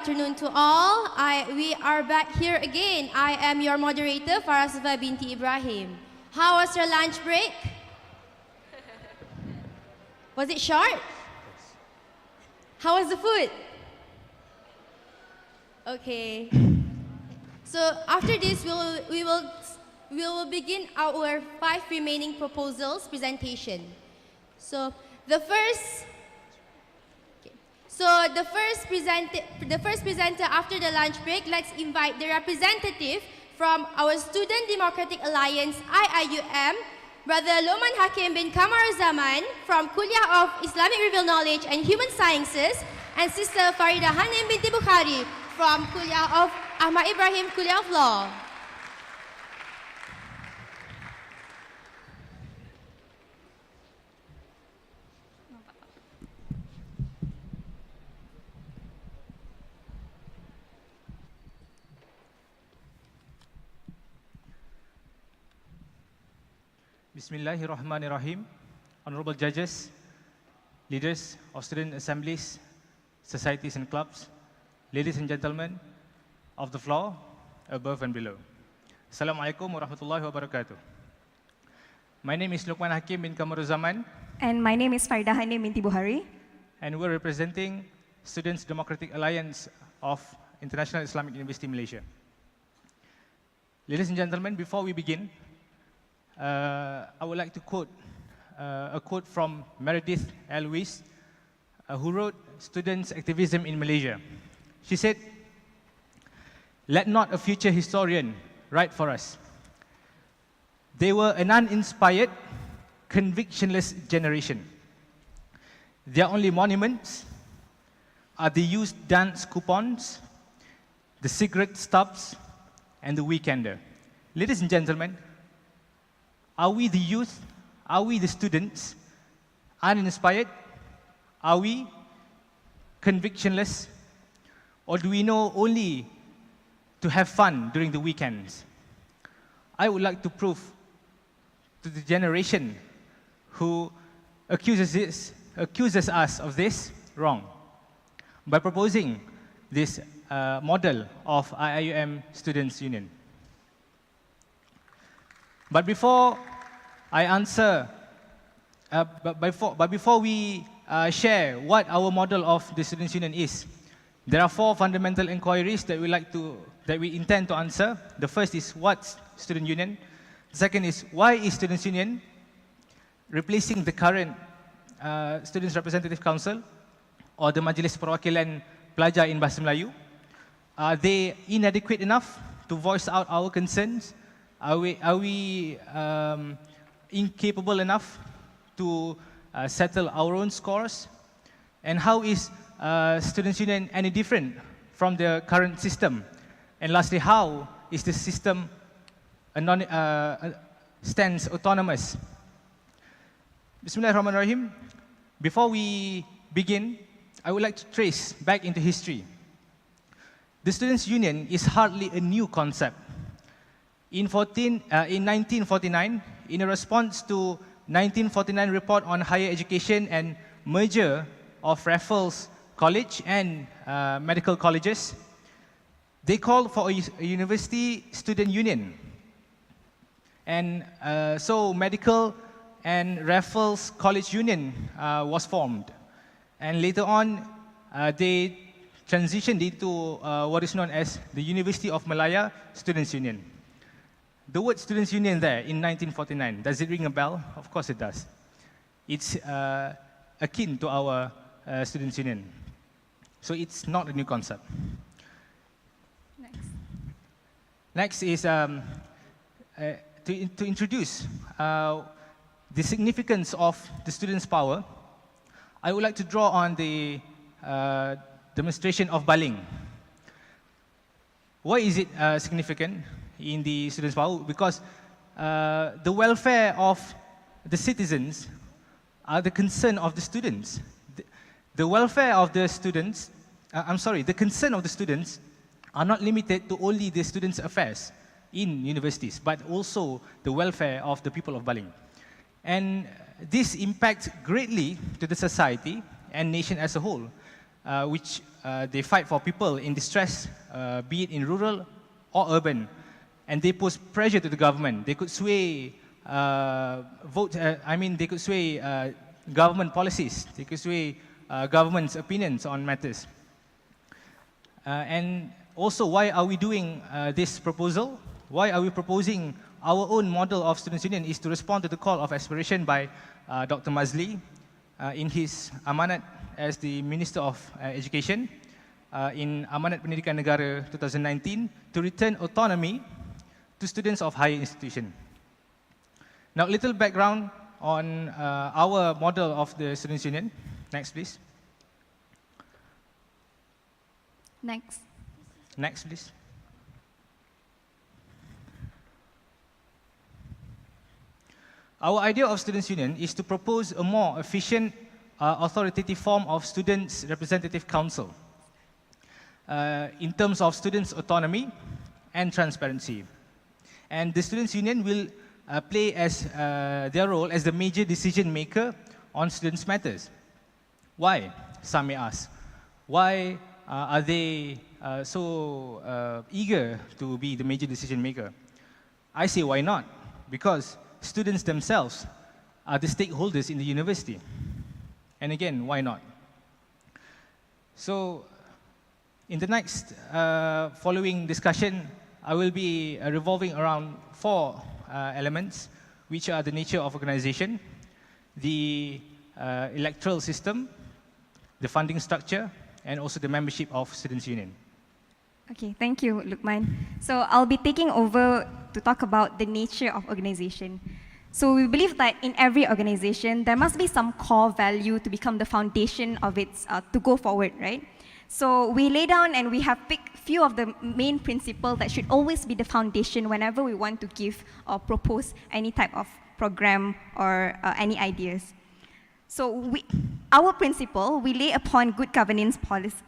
Afternoon to all. We are back here again. I am your moderator, Farasva binti Ibrahim. How was your lunch break? Was it short? How was the food? Okay. So after this, we will begin our 5 remaining proposals presentation. So the first presenter after the lunch break, let's invite the representative from our Student Democratic Alliance IIUM, Brother Loman Hakim bin Kamaruzaman from Kuliah of Islamic Revealed Knowledge and Human Sciences, and Sister Farida Hanim binti Bukhari from Kuliah of Ahmad Ibrahim Kuliah of Law. Bismillahirrahmanirrahim. Honorable judges, leaders of student assemblies, societies and clubs, ladies and gentlemen of the floor, above and below. Assalamualaikum warahmatullahi wabarakatuh. My name is Luqman Hakim bin Kamaruzaman. And my name is Farida Hanim binti Bukhari. And we're representing Students Democratic Alliance of International Islamic University Malaysia. Ladies and gentlemen, before we begin, I would like to quote a quote from Meredith Lewis, who wrote Students' Activism in Malaysia. She said, "Let not a future historian write for us. They were an uninspired, convictionless generation. Their only monuments are the used dance coupons, the cigarette stubs, and the weekender." Ladies and gentlemen, are we the youth? Are we the students uninspired? Are we convictionless? Or do we know only to have fun during the weekends? I would like to prove to the generation who accuses us of this wrong by proposing this model of IIUM Students' Union. But before I answer, before we share what our model of the Students' Union is, there are 4 fundamental inquiries that we intend to answer. The first is, what's Student Union? The second is, why is Students' Union replacing the current Students' Representative Council or the Majlis Perwakilan Pelajar in Bahasa Melayu? Are they inadequate enough to voice out our concerns? Are we incapable enough to settle our own scores? And how is Students' Union any different from the current system? And lastly, how is the system stands autonomous? Bismillahirrahmanirrahim. Before we begin, I would like to trace back into history. The Students' Union is hardly a new concept. In 1949, in a response to 1949 report on higher education and merger of Raffles College and medical colleges, they called for a university student union. And so medical and Raffles College Union was formed. And later on, they transitioned into what is known as the University of Malaya Students' Union. The word Students' Union there in 1949, does it ring a bell? Of course it does. It's akin to our Students' Union. So it's not a new concept. Next is to introduce the significance of the students' power. I would like to draw on the demonstration of Baling. Why is it significant in the students' power? Because the welfare of the citizens are the concern of the students. The welfare of the students, the concern of the students are not limited to only the students' affairs in universities, but also the welfare of the people of Baling. And this impacts greatly to the society and nation as a whole. which they fight for people in distress, be it in rural or urban, and they pose pressure to the government. They could sway they could sway government policies. They could sway government's opinions on matters. And also, why are we doing this proposal? Why are we proposing our own model of Students' Union is to respond to the call of aspiration by Dr. Mazli in his amanat as the Minister of Education in Amanat Pendidikan Negara 2019 to return autonomy to students of higher institution. Now, little background on our model of the Students' Union. Next, please. Next. Next, please. Our idea of Students' Union is to propose a more efficient, authoritative form of Students' Representative Council in terms of students' autonomy and transparency. And the Students' Union will play as their role as the major decision maker on students' matters. Why? Some may ask. Why are they so eager to be the major decision maker? I say why not? Because students themselves are the stakeholders in the university. And again, why not? So, in the next following discussion, I will be revolving around 4 elements, which are the nature of organization, the electoral system, the funding structure, and also the membership of Students' Union. Okay, thank you, Lukman. So I'll be taking over to talk about the nature of organization. So we believe that in every organization, there must be some core value to become the foundation of its, to go forward, right? So we lay down and we have picked few of the main principles that should always be the foundation whenever we want to give or propose any type of program or any ideas. So our principle, we lay upon good governance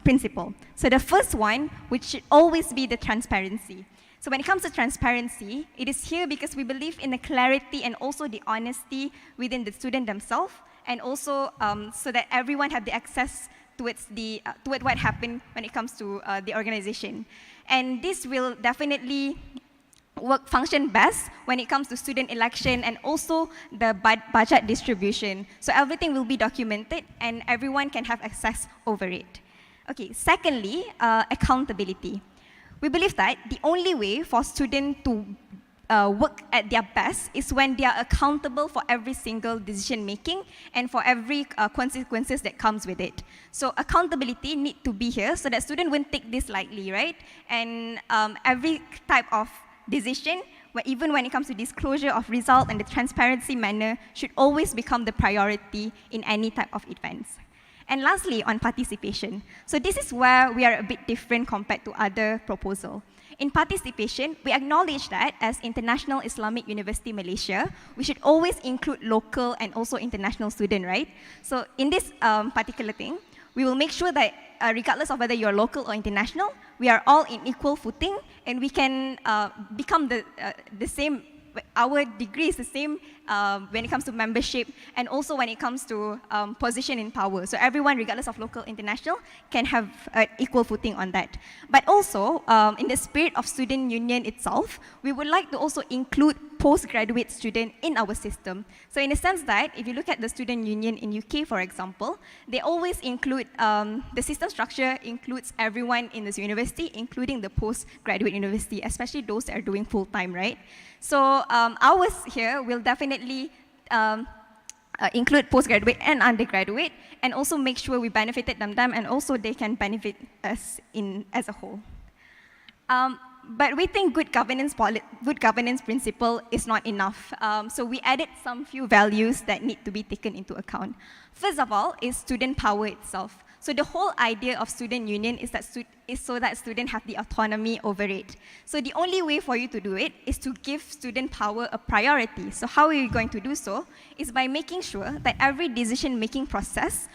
principle. So the first one, which should always be the transparency. So when it comes to transparency, it is here because we believe in the clarity and also the honesty within the student themselves, and also so that everyone have the access towards what happened when it comes to the organization. And this will definitely function best when it comes to student election and also the budget distribution. So everything will be documented and everyone can have access over it. Okay, secondly, accountability. We believe that the only way for students to work at their best is when they are accountable for every single decision making and for every consequences that comes with it. So accountability need to be here so that students won't take this lightly, right? And every type of decision, even when it comes to disclosure of result and the transparency manner, should always become the priority in any type of events. And lastly, on participation. So this is where we are a bit different compared to other proposals. In participation, we acknowledge that as International Islamic University Malaysia, we should always include local and also international students, right? So in this particular thing, we will make sure that regardless of whether you're local or international, we are all in equal footing and we can become the same. Our degree is the same when it comes to membership and also when it comes to position in power. So everyone, regardless of local, international, can have equal footing on that. But also, in the spirit of student union itself, we would like to also include postgraduate students in our system. So in the sense that, if you look at the student union in UK, for example, they always include, the system structure includes everyone in this university, including the postgraduate university, especially those that are doing full-time, right? So ours here will definitely include postgraduate and undergraduate, and also make sure we benefited them, and also they can benefit us as a whole. But we think good governance principle is not enough. So we added some few values that need to be taken into account. First of all is student power itself. So the whole idea of student union is so that students have the autonomy over it. So the only way for you to do it is to give student power a priority. So how are you going to do so? Is by making sure that every decision-making process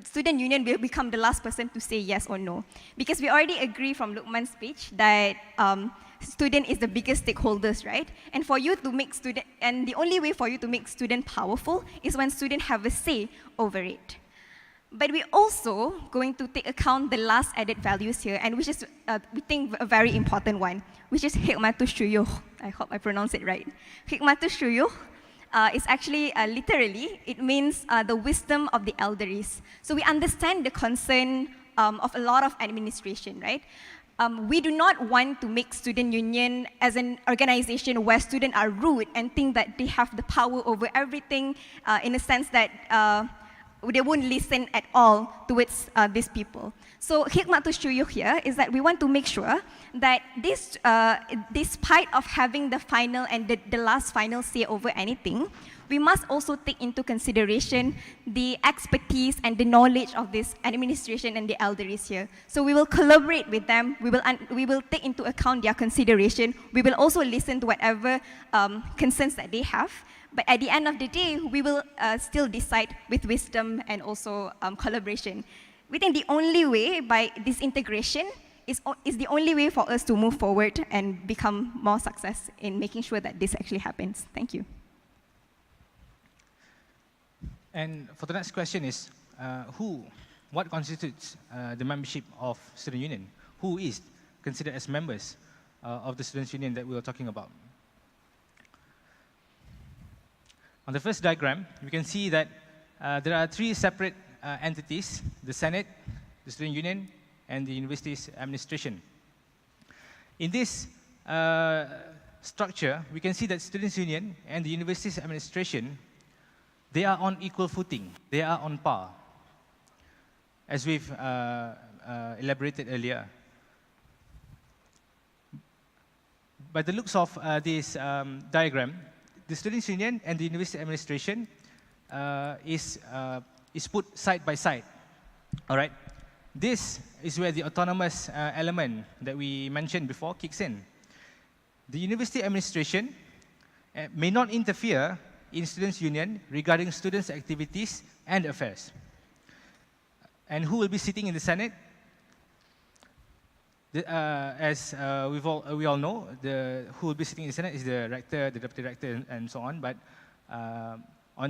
student union will become the last person to say yes or no. Because we already agree from Lukman's speech that student is the biggest stakeholders, right? And for you to make the only way for you to make student powerful is when students have a say over it. But we're also going to take account the last added values here, and which is, we think, a very important one, which is hikmatu syuyukh. I hope I pronounce it right. Hikmatu syuyukh is actually, literally, it means the wisdom of the elderlies. So we understand the concern of a lot of administration, right? We do not want to make student union as an organization where students are rude and think that they have the power over everything, in a sense that they won't listen at all towards these people. So hikmatu syuyukh here is that we want to make sure that this, despite of having the final and the last final say over anything, we must also take into consideration the expertise and the knowledge of this administration and the elderlies here. So we will collaborate with them, we will take into account their consideration, we will also listen to whatever concerns that they have, but at the end of the day, we will still decide with wisdom and also collaboration. We think the only way by this integration is the only way for us to move forward and become more success in making sure that this actually happens. Thank you. And for the next question is, what constitutes the membership of student union? Who is considered as members of the students' union that we are talking about? On the first diagram, we can see that there are three separate entities: the Senate, the student union, and the university's administration. In this structure, we can see that students' union and the university's administration, they are on equal footing. They are on par, as we've elaborated earlier. By the looks of this diagram, the students' union and the university administration is put side by side. All right. This is where the autonomous element that we mentioned before kicks in. The university administration may not interfere in students' union regarding students' activities and affairs. And who will be sitting in the Senate? As we all know, who will be sitting in the Senate is the rector, the deputy rector, and so on. But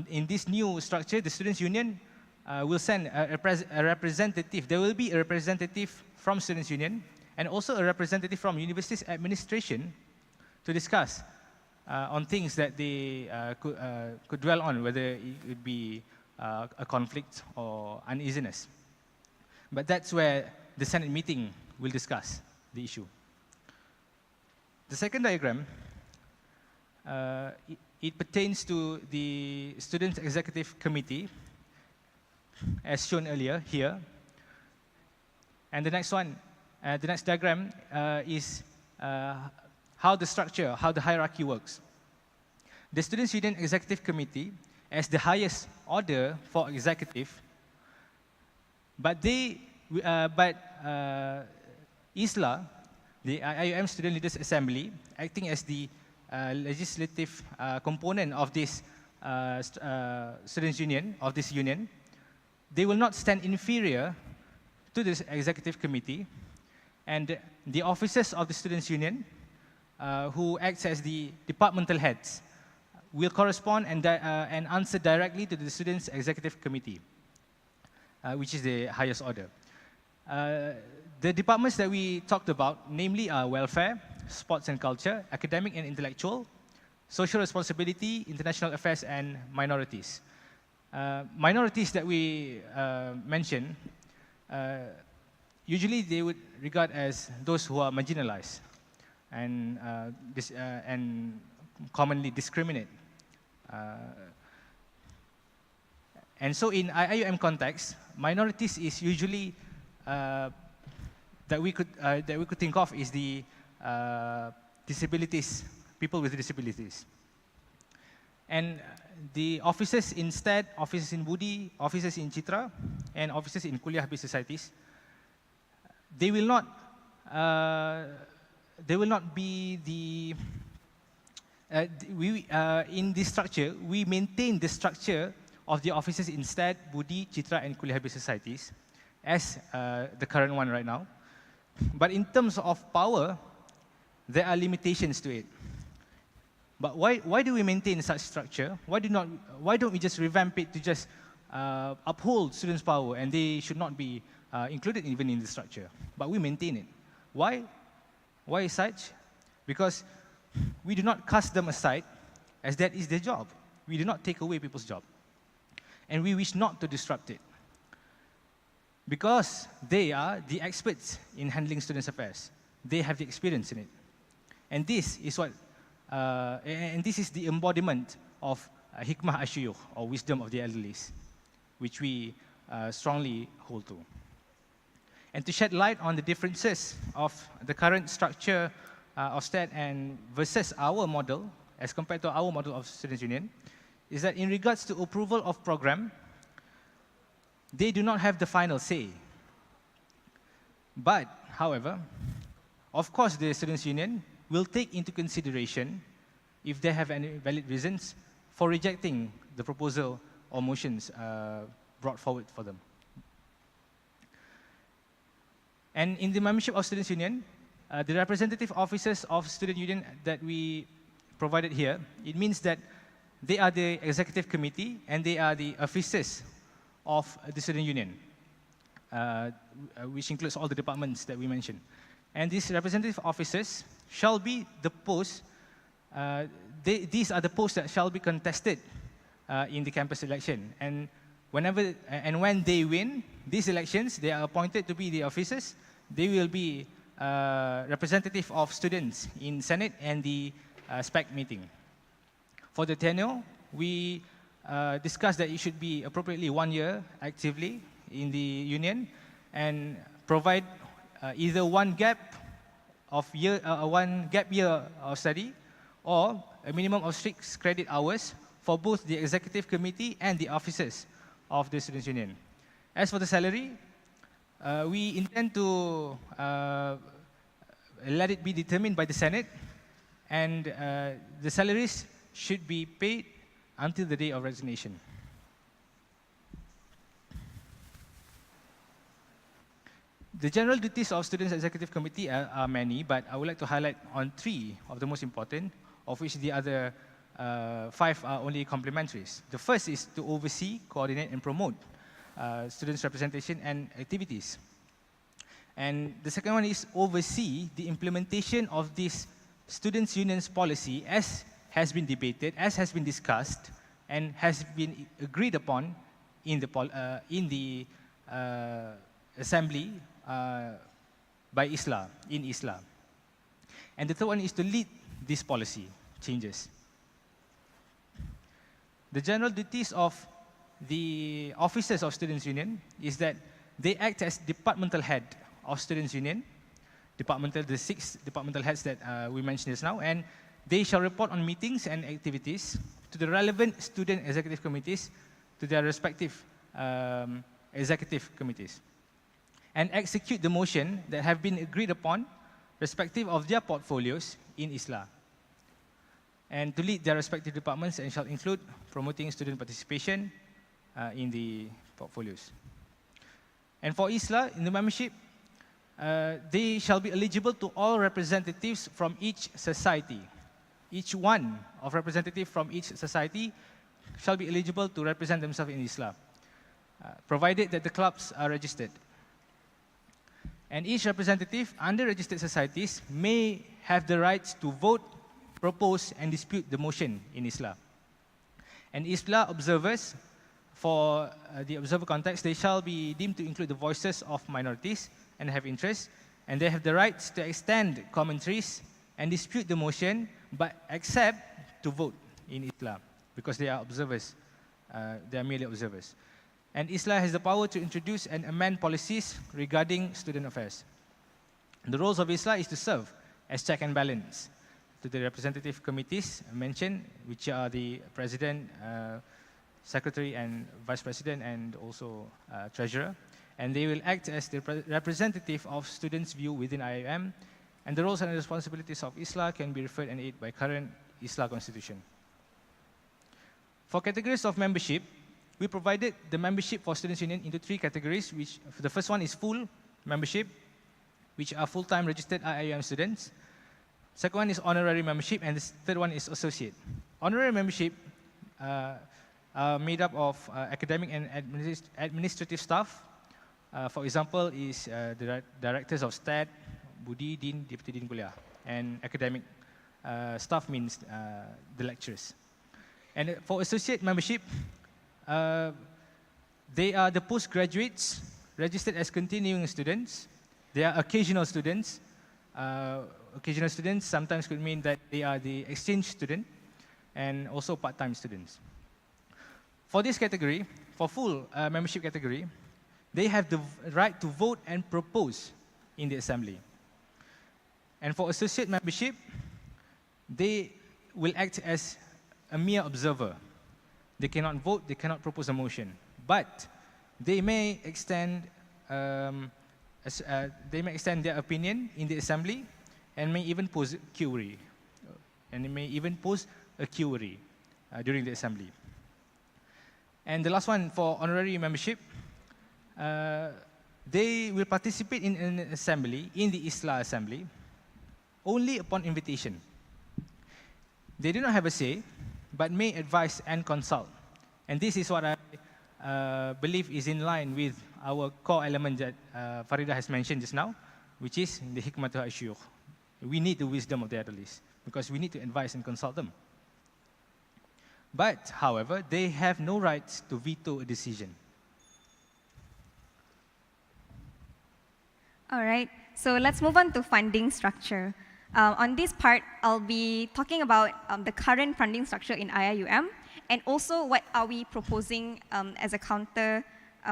in this new structure, the students' union will send a representative. There will be a representative from students' union and also a representative from university's administration to discuss on things that they could dwell on, whether it would be a conflict or uneasiness. But that's where the Senate meeting will discuss the issue. The second diagram, it pertains to the Students' Executive Committee, as shown earlier here. And the next one, the next diagram is how the structure, how the hierarchy works. The Students' Union Executive Committee, as the highest order for executive, but ISLA, the IIUM Student Leaders Assembly, acting as the legislative component of this students' union, of this union, they will not stand inferior to this executive committee, and the officers of the students' union, who acts as the departmental heads, will correspond and answer directly to the students' executive committee, which is the highest order. The departments that we talked about, namely, are welfare, sports and culture, academic and intellectual, social responsibility, international affairs, and minorities. Minorities that we mentioned, usually they would regard as those who are marginalized and commonly discriminate. And so in IIUM context, minorities is usually that we could think of is the disabilities, people with disabilities. And the officers instead, officers in Budi, officers in Citra, and officers in Kuliah Based Societies, they will not be the, in this structure, we maintain the structure of the officers instead, Budi, Citra, and Kuliah Based Societies as the current one right now. But in terms of power, there are limitations to it. But why do we maintain such structure? Why don't we just revamp it to just uphold students' power, and they should not be included even in the structure. But we maintain it. Why? Why is such? Because we do not cast them aside, as that is their job. We do not take away people's job. And we wish not to disrupt it. Because they are the experts in handling students' affairs. They have the experience in it. And this is what, and this is the embodiment of hikmah asyuyukh, or wisdom of the elderlies, which we strongly hold to. And to shed light on the differences of the current structure of STAT and versus our model, as compared to our model of Students' Union, is that in regards to approval of program, they do not have the final say. But, however, of course, the Students' Union will take into consideration if they have any valid reasons for rejecting the proposal or motions brought forward for them. And in the membership of Students' Union, the representative officers of Student Union that we provided here, it means that they are the executive committee and they are the officers of the Student Union, which includes all the departments that we mentioned. And these representative officers shall be the posts, these are the posts that shall be contested in the campus election. And when they win these elections, they are appointed to be the officers. They will be representative of students in Senate and the SPEC meeting. For the tenure, we discussed that it should be appropriately 1 year actively in the union and provide either one gap year of study or a minimum of 6 credit hours for both the executive committee and the officers of the Students' Union. As for the salary, we intend to let it be determined by the Senate, and the salaries should be paid until the day of resignation. The general duties of Students' Executive Committee are many, but I would like to highlight on 3 of the most important, of which the other 5 are only complementaries. The first is to oversee, coordinate, and promote students' representation and activities. And the second one is oversee the implementation of this Students' Union's policy as has been debated, as has been discussed, and has been agreed upon in the assembly by ISLA, in ISLA. And the third one is to lead this policy changes. The general duties of the officers of Students' Union is that they act as departmental head of Students' Union, the 6 departmental heads that we mentioned just now, and they shall report on meetings and activities to the relevant student executive committees, to their respective executive committees, and execute the motion that have been agreed upon respective of their portfolios in ISLA, and to lead their respective departments and shall include promoting student participation in the portfolios. And for ISLA, in the membership, they shall be eligible to all representatives from each society. Each one of representatives from each society shall be eligible to represent themselves in ISLA, provided that the clubs are registered. And each representative under registered societies may have the rights to vote, propose, and dispute the motion in ISLA. And ISLA observers, for the observer context, they shall be deemed to include the voices of minorities and have interests, and they have the rights to extend commentaries and dispute the motion, but accept to vote in ISLA, because they are observers, they are merely observers. And ISLA has the power to introduce and amend policies regarding student affairs. The roles of ISLA is to serve as check and balance to the representative committees mentioned, which are the president, secretary and vice president, and also treasurer. And they will act as the representative of students' view within IIUM. And the roles and responsibilities of ISLA can be referred and aided by current ISLA constitution. For categories of membership, we provided the membership for Students' Union into 3 categories, which the first one is full membership, which are full-time registered IIUM students. Second one is honorary membership, and the third one is associate. Honorary membership made up of academic and administrative staff. For example, is the directors of STAT, Budi, Dean, Deputy Dean Kuliah, and academic staff means the lecturers. And for associate membership, they are the postgraduates registered as continuing students. They are occasional students. Occasional students sometimes could mean that they are the exchange student and also part-time students. For this category, for full membership category, they have the right to vote and propose in the assembly. And for associate membership, they will act as a mere observer. They cannot vote, they cannot propose a motion, but they may extend their opinion in the assembly and may even pose a query. During the assembly. And the last one, for honorary membership, they will participate in an assembly, in the ISLA assembly, only upon invitation. They do not have a say, but may advise and consult. And this is what I believe is in line with our core element that Farida has mentioned just now, which is the hikmatul asyukh. We need the wisdom of the elderlies, because we need to advise and consult them. But, however, they have no rights to veto a decision. All right, so let's move on to funding structure. On this part, I'll be talking about the current funding structure in IIUM, and also what are we proposing as a counter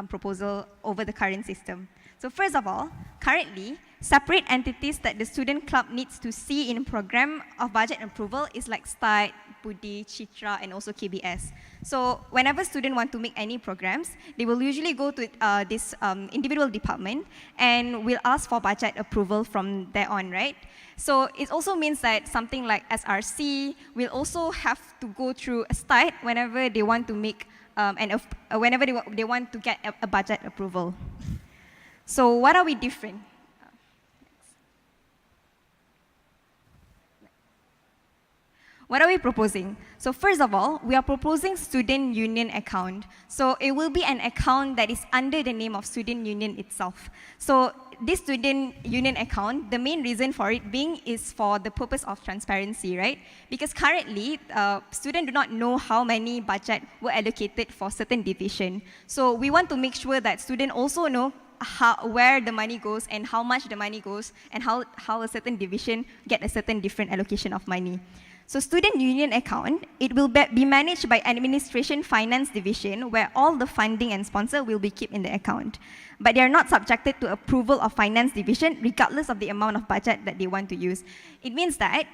proposal over the current system. So first of all, currently, separate entities that the student club needs to see in program of budget approval is like STAT, Budi, Chitra, and also KBS. So whenever students want to make any programs, they will usually go to this individual department and will ask for budget approval from there on, right? So it also means that something like SRC will also have to go through a STAT whenever they want to make whenever they want to get a budget approval. So what are we different? What are we proposing? So first of all, we are proposing student union account. So it will be an account that is under the name of student union itself. So this student union account, the main reason for it being is for the purpose of transparency, right? Because currently, students do not know how many budget were allocated for certain division. So we want to make sure that students also know where the money goes and how much the money goes and how a certain division get a certain different allocation of money. So student union account, it will be managed by administration finance division where all the funding and sponsor will be kept in the account. But they are not subjected to approval of finance division regardless of the amount of budget that they want to use. It means that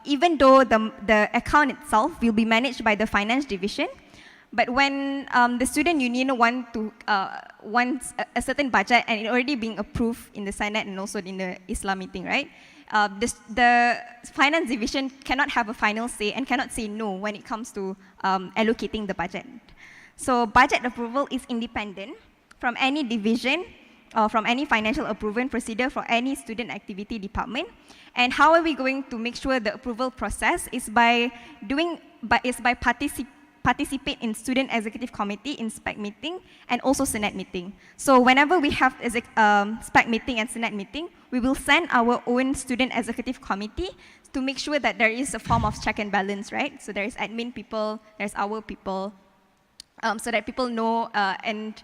even though the account itself will be managed by the finance division, but when the student union wants a certain budget and it already being approved in the Senate and also in the ISLA meeting, right? The finance division cannot have a final say and cannot say no when it comes to allocating the budget. So budget approval is independent from any division or from any financial approval procedure for any student activity department. And how are we going to make sure the approval process is by participate in student executive committee in spec meeting and also senate meeting. So whenever we have spec meeting and senate meeting, we will send our own student executive committee to make sure that there is a form of check and balance, right? So there is admin people, there's our people, so that people know and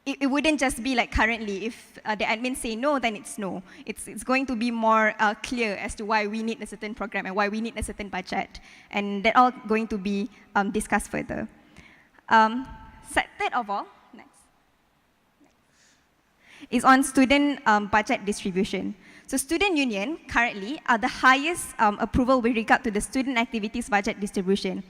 it wouldn't just be like currently, if the admin say no, then it's no. It's going to be more clear as to why we need a certain program and why we need a certain budget. And that all going to be discussed further. Third of all, next, is on student budget distribution. So student union currently are the highest approval with regard to the student activities budget distribution.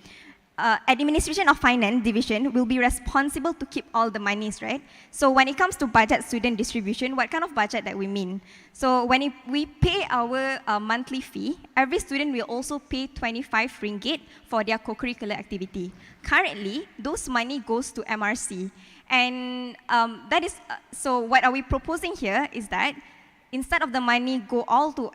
Administration of finance division will be responsible to keep all the monies, right? So when it comes to budget student distribution, what kind of budget that we mean? So when we pay our monthly fee, every student will also pay 25 ringgit for their co-curricular activity. Currently, those money goes to MRC. And that is, so what are we proposing here is that instead of the money go all to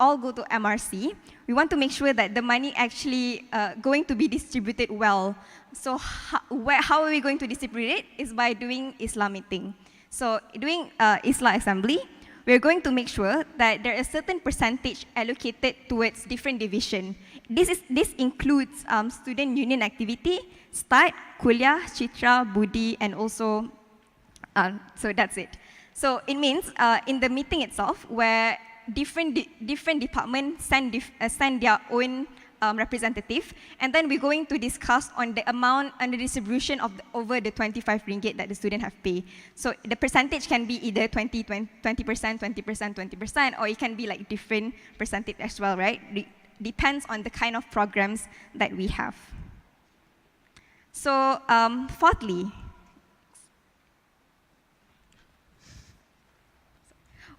all go to MRC, we want to make sure that the money actually going to be distributed well. So how are we going to distribute it? Is by doing Islam meeting. So doing Islam assembly, we're going to make sure that there is a certain percentage allocated towards different division. This includes student union activity, start, kuliah, citra, budi, and also, so that's it. So it means in the meeting itself, where different departments send their own representative, and then we're going to discuss on the amount and the distribution of over the 25 ringgit that the student have paid. So the percentage can be either 20%, 20%, or it can be like different percentage as well, right? Depends on the kind of programs that we have. So fourthly,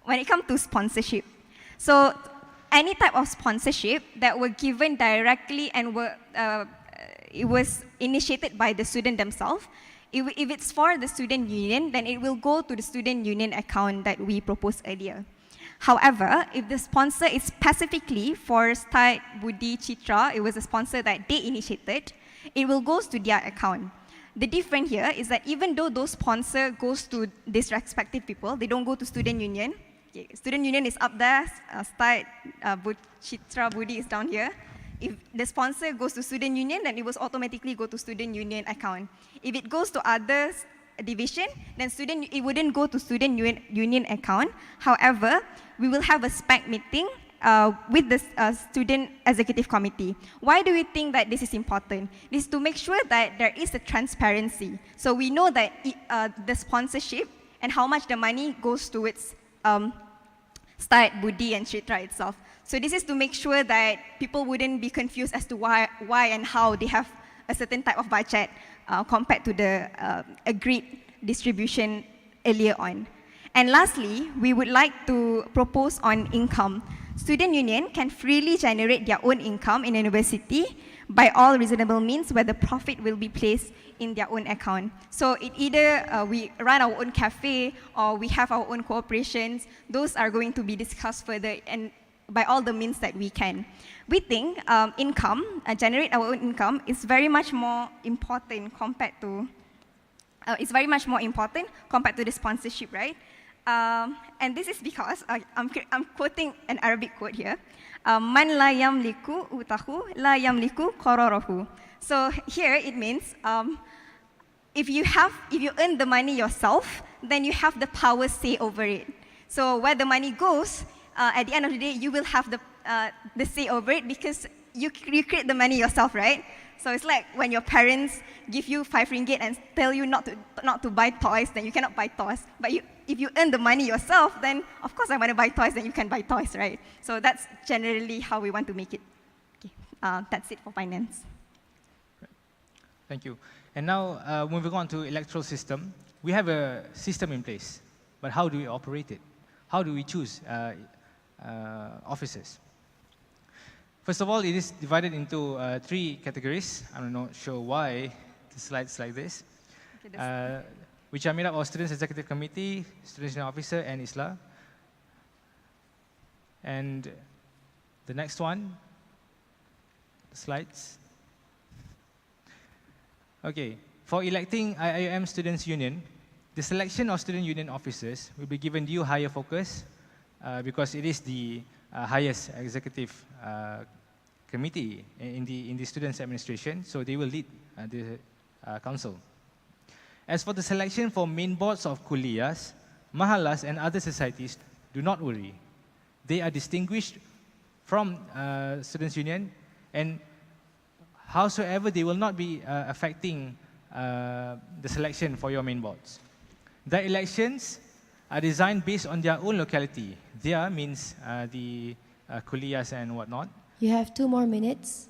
when it comes to sponsorship, so any type of sponsorship that were given directly and it was initiated by the student themselves, if it's for the student union, then it will go to the student union account that we proposed earlier. However, if the sponsor is specifically for Start, Budi, Citra, it was a sponsor that they initiated, it will go to their account. The difference here is that even though those sponsor goes to these respective people, they don't go to student union. Okay, student union is up there, Start, Citra, Budi is down here. If the sponsor goes to student union, then it will automatically go to student union account. If it goes to others division, then it wouldn't go to student union account. However, we will have a spec meeting with the student executive committee. Why do we think that this is important? This is to make sure that there is a transparency. So we know that the sponsorship and how much the money goes towards Start, Budi, and Citra itself. So this is to make sure that people wouldn't be confused as to why and how they have a certain type of budget compared to the agreed distribution earlier on. And lastly, we would like to propose on income. Student union can freely generate their own income in a university by all reasonable means where the profit will be placed in their own account. So it either we run our own cafe or we have our own corporations. Those are going to be discussed further and by all the means that we can. We think generate our own income is very much more important compared to the sponsorship, right? And this is because I'm quoting an Arabic quote here. Man la yamliku utahu la yamliku qararahu. So here it means if you earn the money yourself, then you have the power say over it. So where the money goes, at the end of the day, you will have the say over it because you create the money yourself, right? So it's like when your parents give you 5 ringgit and tell you not to buy toys, then you cannot buy toys. But if you earn the money yourself, then of course I want to buy toys, then you can buy toys, right? So that's generally how we want to make it. Okay. That's it for finance. Thank you. And now moving on to electoral system, we have a system in place, but how do we operate it? How do we choose officers? First of all, it is divided into 3 categories. I'm not sure why the slide's like this, which are made up of Students Executive Committee, Students Union Officer, and ISLA. And the next one, the slides. Okay, for electing IIUM Students Union, the selection of student union officers will be given due higher focus because it is the highest executive committee in the students' administration, so they will lead the council. As for the selection for main boards of kuliahs, mahalas, and other societies, do not worry. They are distinguished from students' union, and howsoever they will not be affecting the selection for your main boards. The elections are designed based on their own locality. Their means the kuliahs and whatnot. You have 2 more minutes.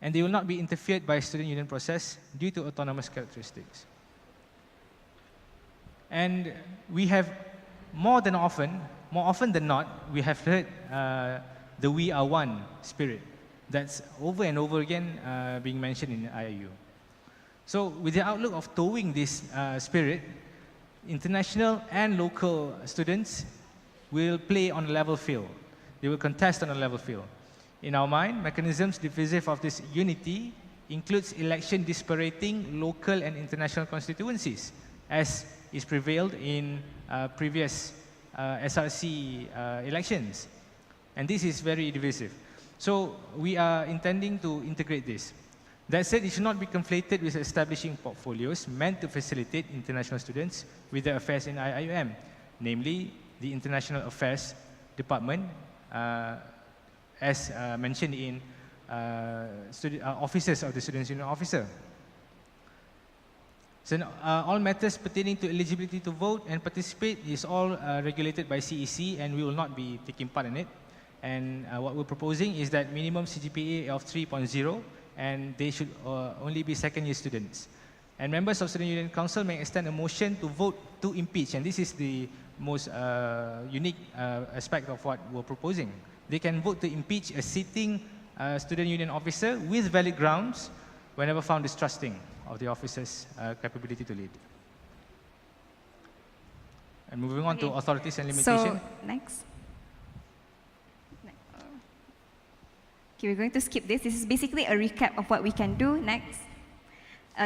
And they will not be interfered by student union process due to autonomous characteristics. And we have more often than not, we have heard the "we are one" spirit. That's over and over again being mentioned in IIU. So with the outlook of towing this spirit, international and local students will play on a level field. they will contest on a level field. In our mind, mechanisms divisive of this unity includes election disparating local and international constituencies, as is prevailed in previous SRC elections. And this is very divisive. So we are intending to integrate this. That said, it should not be conflated with establishing portfolios meant to facilitate international students with their affairs in IIUM, namely the International Affairs Department, as mentioned in officers of the Students' Union Officer. So all matters pertaining to eligibility to vote and participate is all regulated by CEC, and we will not be taking part in it. And what we're proposing is that minimum CGPA of 3.0, and they should only be second-year students. And members of Student Union Council may extend a motion to vote to impeach, and this is the most unique aspect of what we're proposing. They can vote to impeach a sitting student union officer with valid grounds whenever found distrusting of the officer's capability to lead. And moving on to authorities and limitation. So, next. Okay, we're going to skip this. This is basically a recap of what we can do. Next.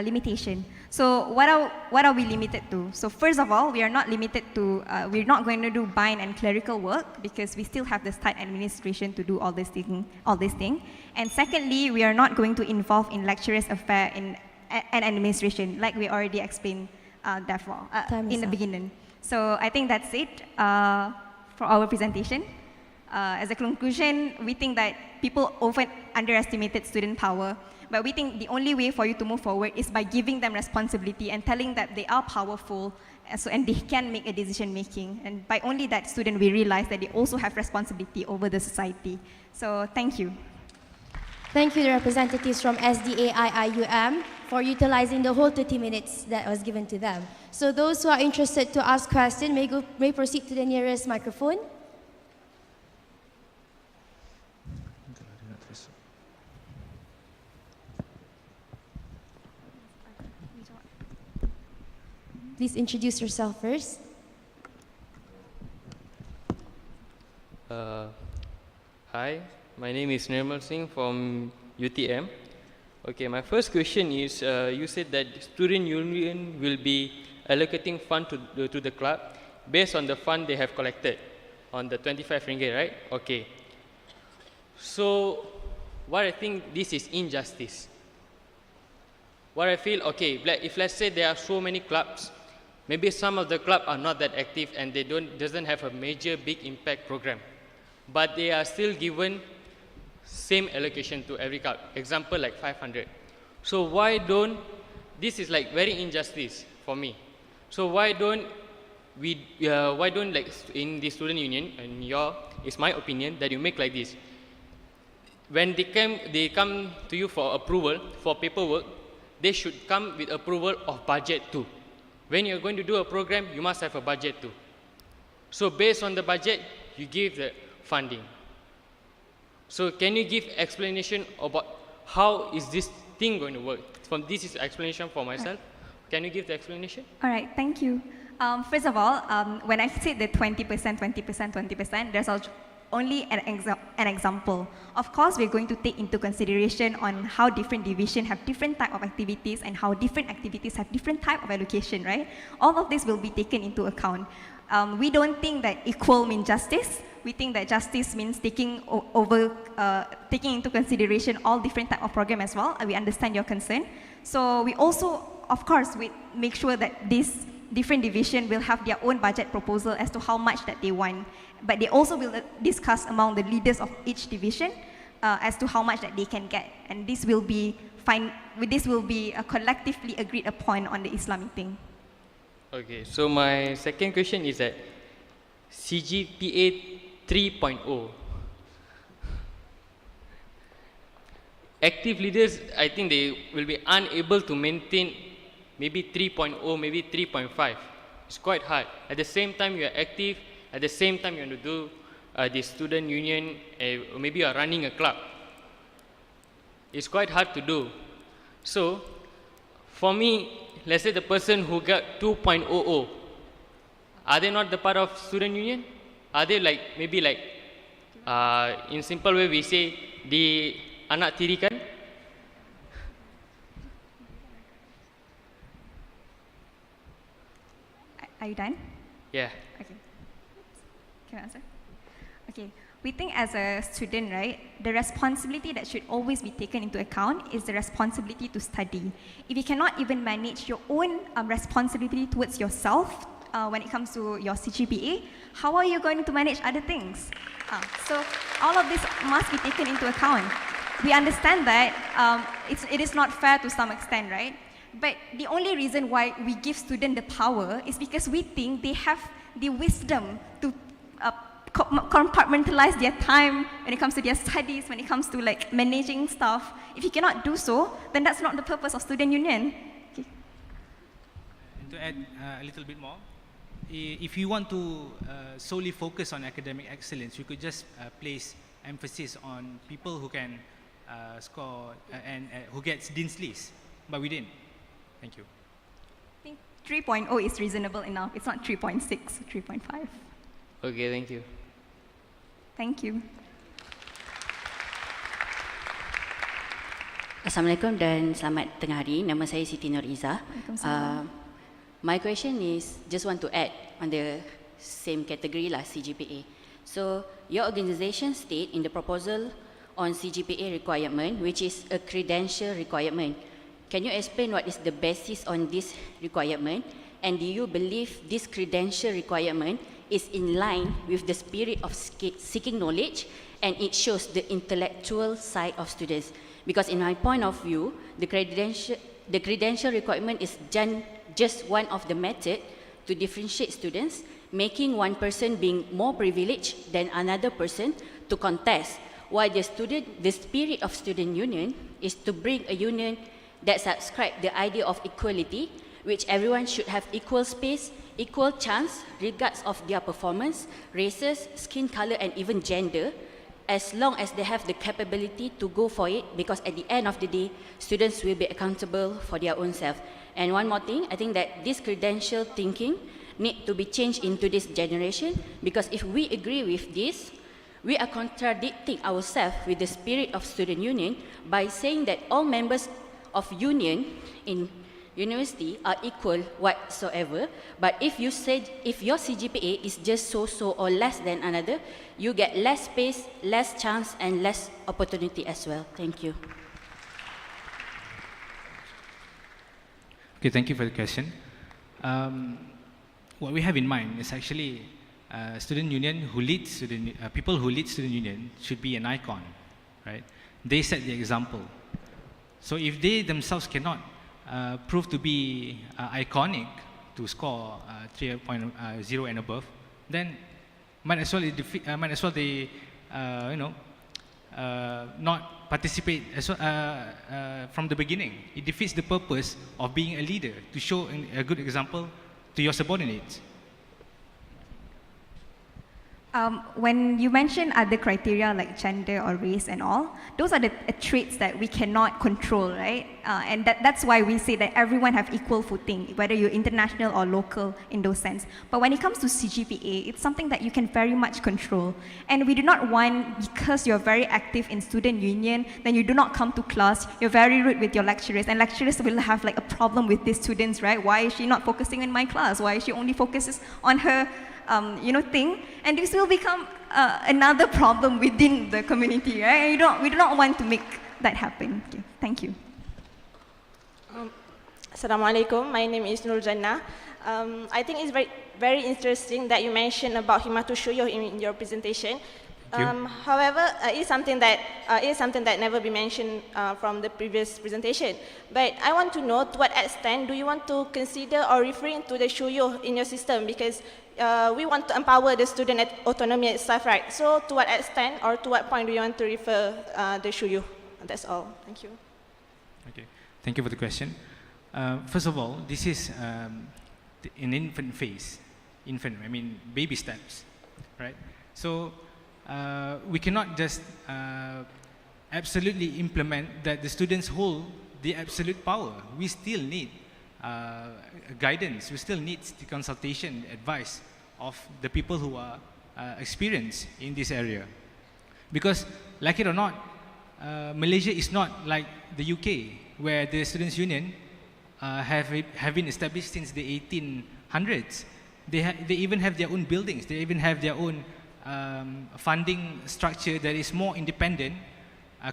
Limitation. So what are we limited to? So first of all, we are not limited to, we're not going to do bind and clerical work because we still have the state administration to do all this thing. And secondly, we are not going to involve in lecturers' affair and administration, like we already explained therefore, in the beginning. So I think that's it for our presentation. As a conclusion, we think that people often underestimated student power, but we think the only way for you to move forward is by giving them responsibility and telling that they are powerful, and they can make a decision making. And by only that, student will realize that they also have responsibility over the society. So thank you. Thank you, the representatives from SDA IIUM, for utilizing the whole 30 minutes that was given to them. So those who are interested to ask questions may proceed to the nearest microphone. Please introduce yourself first. Hi, my name is Nirmal Singh from UTM. Okay, my first question is, you said that student union will be allocating fund to the club based on the fund they have collected on the 25 ringgit, right? Okay. So, what I think this is injustice. What I feel, okay, if let's say there are so many clubs, maybe some of the clubs are not that active and they doesn't have a major big impact program, but they are still given same allocation to every club. Example like 500. So why don't, this is like very injustice for me. So why don't we, like in the student union, and it's my opinion that you make like this. When they come to you for approval, for paperwork, they should come with approval of budget too. When you're going to do a program, you must have a budget too. So based on the budget, you give the funding. So can you give explanation about how is this thing going to work? This is explanation for myself. Can you give the explanation? All right, thank you. First of all, when I said the 20%, 20%, 20%, there's only an example. Of course, we're going to take into consideration on how different divisions have different type of activities and how different activities have different type of allocation, right? All of this will be taken into account. We don't think that equal means justice. We think that justice means taking into consideration all different type of program as well. We understand your concern. So we also, of course, we make sure that these different division will have their own budget proposal as to how much that they want. But they also will discuss among the leaders of each division as to how much that they can get. And this will be collectively agreed upon on the Islamic thing. Okay, so my second question is that CGPA 3.0. Active leaders, I think they will be unable to maintain maybe 3.0, maybe 3.5. It's quite hard. At the same time, you are active. At the same time, you want to do the student union, or maybe you are running a club. It's quite hard to do. So, for me, let's say the person who got 2.00, are they not the part of student union? Are they like, maybe like In simple way, we say di anak tirikan. Are you done? Yeah. Okay. Can I answer? Okay. We think as a student, right, the responsibility that should always be taken into account is the responsibility to study. If you cannot even manage your own responsibility towards yourself when it comes to your CGPA, how are you going to manage other things? So all of this must be taken into account. We understand that it is not fair to some extent, right? But the only reason why we give students the power is because we think they have the wisdom to compartmentalize their time when it comes to their studies, when it comes to like managing stuff. If you cannot do so, then that's not the purpose of student union. Okay. And to add a little bit more, if you want to solely focus on academic excellence, you could just place emphasis on people who can score and who gets Dean's List, but we didn't. Thank you. I think 3.0 is reasonable enough. It's not 3.6, 3.5. Okay, thank you. Thank you. Assalamualaikum dan selamat tengah hari. Nama saya Siti Nuriza. Waalaikumsalam. My question is, just want to add on the same category lah, CGPA. So, your organisation state in the proposal on CGPA requirement, which is a credential requirement. Can you explain what is the basis on this requirement? And do you believe this credential requirement is in line with the spirit of seeking knowledge and it shows the intellectual side of students? Because in my point of view, the credential requirement is just one of the methods to differentiate students, making one person being more privileged than another person to contest, while the spirit of student union is to bring a union that subscribes the idea of equality, which everyone should have equal space, equal chance, regardless of their performance, races, skin color, and even gender, as long as they have the capability to go for it, because at the end of the day, students will be accountable for their own self. And one more thing, I think that this credential thinking need to be changed into this generation, because if we agree with this, we are contradicting ourselves with the spirit of student union by saying that all members of union in university are equal whatsoever, but if you said if your CGPA is just so or less than another, you get less space, less chance, and less opportunity as well. Thank you. Okay, thank you for the question. What we have in mind is actually student union who lead people who lead student union should be an icon, right? They set the example. So if they themselves cannot prove to be iconic to score 3.0 and above, then might as well they not participate from the beginning. It defeats the purpose of being a leader, to show a good example to your subordinates. When you mention other criteria like gender or race and all, those are the traits that we cannot control, right? And that's why we say that everyone have equal footing, whether you're international or local in those sense. But when it comes to CGPA, it's something that you can very much control. And we do not want, because you're very active in student union, then you do not come to class, you're very rude with your lecturers, and lecturers will have like a problem with these students, right? Why is she not focusing in my class? Why is she only focuses on her thing, and this will become another problem within the community, right? We do not want to make that happen. Okay, thank you. Assalamualaikum. My name is Nur Jannah. I think it's very interesting that you mentioned about Himatu Shuyo in your presentation. However, it is something that never been mentioned from the previous presentation. But I want to know to what extent do you want to consider or referring to the Shuyo in your system, because we want to empower the student autonomy itself, right? So to what extent or to what point do you want to refer the Shuyo? That's all. Thank you. Okay, thank you for the question. First of all, this is an infant phase. I mean baby steps, right? So we cannot just absolutely implement that the students hold the absolute power. We still need guidance. We still need the consultation, advice of the people who are experienced in this area. Because, like it or not, Malaysia is not like the UK, where the Students' Union have been established since the 1800s. They even have their own buildings. They even have their own funding structure that is more independent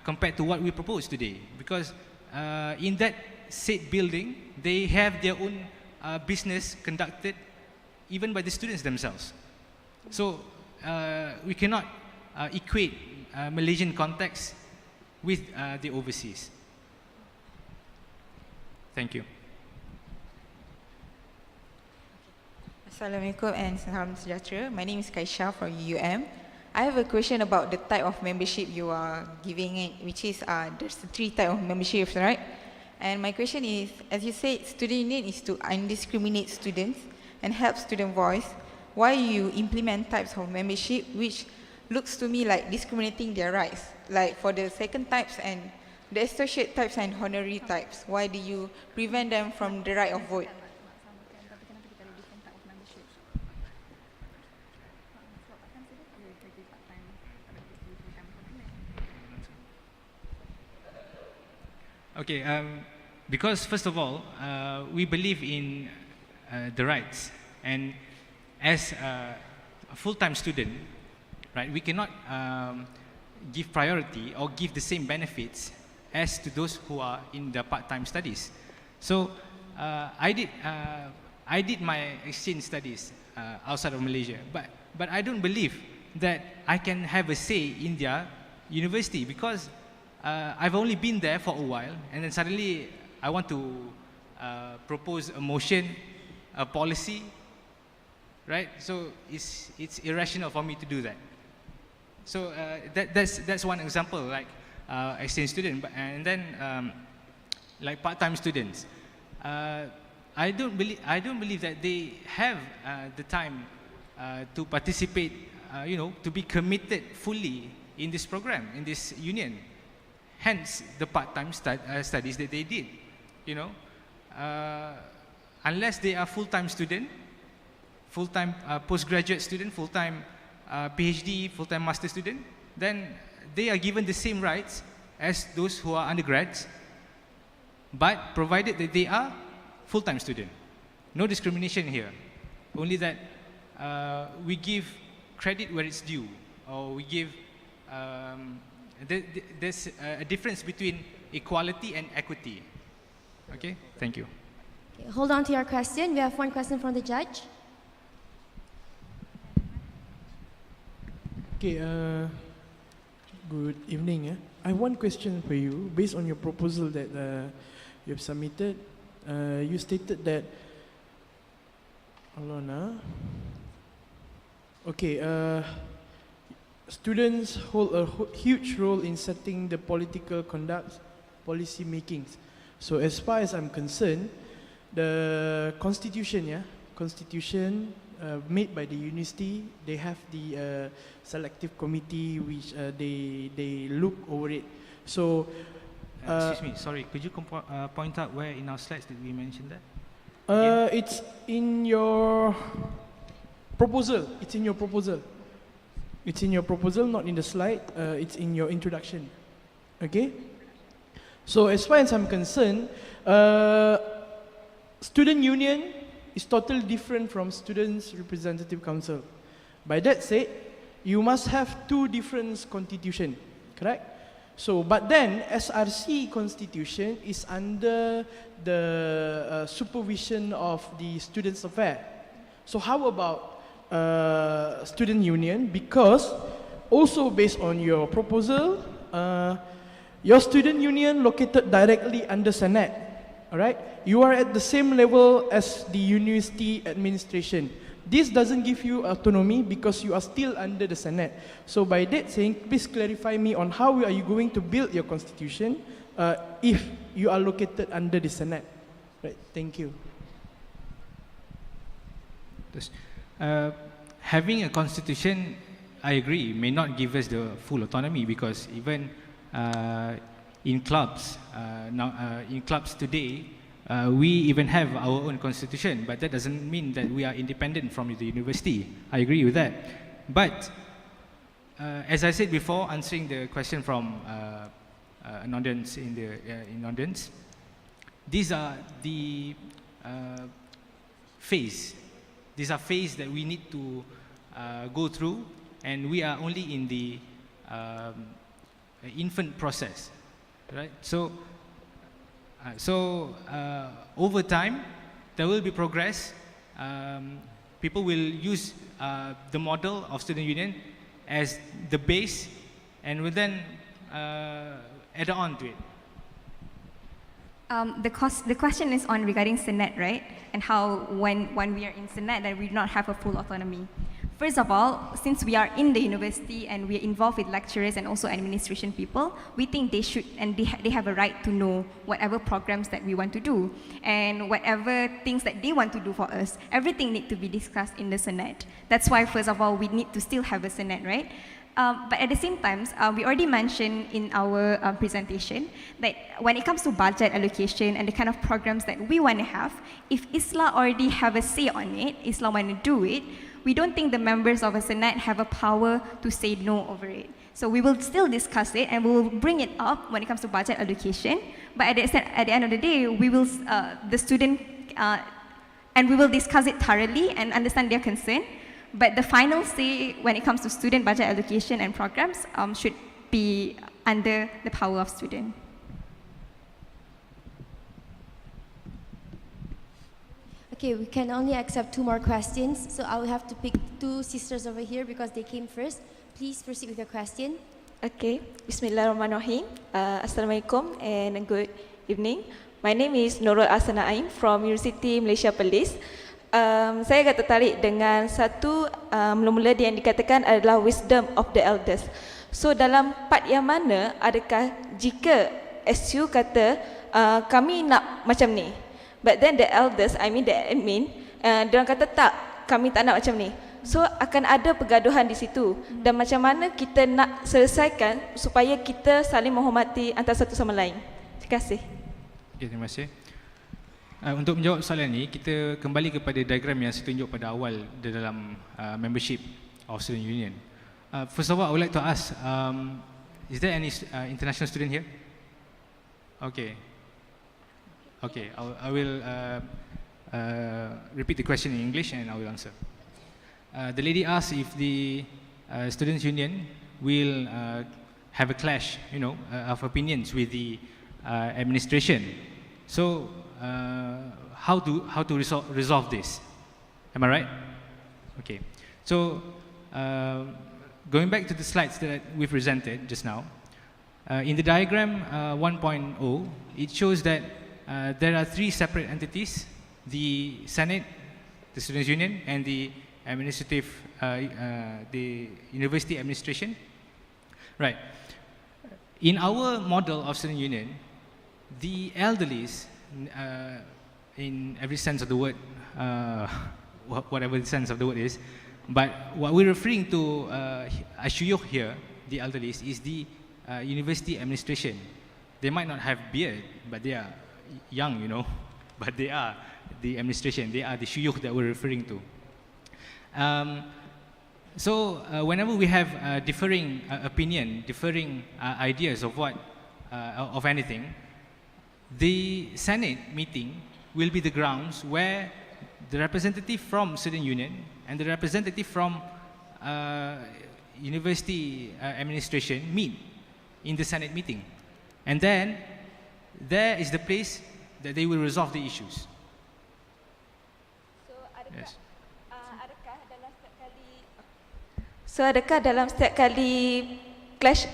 compared to what we propose today. Because in that said building, they have their own business conducted even by the students themselves. So we cannot equate Malaysian context with the overseas. Thank you. Assalamualaikum and salam sejahtera. My name is Kaisha from IIUM. I have a question about the type of membership you are giving it, which is there's 3 types of memberships, right? And my question is, as you said, student union is to undiscriminate students and help student voice. Why you implement types of membership which looks to me like discriminating their rights, like for the second types and the associate types and honorary types? Why do you prevent them from the right of vote? Okay, because first of all, we believe in the rights, and as a full-time student, right, we cannot give priority or give the same benefits as to those who are in the part-time studies. So I did my exchange studies outside of Malaysia, but I don't believe that I can have a say in their university, because I've only been there for a while, and then suddenly I want to propose a motion, a policy, right? So it's irrational for me to do that. So that's one example, like exchange student, and then like part-time students. I don't believe that they have the time to participate, to be committed fully in this program, in this union. Hence the part-time studies that they did, unless they are full-time student, full-time postgraduate student, full-time PhD, full-time master student, then they are given the same rights as those who are undergrads, but provided that they are full-time student. No discrimination here, only that we give credit where it's due, or we give there's a difference between equality and equity. Okay, thank you. Okay, hold on to your question. We have one question from the judge. Okay, good evening. I have one question for you. Based on your proposal that you have submitted, you stated that, hold on. Okay, students hold a huge role in setting the political conduct, policy makings. So as far as I'm concerned, the constitution, made by the university, they have the selective committee which they look over it. So, excuse me, sorry, could you point out where in our slides did we mention that? It's in your proposal. It's in your proposal. It's in your proposal, not in the slide. It's in your introduction. Okay? So as far as I'm concerned, student union is totally different from students' representative council. By that said, you must have 2 different constitution, correct? So, but then SRC constitution is under the supervision of the students' affair. So how about student union? Because also based on your proposal, your student union located directly under Senate, all right? You are at the same level as the university administration. This doesn't give you autonomy because you are still under the Senate. So by that saying, please clarify me on how are you going to build your constitution if you are located under the Senate. Right, thank you. Having a constitution, I agree, may not give us the full autonomy, because even in clubs, in clubs today, we even have our own constitution, but that doesn't mean that we are independent from the university. I agree with that. But as I said before, answering the question from an audience in audience, these are the phase. These are phase that we need to go through, and we are only in the infant process, right? So, over time, there will be progress. People will use the model of student union as the base, and will then add on to it. The question is on regarding Senate, right? And how when we are in Senate, that we do not have a full autonomy. First of all, since we are in the university and we are involved with lecturers and also administration people, we think they should and they have a right to know whatever programs that we want to do and whatever things that they want to do for us. Everything needs to be discussed in the Senate. That's why, first of all, we need to still have a Senate, right? But at the same time, we already mentioned in our presentation that when it comes to budget allocation and the kind of programs that we want to have, if ISLA already have a say on it, ISLA want to do it, we don't think the members of the Senate have a power to say no over it. So we will still discuss it and we will bring it up when it comes to budget allocation. But at the end of the day, we will, and we will discuss it thoroughly and understand their concern. But the final say when it comes to student budget allocation and programs should be under the power of student. Okay, we can only accept 2 more questions, so I will have to pick 2 sisters over here because they came first. Please proceed with your question. Okay, Bismillahirrahmanirrahim. Assalamualaikum and good evening. My name is Nurul Asana Ain from University Malaysia Perlis. Saya agak tertarik dengan satu mula-mula yang dikatakan adalah wisdom of the elders. So dalam part yang mana adakah jika SU kata kami nak macam ni, but then the elders, I mean the admin, diorang kata tak, kami tak nak macam ni. So akan ada pergaduhan di situ. Dan macam mana kita nak selesaikan supaya kita saling menghormati antara satu sama lain. Terima kasih. Okay, terima kasih. Untuk menjawab soalan ini, kita kembali kepada diagram yang saya tunjuk pada awal di dalam membership of student union. First of all, I would like to ask, is there any international student here? Okay. Okay, I will repeat the question in English and I will answer. The lady asked if the students' union will have a clash, of opinions with the administration. So, how to resolve this? Am I right? Okay. So, going back to the slides that we presented just now, in the diagram 1.0, it shows that there are 3 separate entities: the Senate, the Students' Union, and the the University Administration. Right. In our model of Student Union, the elderlies, in every sense of the word, whatever the sense of the word is, but what we're referring to Ashuyuh here, the elderlies, is the University Administration. They might not have beard, but they are young, but they are the administration, they are the shuyukh that we're referring to. So whenever we have differing opinion, differing ideas of of anything, the Senate meeting will be the grounds where the representative from student union and the representative from university administration meet in the Senate meeting. And then there is the place that they will resolve the issues. So adakah dalam setiap kali clash?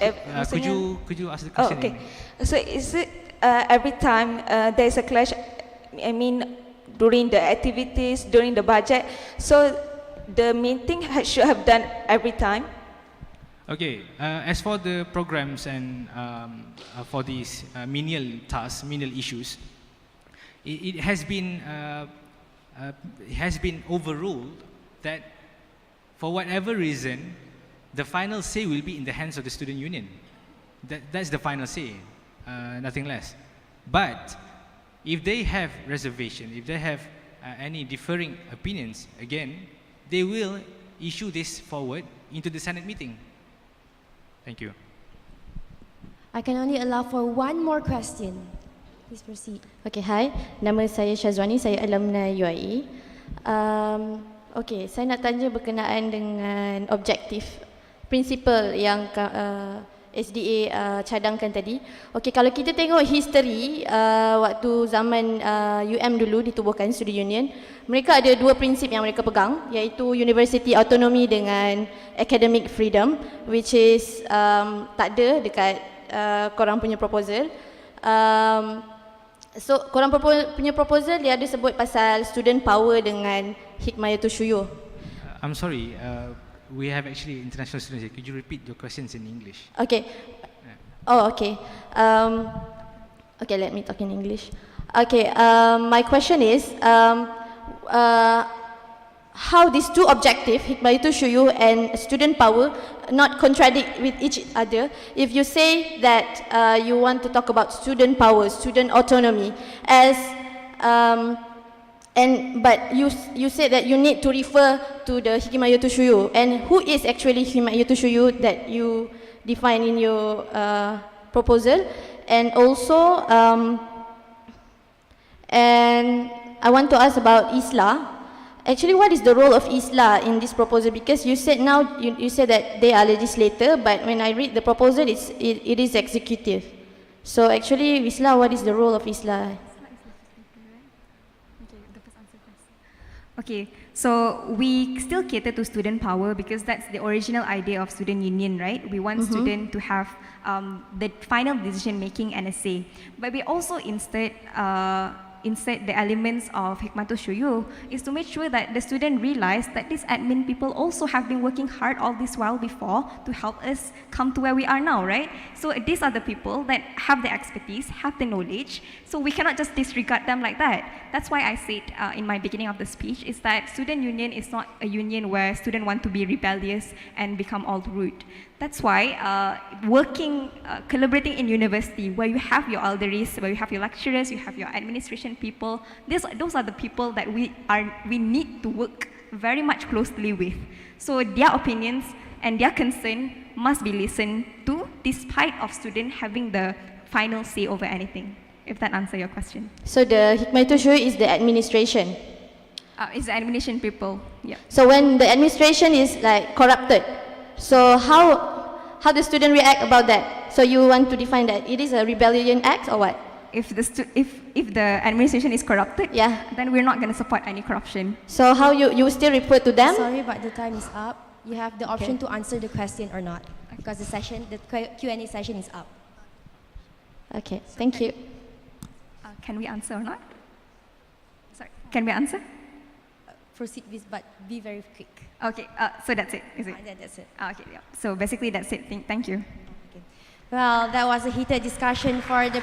Could you ask the question? Oh, okay. So is it every time there is a clash? I mean, during the activities, during the budget. So the meeting should have done every time. Okay. As for the programs and for these menial tasks, menial issues, it has been overruled that for whatever reason, the final say will be in the hands of the student union. That's the final say, nothing less. But if they have reservation, if they have any differing opinions, again, they will issue this forward into the Senate meeting. Thank you. I can only allow for one more question. Please proceed. Okay, hi. Nama saya Syazwani, saya alumni UIE. Okay, saya nak tanya berkenaan dengan objektif, prinsipal yang SDA cadangkan tadi. Okay, kalau kita tengok history waktu zaman UM dulu ditubuhkan Student Union, mereka ada dua prinsip yang mereka pegang, iaitu University Autonomy dengan Academic Freedom, which is tak ada dekat korang punya proposal. So korang punya proposal dia ada sebut pasal student power dengan hikmayatul syuyuh. I'm sorry, we have actually international students here. Could you repeat your questions in English? Okay. Oh, okay. Okay, let me talk in English. Okay, my question is, how these two objectives, hikmayatul syuyuh and student power, not contradict with each other? If you say that you want to talk about student power, student autonomy, as but you said that you need to refer to the hikmayatul syuyuh, and who is actually hikmayatul syuyuh that you define in your proposal? And also, and I want to ask about ISLA. Actually, what is the role of ISLA in this proposal? Because you said now, you said that they are legislator, but when I read the proposal, it is executive. So actually, ISLA, what is the role of ISLA? Okay, so we still cater to student power because that's the original idea of student union, right? We want students to have the final decision making and a say. But we also instead the elements of hikmatul syuyuh is to make sure that the student realize that these admin people also have been working hard all this while before to help us come to where we are now, right? So these are the people that have the expertise, have the knowledge, so we cannot just disregard them like that. That's why I said in my beginning of the speech is that student union is not a union where students want to be rebellious and become all rude. That's why collaborating in university where you have your elderies, where you have your lecturers, you have your administration people, those are the people that we need to work very much closely with. So their opinions and their concern must be listened to despite of students having the final say over anything, if that answers your question. So the hikmayatul syuyuh is the administration? It's the administration people, yeah. So when the administration is like corrupted, so how the student react about that? So you want to define that it is a rebellion act or what? If the administration is corrupted, yeah, then we're not going to support any corruption. So how you still report to them? Sorry, but the time is up. You have the option to answer the question or not, because the Q&A session is up. Okay, thank you. Can we answer or not? Sorry, can we answer? Proceed with, but be very quick. Okay, so that's it, is it? That's it. Okay, yeah. So basically that's it. Thank you. Okay. Well, that was a heated discussion for the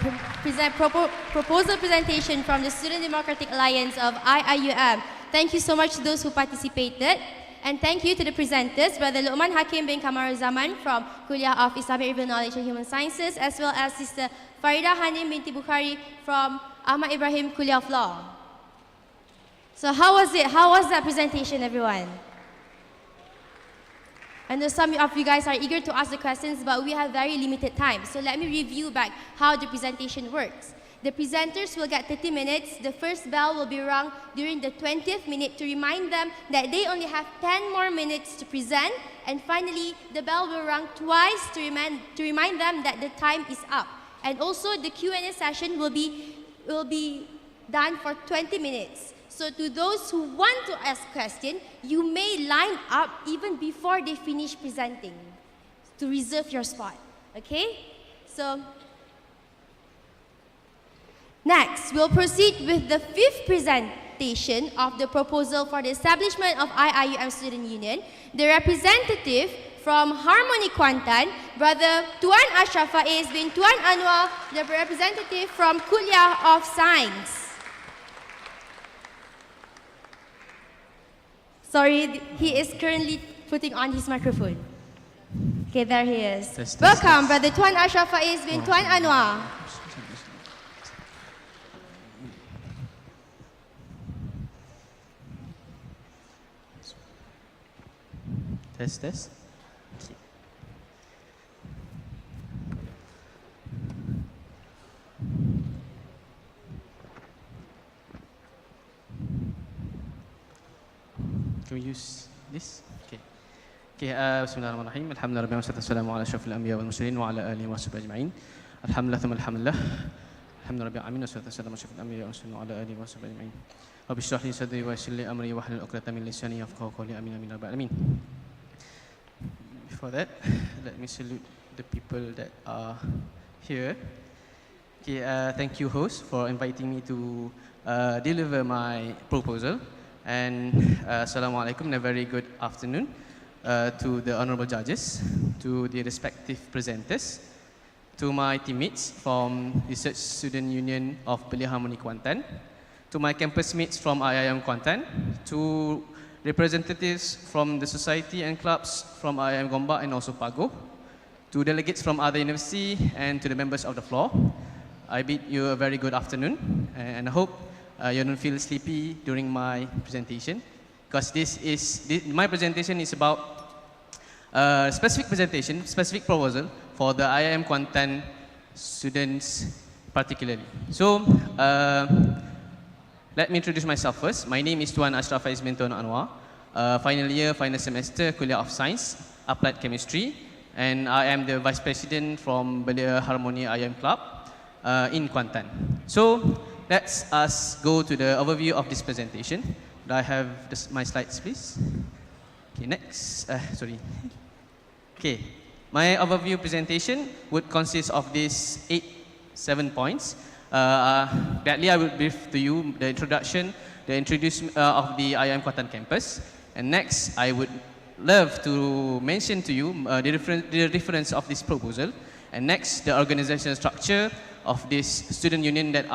proposal presentation from the Student Democratic Alliance of IIUM. Thank you so much to those who participated. And thank you to the presenters, Brother Luqman Hakim bin Kamaruzaman from Kuliah of Islamic Revealed Knowledge and Human Sciences, as well as Sister Farida Hanim binti Bukhari from Ahmad Ibrahim Kuliah of Law. So how was it? How was that presentation, everyone? I know some of you guys are eager to ask the questions, but we have very limited time. So let me review back how the presentation works. The presenters will get 30 minutes. The first bell will be rung during the 20th minute to remind them that they only have 10 more minutes to present. And finally, the bell will rung twice to remind them that the time is up. And also, the Q&A session will be done for 20 minutes. So to those who want to ask questions, you may line up even before they finish presenting to reserve your spot. Okay? So next, we'll proceed with the fifth presentation of the proposal for the establishment of IIUM Student Union. The representative from Harmony Kuantan, Brother Tuan Ashraf Faiz bin Tuan Anwar, the representative from Kuliah of Science. Sorry, he is currently putting on his microphone. Okay, there he is. Welcome, Brother Tuan Ashraf Faiz bin Tuan Anwar. Test. Can we use this? Okay. Okay, bismillahirrahmanirrahim. Alhamdulillah rabbil alamin wassalatu wassalamu ala asyrafil anbiya wal mursalin wa ala alihi wa sahbihi ajma'in. Alhamdulillah thumma alhamdulillah. Alhamdulillah rabbil alamin wassalatu wassalamu ala asyrafil anbiya wal mursalin wa ala alihi wa sahbihi ajma'in. Rabbi shrah li sadri wa yassir li amri wa hlul 'uqdatam min lisani yafqahu qawli. Amin amin rabbil alamin. Before that, let me salute the people that are here. Okay, thank you host for inviting me to deliver my proposal. And Assalamualaikum and a very good afternoon to the honorable judges, to the respective presenters, to my teammates from Research Student Union of Belia Harmony Kuantan, to my campus mates from IIUM Kuantan, to representatives from the society and clubs from IIM Gombak and also Pago, to delegates from other university and to the members of the floor. I bid you a very good afternoon and I hope you don't feel sleepy during my presentation, because my presentation is about specific presentation, specific proposal for the IIM Kuantan students particularly. So, let me introduce myself first. My name is Tuan Ashraf Faiz bin Tuan Anwar, final year, final semester, Kuliah of Science, Applied Chemistry, and I am the Vice President from Belia Harmony IIM Club in Kuantan. So, let's us go to the overview of this presentation. Do I have my slides, please? Okay, next. Sorry. Okay, my overview presentation would consist of these 7 points. Gladly, I will brief to you the introduction, the introduction of the IIM Kuantan campus. And next, I would love to mention to you the difference of this proposal. And next, the organizational structure of this student union that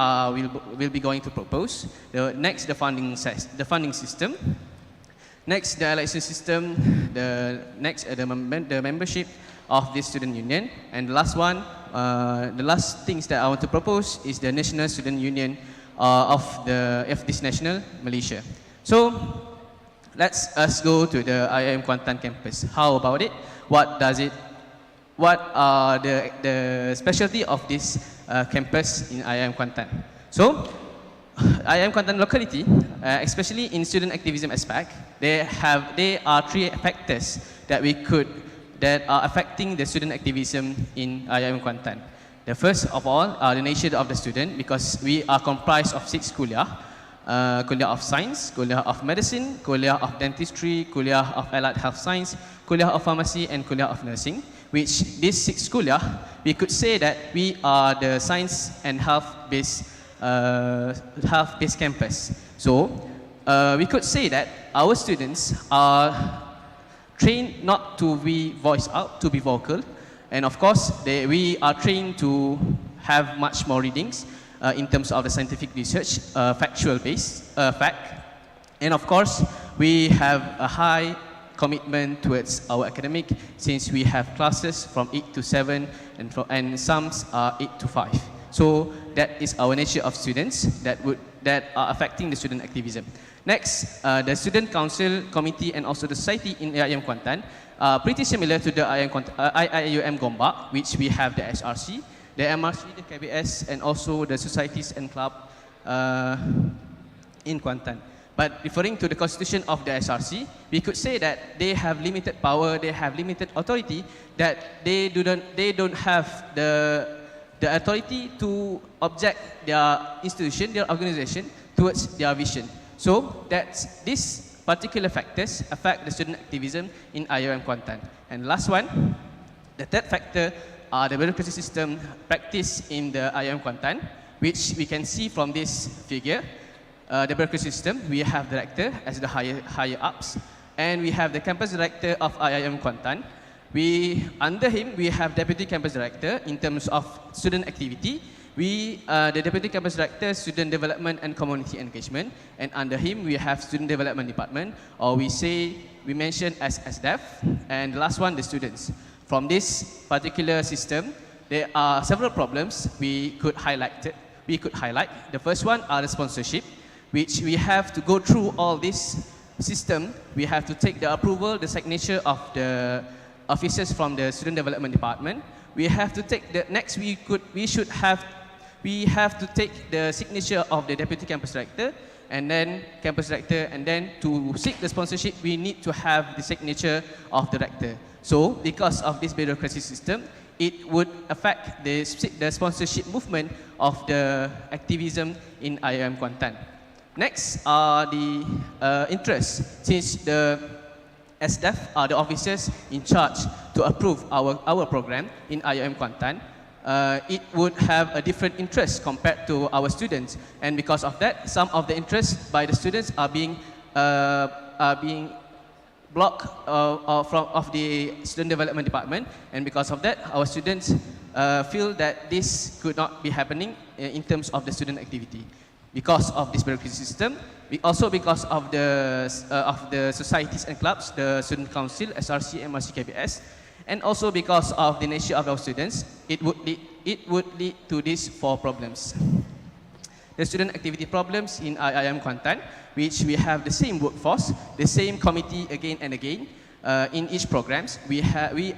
will be going to propose. Next, the funding system. Next, the election system. The membership of this student union. And the last one, the last things that I want to propose is the national student union of this national Malaysia. So, let's us go to the IIM Kuantan campus. How about it? What does it? What are the specialty of this campus in IIM Kuantan? So, IIM Kuantan locality, especially in student activism aspect, there are 3 factors that are affecting the student activism in IIM Kuantan. The first of all are the nature of the student, because we are comprised of 6 kuliah. Kuliah of Science, Kuliah of Medicine, Kuliah of Dentistry, Kuliah of Allied Health Science, Kuliah of Pharmacy, and Kuliah of Nursing. Which these 6 kuliah, we could say that we are the science and health-based campus. So, we could say that our students are trained not to be voiced out, to be vocal. And of course, we are trained to have much more readings in terms of the scientific research, factual-based fact. And of course, we have a high commitment towards our academic, since we have classes from 8 to 7 and some are 8 to 5. So that is our nature of students that are affecting the student activism. Next, the student council, committee, and also the society in IIM Kuantan are pretty similar to the IIUM Gombak, which we have the SRC, the MRC, the KBS, and also the societies and club in Kuantan. But referring to the constitution of the SRC, we could say that they have limited power, they have limited authority, that they don't have the authority to object their institution, their organization towards their vision. So these particular factors affect the student activism in IIM Kuantan. And last one, the third factor are the bureaucracy system practiced in the IIM Kuantan, which we can see from this figure. The bureaucracy system, we have director as the higher ups, and we have the campus director of IIM Kuantan. Under him, we have deputy campus director in terms of student activity. The deputy campus director, student development and community engagement, and under him we have student development department, or we mention as SDEF, and the last one, the students. From this particular system, there are several problems we could highlight. The first one are the sponsorship, which we have to go through all this system. We have to take the approval, the signature of the officers from the student development department. We have to take the next. We have to take the signature of the deputy campus director, and then campus director, and then to seek the sponsorship, we need to have the signature of the rector. So because of this bureaucracy system, it would affect the sponsorship movement of the activism in IIUM Kuantan. Next are the interests, since the SDEF are the officers in charge to approve our program in IIUM Kuantan. It would have a different interest compared to our students, and because of that, some of the interests by the students are being blocked of the student development department, and because of that, our students feel that this could not be happening in terms of the student activity. Because of this bureaucracy system, also because of the societies and clubs, the student council, SRC, MRC, KBS, and also because of the nature of our students, it would lead to these 4 problems. The student activity problems in IIUM Kuantan, which we have the same workforce, the same committee again and again. In each programs, we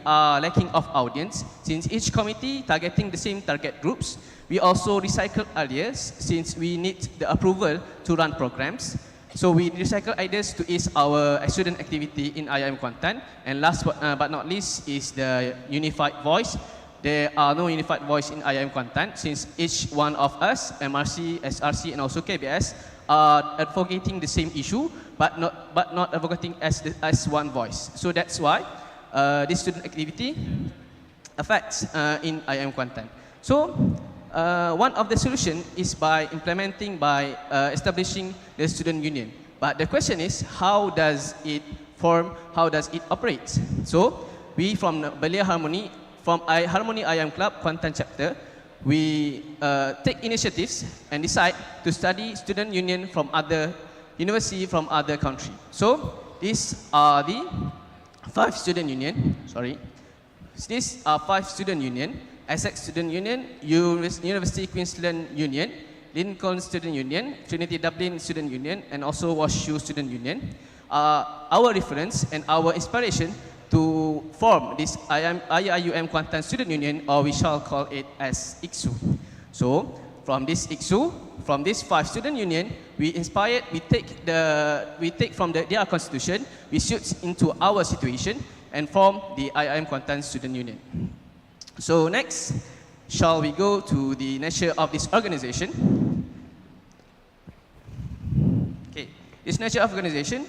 are lacking of audience, since each committee targeting the same target groups. We also recycle ideas, since we need the approval to run programs. So we recycle ideas to ease our student activity in IIUM Kuantan. And last but not least is the unified voice. There are no unified voice in IIUM Kuantan, since each one of us, MRC, SRC, and also KBS, are advocating the same issue, but not advocating as one voice. So that's why this student activity affects in IIUM Kuantan. So one of the solution is by establishing the student union. But the question is, how does it form? How does it operate? So we from Belia Harmony, from Harmony IIUM Club Kuantan chapter, we take initiatives and decide to study student union from other university from other country. So these are the 5 student union. These are 5 student union: Essex Student Union, University Queensland Union, Lincoln Student Union, Trinity Dublin Student Union, and also WashU Student Union. Our reference and our inspiration to form this IIUM Kuantan Student Union, or we shall call it as IIUM. So from this IIUM, from this 5 student union, we take from their constitution, we suit into our situation and form the IIUM Kuantan Student Union. So next, shall we go to the nature of this organization? Okay, this nature of organization,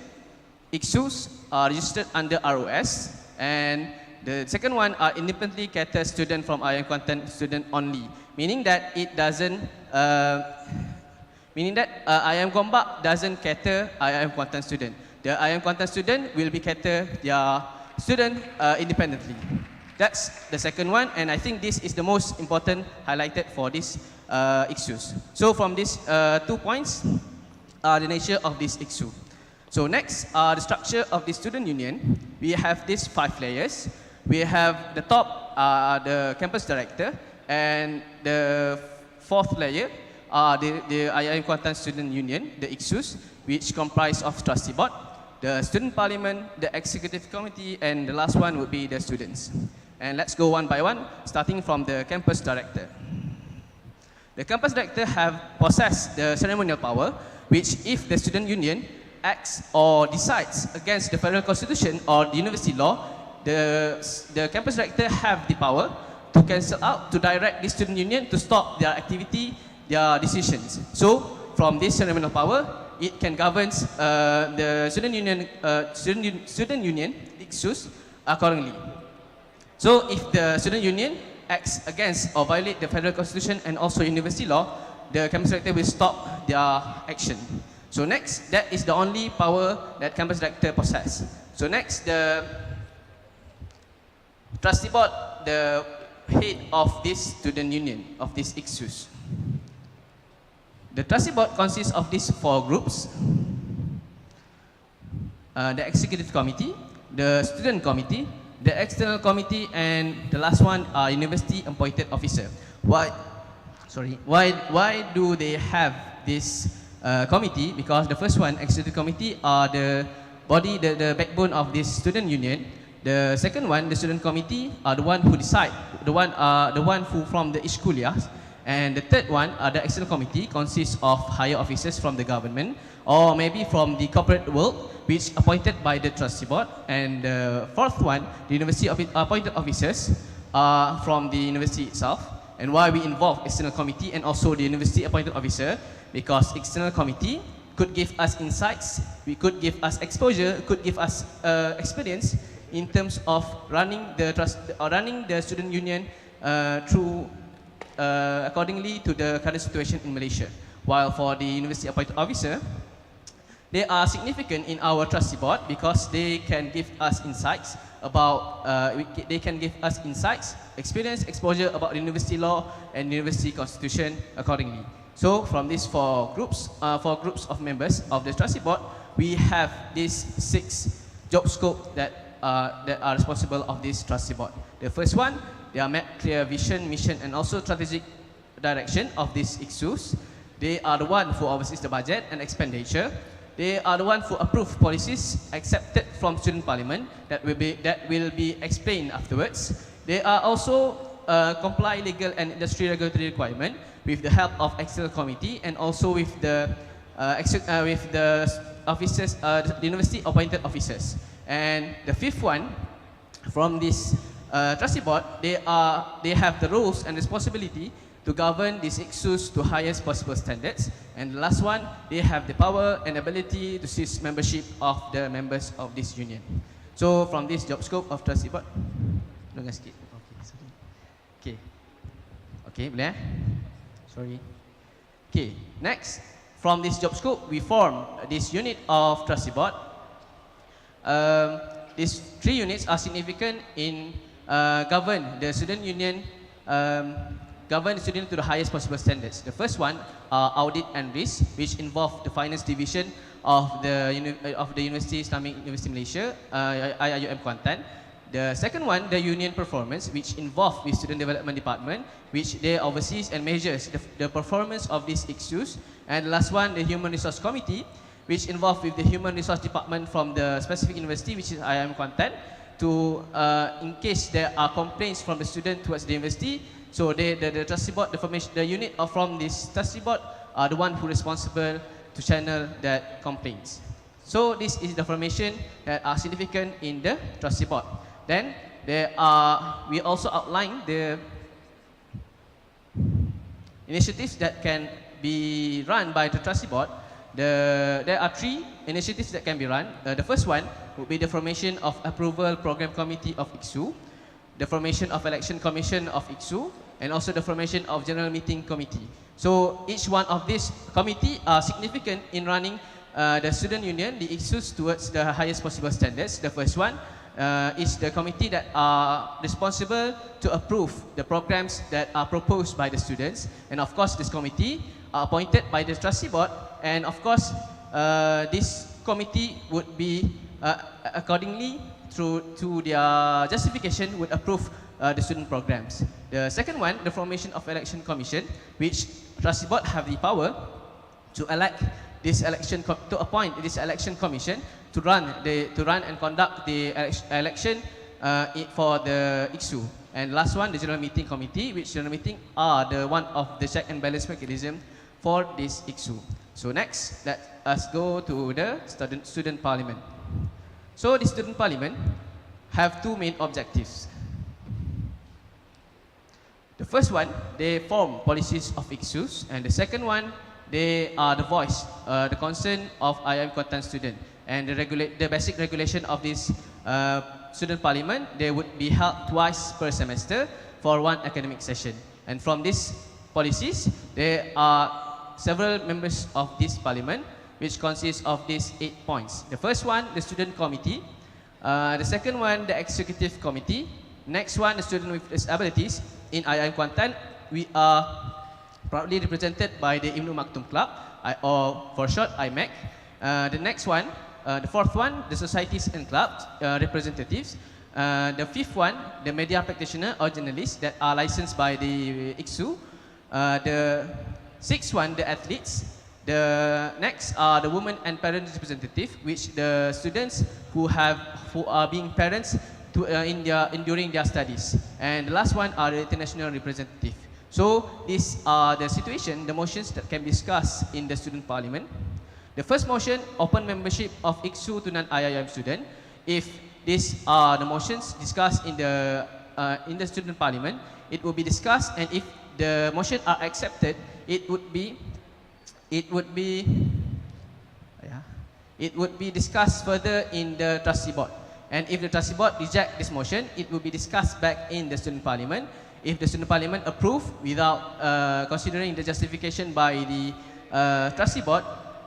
IIUs are registered under ROS, and the second one are independently catered student from IIUM Kuantan student only, meaning that it doesn't, IIUM Gombak doesn't cater IIUM Kuantan student. The IIUM Kuantan student will be cater their student independently. That's the second one, and I think this is the most important highlighted for this IIUs. So from these 2 points are the nature of this IIU. So next, the structure of the student union. We have these 5 layers. We have the top, the campus director, and the 4th layer are the IIUM Kuantan Student Union, the IIUs, which comprise of trustee board, the student parliament, the executive committee, and the last one would be the students. And let's go one by one, starting from the campus director. The campus director possess the ceremonial power, which if the student union acts or decides against the federal constitution or the university law, the campus director have the power to cancel out, to direct the student union to stop their activity, their decisions. So from this ceremonial power, it can govern the student union issues accordingly. So if the student union acts against or violate the federal constitution and also university law, the campus director will stop their action. So next, that is the only power that campus director possess. So next, the trustee board, the head of this student union, of this IIUs. The trustee board consists of these 4 groups. The executive committee, the student committee, the external committee, and the last one are university appointed officer. Why do they have this committee? Because the first one, executive committee, are the body, the backbone of this student union. The second one, the student committee, are the one who decide, the one who from the each kuliah, And the third one, the external committee, consists of higher officers from the government or maybe from the corporate world, which appointed by the trustee board. And the fourth one, the university appointed officers from the university itself. And why we involve external committee and also the university appointed officer, because external committee could give us insights, we could give us exposure, could give us experience in terms of running the student union through accordingly to the current situation in Malaysia. While for the university appointed officer, they are significant in our trustee board because they can give us insights about, experience, exposure about university law and university constitution accordingly. So from these four groups of members of the trustee board, we have these 6 job scope that are responsible of this trustee board. The first one, they are map clear vision, mission, and also strategic direction of these issues. They are the one who oversees the budget and expenditure. They are the one who approve policies accepted from student parliament that will be explained afterwards. They are also comply legal and industry regulatory requirement with the help of external committee and also with the officers, the university appointed officers. And the fifth one, from this trustee board, they have the roles and responsibility to govern these issues to highest possible standards. And the last one, they have the power and ability to seize membership of the members of this union. So from this job scope of trustee board, longgar sikit. Okay, boleh? Sorry. Okay, next, from this job scope, we form this unit of trustee board. These 3 units are significant in govern the student union to the highest possible standards. The first one, audit and risk, which involve the finance division of the University Islamic University Malaysia, IIUM Kuantan. The second one, the union performance, which involve the student development department, which they oversees and measures the performance of these issues. And the last one, the human resource committee, which involve with the human resource department from the specific university, which is IIM Kuantan, to in case there are complaints from the student towards the university. So the trustee board, the unit from this trustee board are the one who responsible to channel that complaints. So this is the formation that are significant in the trustee board. Then we also outline the initiatives that can be run by the trustee board. There are 3 initiatives that can be run. The first one would be the formation of approval program committee of IISU, the formation of election commission of IISU, and also the formation of general meeting committee. So each one of these committee are significant in running the student union, the IISUs, towards the highest possible standards. The first one is the committee that are responsible to approve the programs that are proposed by the students. And of course, this committee are appointed by the trustee board. And of course, this committee would be accordingly to their justification would approve the student programs. The second one, the formation of election commission, which trustee board have the power to elect this election to appoint this election commission to run and conduct the election for the IISU. And last one, the general meeting committee, which general meeting are the one of the check and balance mechanism for this IISU. So next, let us go to the student parliament. So the student parliament have 2 main objectives. The first one, they form policies of IISUs, and the second one, they are the voice, the concern of IIM Kuantan student. And the basic regulation of this student parliament, they would be held twice per semester for 1 academic session. And from these policies, there are several members of this parliament, which consists of these 8 points. The first one, the student committee. The second one, the executive committee. Next one, the student with disabilities. In IIM Kuantan, we are proudly represented by the Ibnu Maktum Club, or for short, IMAC. The next one, the fourth one, the societies and clubs representatives. The fifth one, the media practitioner or journalists that are licensed by the IISU. The sixth one, the athletes. The next are the women and parents representative, which the students who are being parents during their studies. And the last one are the international representative. So these are the situation, the motions that can be discussed in the student parliament. The first motion, open membership of IIXU to non-IIUM student. If these are the motions discussed in the student parliament, it will be discussed, and if the motion are accepted, it would be discussed further in the trustee board. And if the trustee board reject this motion, it will be discussed back in the student parliament. If the student parliament approve without considering the justification by the trustee board,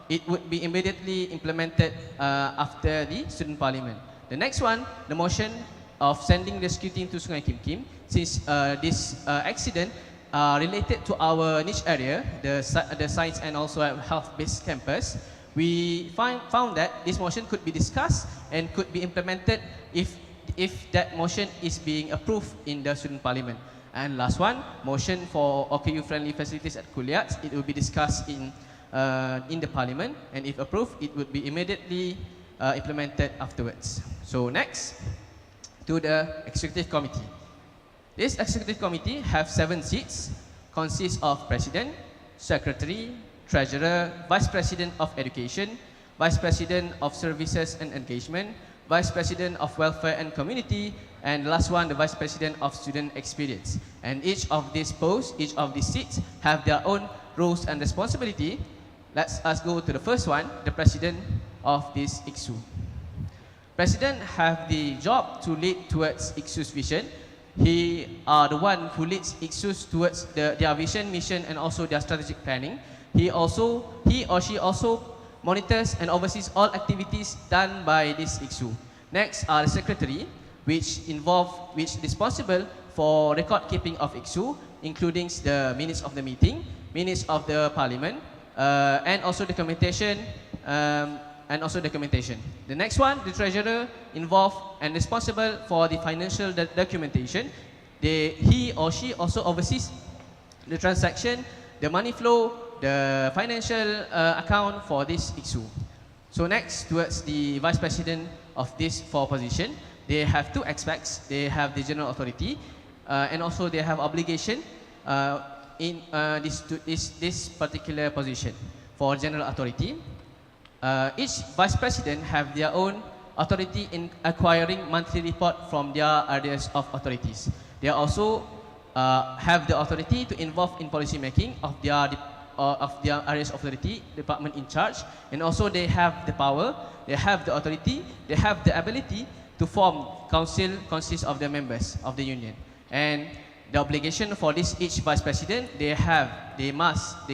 it would be immediately implemented after the student parliament. The next one, the motion of sending rescue team to Sungai Kim Kim, since this accident related to our niche area, the science and also health-based campus, we found that this motion could be discussed and could be implemented if that motion is being approved in the student parliament. And last one, motion for OKU-friendly facilities at Kuliat, it will be discussed in the parliament, and if approved, it would be immediately implemented afterwards. So next, to the executive committee. This executive committee have 7 seats, consists of president, secretary, treasurer, vice president of education, vice president of services and engagement, vice president of welfare and community, and last one, the vice president of student experience. And each of these posts, each of these seats have their own roles and responsibility. Let's go to the first one, the president of this IIXU. President have the job to lead towards IIXU's vision. He are the one who leads IIXU's towards their vision, mission, and also their strategic planning. He or she also monitors and oversees all activities done by this IIXU. Next are the secretary, which is responsible for record keeping of IIXU, including the minutes of the meeting, minutes of the parliament, and also documentation. The next one, the treasurer, involved and responsible for the financial documentation. He or she also oversees the transaction, the money flow, the financial account for this IIXU. So next, towards the vice president of this 4 position, they have 2 aspects. They have the general authority, and also they have obligation in this particular position. For general authority, each vice president have their own authority in acquiring monthly report from their areas of authorities. They also have the authority to involve in policy making of their areas of authority, department in charge, and also they have the power, they have the authority, they have the ability to form council consists of the members of the union. And the obligation for each vice president, they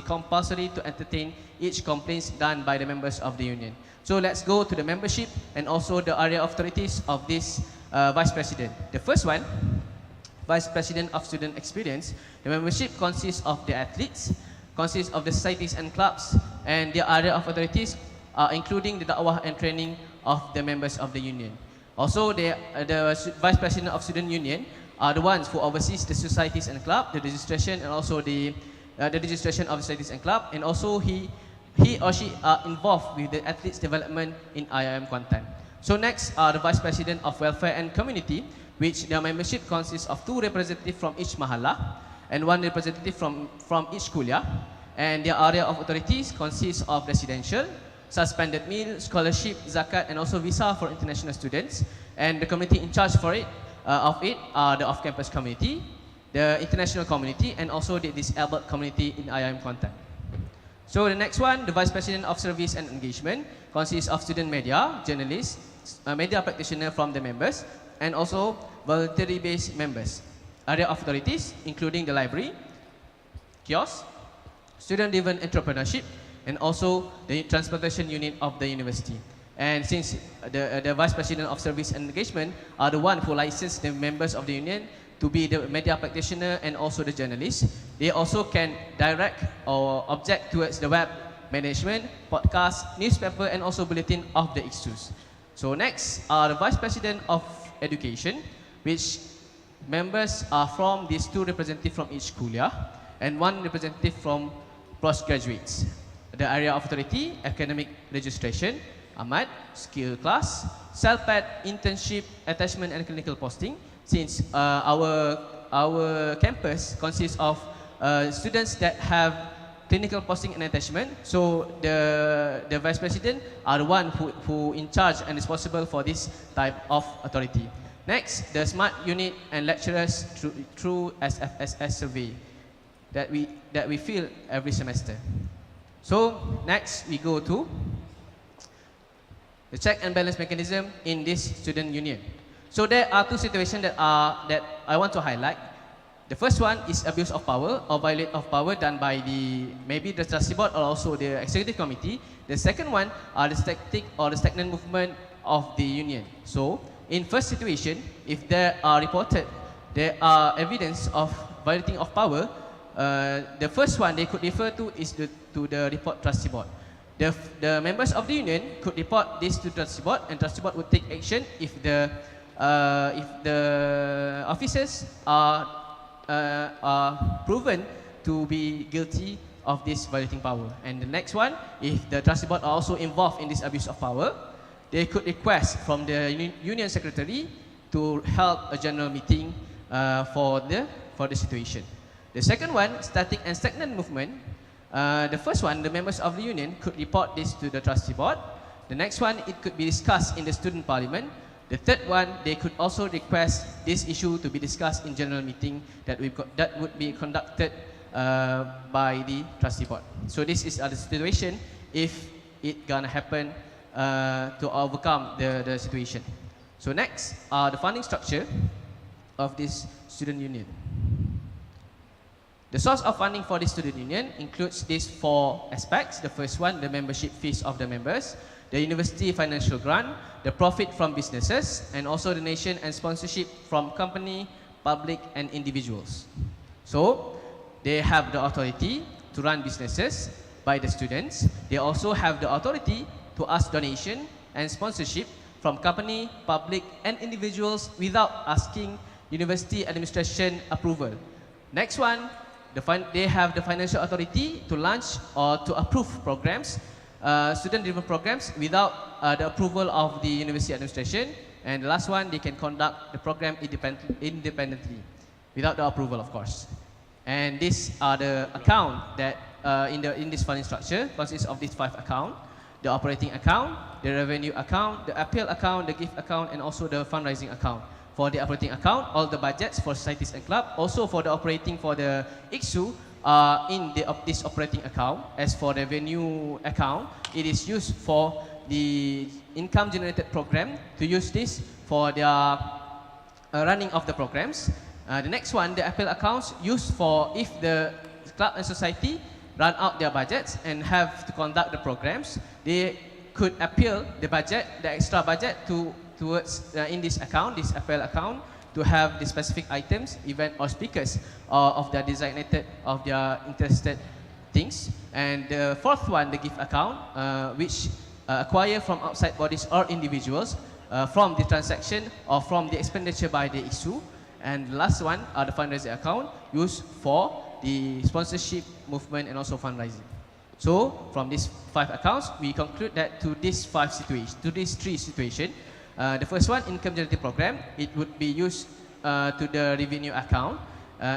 compulsory to entertain each complaints done by the members of the union. So let's go to the membership and also the area of authorities of this vice president. The first one, vice president of student experience. The membership consists of the athletes, consists of the societies and clubs, and the area of authorities including the da'wah and training of the members of the union. Also, the vice president of student union are the ones who oversees the societies and club, the registration, and also the registration of societies and club, and also he or she are involved with the athletes development in IIM Kuantan. So next are the vice president of welfare and community, which their membership consists of 2 representatives from each mahalla and 1 representative from each kuliah, and their area of authorities consists of residential, suspended meal, scholarship, zakat, and also visa for international students. And the committee in charge for it are the off-campus community, the international community, and also the disabled community in IIM Kuantan. So the next one, the vice president of service and engagement, consists of student media, journalists, media practitioner from the members, and also voluntary-based members. Area of authorities, including the library, kiosk, student-driven entrepreneurship, and also the transportation unit of the university. And since the vice president of service and engagement are the one who license the members of the union to be the media practitioner and also the journalists, they also can direct or object towards the web management, podcast, newspaper, and also bulletin of the IIXUs. So next are the vice president of education, which members are from these 2 representatives from each kuliah and 1 representative from postgraduates. The area of authority, academic registration, AMAD, skill class, self-pad, internship, attachment, and clinical posting. Since our campus consists of students that have clinical posting and attachment. So the vice president are the one who in charge and responsible for this type of authority. Next, the smart unit and lecturers through SFSS survey that we fill every semester. So next we go to the check and balance mechanism in this student union. So there are two situations that I want to highlight. The first one is abuse of power or violate of power done by maybe the trustee board or also the executive committee. The second one are the static or the stagnant movement of the union. So in first situation, if there are evidence of violating of power, the first one they could refer to is to the report trustee board. The members of the union could report this to trustee board, and trustee board would take action if the officers are proven to be guilty of this violating power. And the next one, if the trustee board are also involved in this abuse of power, they could request from the union secretary to hold a general meeting for the situation. The second one, static and stagnant movement. The first one, the members of the union could report this to the trustee board. The next one, it could be discussed in the student parliament. The third one, they could also request this issue to be discussed in general meeting that would be conducted by the trustee board. So this is the situation if it gonna happen to overcome the situation. So next, the funding structure of this student union. The source of funding for this student union includes these four aspects. The first one, the membership fees of the members, the university financial grant, the profit from businesses, and also donation and sponsorship from company, public, and individuals. So they have the authority to run businesses by the students. They also have the authority to ask donation and sponsorship from company, public, and individuals without asking university administration approval. Next one, they have the financial authority to launch or to approve programs, student-driven programs without the approval of the university administration. And the last one, they can conduct the program independently without the approval, of course. And these are the account that in this funding structure consists of these 5 accounts: the operating account, the revenue account, the appeal account, the gift account, and also the fundraising account. For the operating account, all the budgets for societies and club, also for the operating for the IIUM in this operating account. As for the revenue account, it is used for the income generated program, to use this for the running of the programs. The next one, the appeal accounts, used for if the club and society run out their budgets and have to conduct the programs, they could appeal the budget, the extra budget towards in this account, this appeal account, to have the specific items, event or speakers of their designated, of their interested things. And the fourth one, the gift account, which acquire from outside bodies or individuals from the transaction or from the expenditure by the IIUM. And the last one are the fundraising account, used for the sponsorship movement and also fundraising. So from these 5 accounts, we conclude that to these 3 situations, the first one, income generating program, it would be used to the revenue account.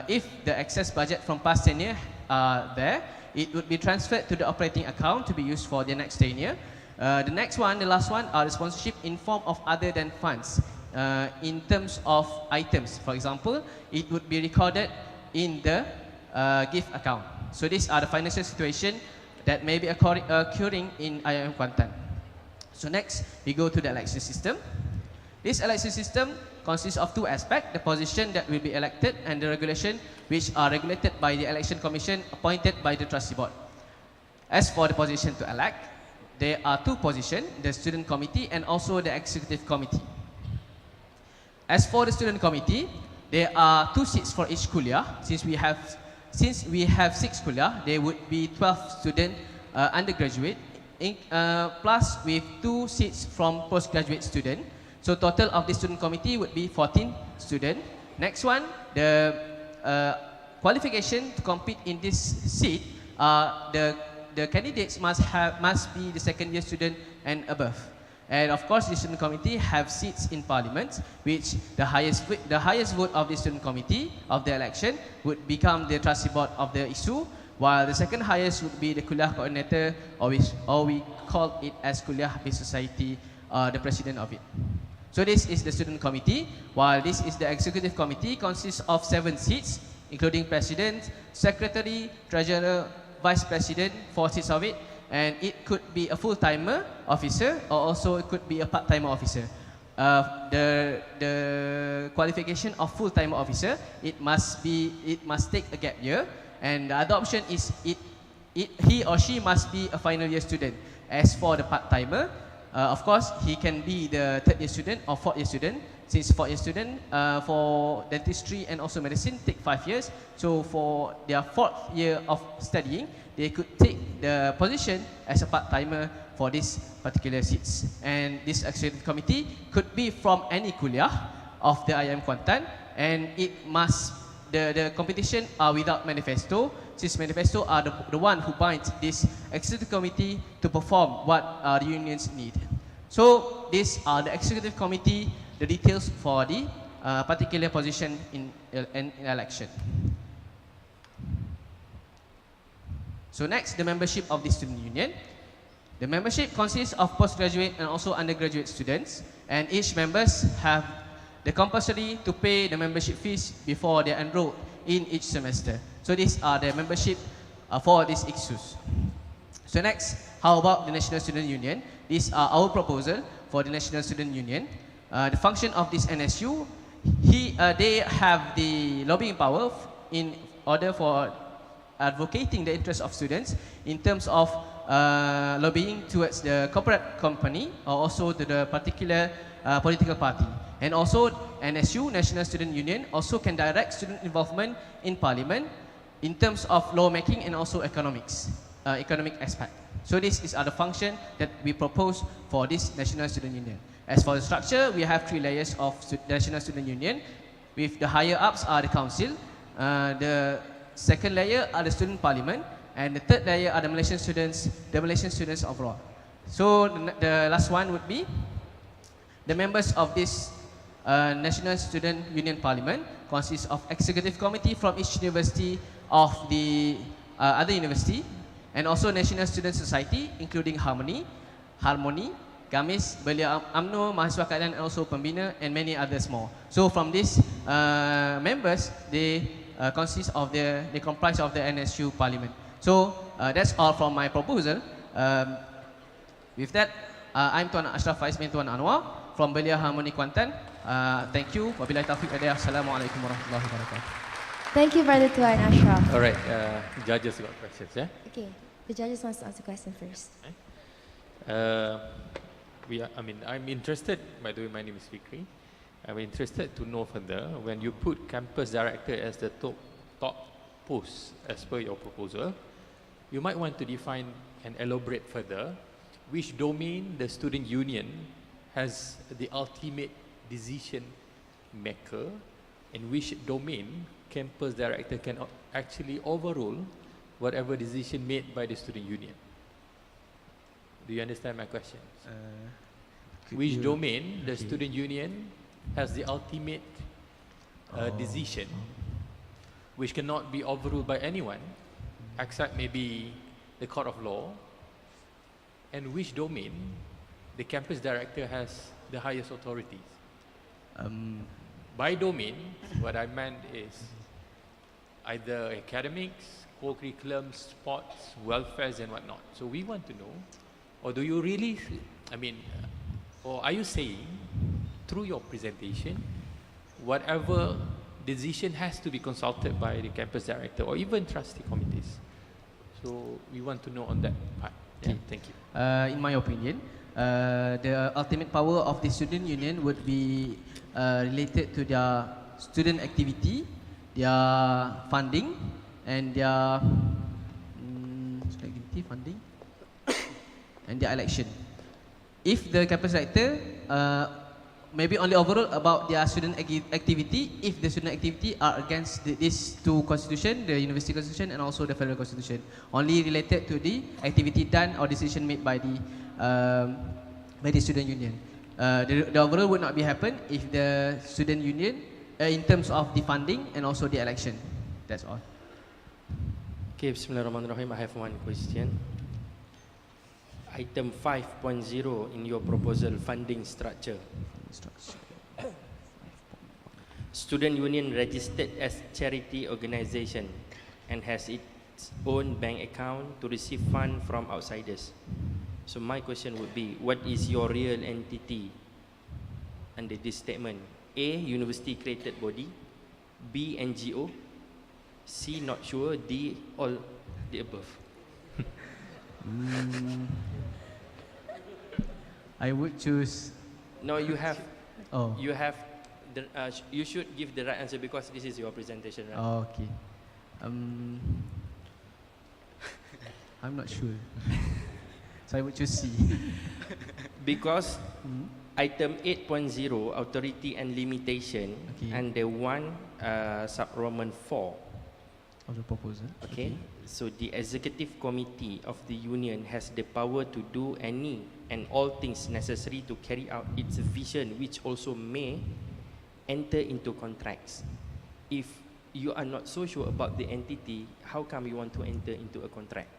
If the excess budget from past tenure are there, it would be transferred to the operating account to be used for the next tenure. The next one, the last one, are the sponsorship in form of other than funds. In terms of items, for example, it would be recorded in the gift account. So these are the financial situation that may be occurring in IIUM Kuantan. So next, we go to the election system. This election system consists of 2 aspects: the position that will be elected and the regulation, which are regulated by the election commission appointed by the trustee board. As for the position to elect, there are 2 positions: the student committee and also the executive committee. As for the student committee, there are 2 seats for each kuliah. Since we have 6 kuliah, there would be 12 student undergraduate, plus with 2 seats from postgraduate student. So total of the student committee would be 14 students. Next one, the qualification to compete in this seat, the candidates must be the second year student and above. And of course, the student committee have seats in parliament, which the highest vote of the student committee of the election would become the trustee board of the issue, while the second highest would be the kuliah coordinator, or we call it as kuliah based society, the president of it. So this is the student committee, while this is the executive committee, consists of 7 seats, including president, secretary, treasurer, vice president, 4 seats of it, and it could be a full-timer officer, or also it could be a part-timer officer. The qualification of full-timer officer, it must take a gap year, and the other option is he or she must be a final year student. As for the part-timer, of course, he can be the 3rd year student or 4th year student. Since 4th year student for dentistry and also medicine take 5 years. So for their 4th year of studying, they could take the position as a part-timer for this particular seats. And this executive committee could be from any kuliah of the IIM Kuantan, and it must, the competition are without manifesto, since manifesto are the one who binds this executive committee to perform what the unions need. So these are the executive committee, the details for the particular position in election. So next, the membership of the student union. The membership consists of postgraduate and also undergraduate students, and each members have the compulsory to pay the membership fees before they enroll in each semester. So these are the membership for these issues. So next, how about the National Student Union? These are our proposal for the National Student Union. The function of this NSU, they have the lobbying power in order for advocating the interests of students in terms of lobbying towards the corporate company or also to the particular political party. And also NSU, National Student Union, also can direct student involvement in parliament in terms of lawmaking and also economic aspect. So this is the function that we propose for this National Student Union. As for the structure, we have 3 layers of National Student Union. With the higher ups are the council, the second layer are the student parliament, and the third layer are the Malaysian students overall. So the last one would be the members of this National Student Union Parliament consists of executive committee from each university of the other university, and also National Student Society including Harmony, Gamis, Belia UMNO, Mahasiswa Keadaan, and also Pembina, and many others more. So from these members, they comprise of the NSU Parliament. So that's all from my proposal. With that, I'm Tuan Ashraf Faiz bin Tuan Anwar from Belia Harmony Kuantan. Thank you. Wabillahi taufiq hidayah. Assalamualaikum warahmatullahi wabarakatuh. Thank you, Brother Tuan Ashraf. All right, judges got questions, yeah? Okay, the judges wants to ask a question first. I'm interested, by the way, my name is Fikri. I'm interested to know further, when you put campus director as the top post as per your proposal, you might want to define and elaborate further which domain the student union has the ultimate decision maker, and which domain campus director can actually overrule whatever decision made by the student union. Do you understand my question? Which domain the student union has the ultimate decision, which cannot be overruled by anyone except maybe the court of law, and which domain the campus director has the highest authorities. By domain, what I meant is either academics, co-curriculum, sports, welfares, and whatnot. So we want to know, or do you really, or are you saying through your presentation, whatever decision has to be consulted by the campus director or even trustee committees? So we want to know on that part. Yeah, thank you. In my opinion, the ultimate power of the student union would be related to their student activity, their funding, and their and their election. If the campus director maybe only overall about their student activity, if the student activity are against these 2 constitution, the university constitution and also the federal constitution, only related to the activity done or decision made by the by the student union. The overall would not be happen if the student union, in terms of the funding and also the election. That's all. Okay, Bismillahirrahmanirrahim. I have one question. Item 5.0 in your proposal, funding structure. Student union registered as charity organization and has its own bank account to receive fund from outsiders. So my question would be, what is your real entity under this statement? A, university created body, B, NGO, C, not sure, D, all the above. I would choose. No, you have. Oh. You have. You should give the right answer because this is your presentation, right? Oh, okay. I'm not sure. So I would choose C. Because item 8.0, authority and limitation, and the one sub-Roman 4 of the proposal. Okay. So the executive committee of the union has the power to do any and all things necessary to carry out its vision, which also may enter into contracts. If you are not so sure about the entity, how come you want to enter into a contract?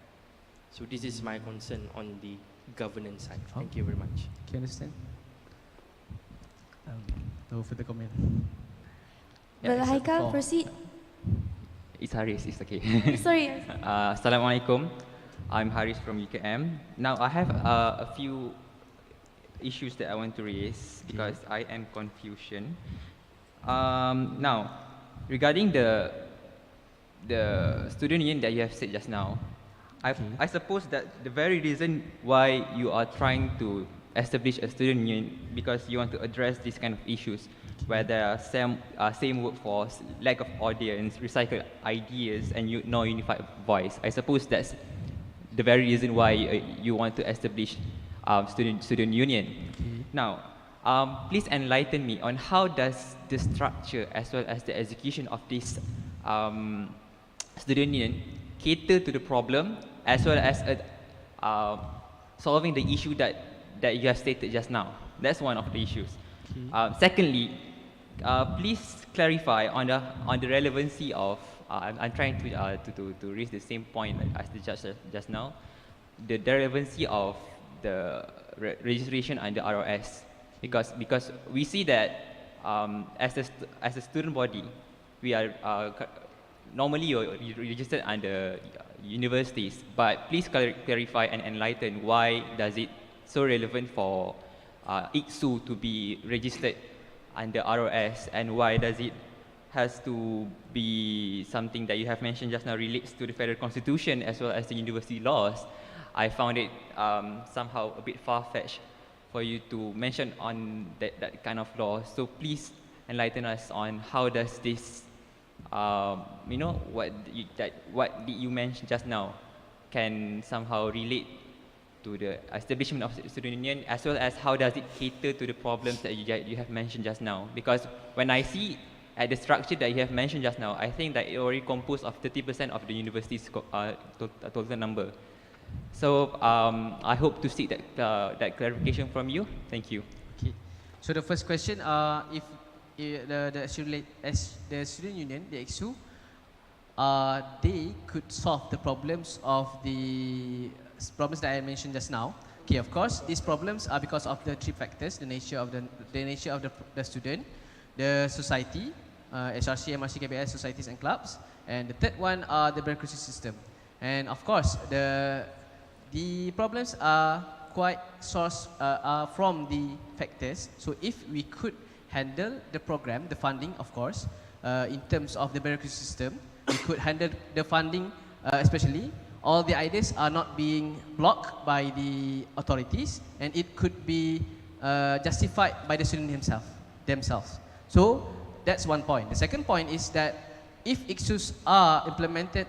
So this is my concern on the governance side. Thank you very much. Can you understand? No further comment. Brother Haikal, proceed. It's Haris, it's okay. Sorry. Assalamualaikum. I'm Haris from UKM. Now I have a few issues that I want to raise because I am confusion. Now, regarding the student union that you have said just now, I suppose that the very reason why you are trying to establish a student union because you want to address these kind of issues where there are same workforce, lack of audience, recycled ideas, and no unified voice. I suppose that's the very reason why you want to establish student union. Now, please enlighten me on how does the structure as well as the execution of this student union cater to the problem as well as solving the issue that you have stated just now. That's one of the issues. Secondly, please clarify on the relevancy of. I'm trying to raise the same point as the judge just now. The relevancy of the registration under ROS, because we see that as a student body, we are normally you're registered under universities. But please clarify and enlighten why does it so relevant for IIUM to be registered under ROS, and why does it has to be something that you have mentioned just now relates to the federal constitution as well as the university laws. I found it somehow a bit far-fetched for you to mention on that kind of law. So please enlighten us on how does this, what you mentioned just now can somehow relate to the establishment of the student union, as well as how does it cater to the problems that you have mentioned just now. Because when I see at the structure that you have mentioned just now, I think that it already composed of 30% of the university's total number. So I hope to seek that clarification from you. Thank you. Okay. So the first question, if the student union, the IIUM, they could solve the problems of the problems that I mentioned just now. Okay, of course, these problems are because of the three factors: the nature of the student, the society, SRC, MRC, KBS, societies and clubs, and the third one are the bureaucracy system. And of course, the problems are quite sourced from the factors. So if we could handle the program, the funding, of course, in terms of the bureaucracy system, we could handle the funding, especially all the ideas are not being blocked by the authorities, and it could be justified by the student themselves. So that's one point. The second point is that if IIUMs are implemented,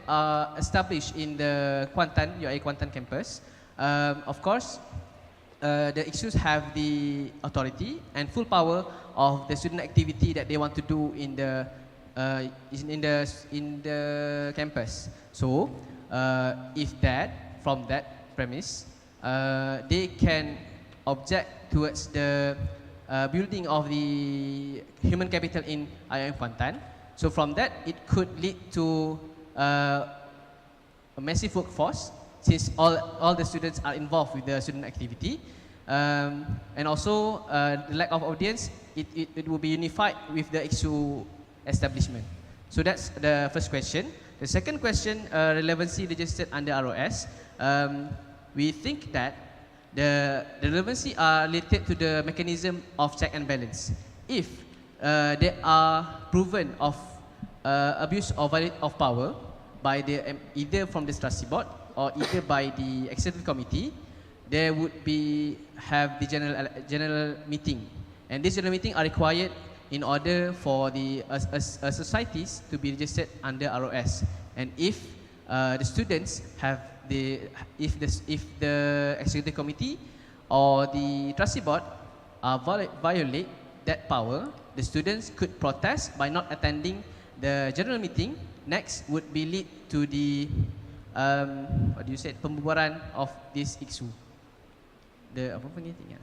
established in the UIA Kuantan campus, of course, the IIUMs have the authority and full power of the student activity that they want to do in the campus. So, if from that premise, they can object towards the building of the human capital in IIUM Kuantan. So from that, it could lead to a massive workforce, since all the students are involved with the student activity. And also the lack of audience, it will be unified with the IISU establishment. So that's the first question. The second question, relevancy registered under ROS. We think that the relevancy are related to the mechanism of check and balance. If they are proven of abuse or violation of power by the either from the trustee board or either by the executive committee, there would be have the general meeting, and this general meeting are required in order for the societies to be registered under ROS. And if the students have if the executive committee or the trustee board violate that power, the students could protest by not attending the general meeting. Next would be lead to the what do you say, pembubaran of this IISU. The apa panggil tinggal.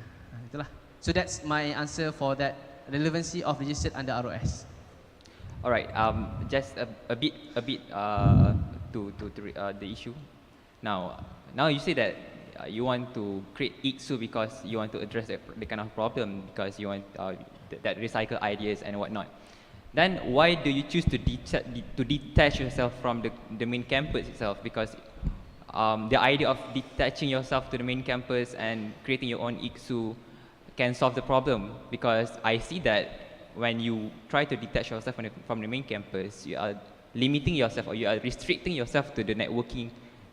Itulah. So that's my answer for that relevancy of registered under ROS. All right. Just a bit to the issue. Now you say that you want to create IISU because you want to address the kind of problem, because you want that recycle ideas and whatnot. Then why do you choose to detach yourself from the main campus itself? Because the idea of detaching yourself to the main campus and creating your own IISU can solve the problem, because I see that when you try to detach yourself from the main campus, you are limiting yourself, or you are restricting yourself to the networking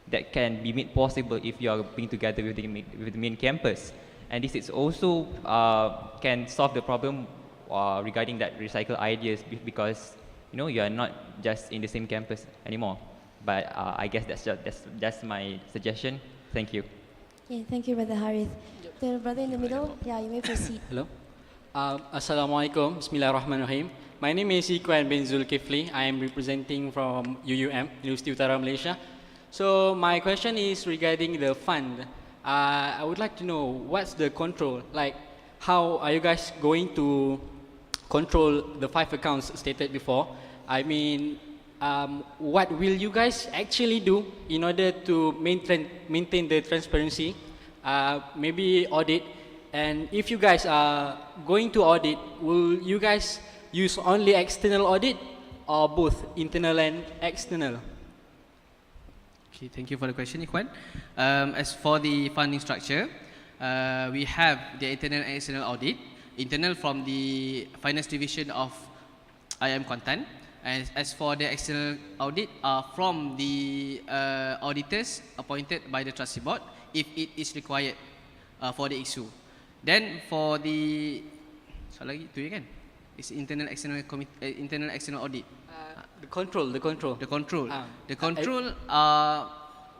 that can be made possible if you are being together with the main campus. And this is also can solve the problem regarding that recycle ideas, because you are not just in the same campus anymore. But I guess that's my suggestion. Thank you. Okay, thank you, Brother Harith. The brother in the middle, yeah, you may proceed. Hello. Assalamualaikum. Bismillahirrahmanirrahim. My name is Iqwan bin Zulkifli. I am representing from IIUM, University Utara Malaysia. So my question is regarding the fund. I would like to know what's the control, like how are you guys going to control the 5 accounts stated before? I mean, what will you guys actually do in order to maintain the transparency? Maybe audit. And if you guys are going to audit, will you guys use only external audit or both internal and external? Okay, thank you for the question, Ikhwan. As for the funding structure, we have the internal and external audit. Internal from the finance division of IIM Kuantan. And as for the external audit, from the auditors appointed by the trustee board, if it is required for the IISU. Then for the it's internal external audit. The control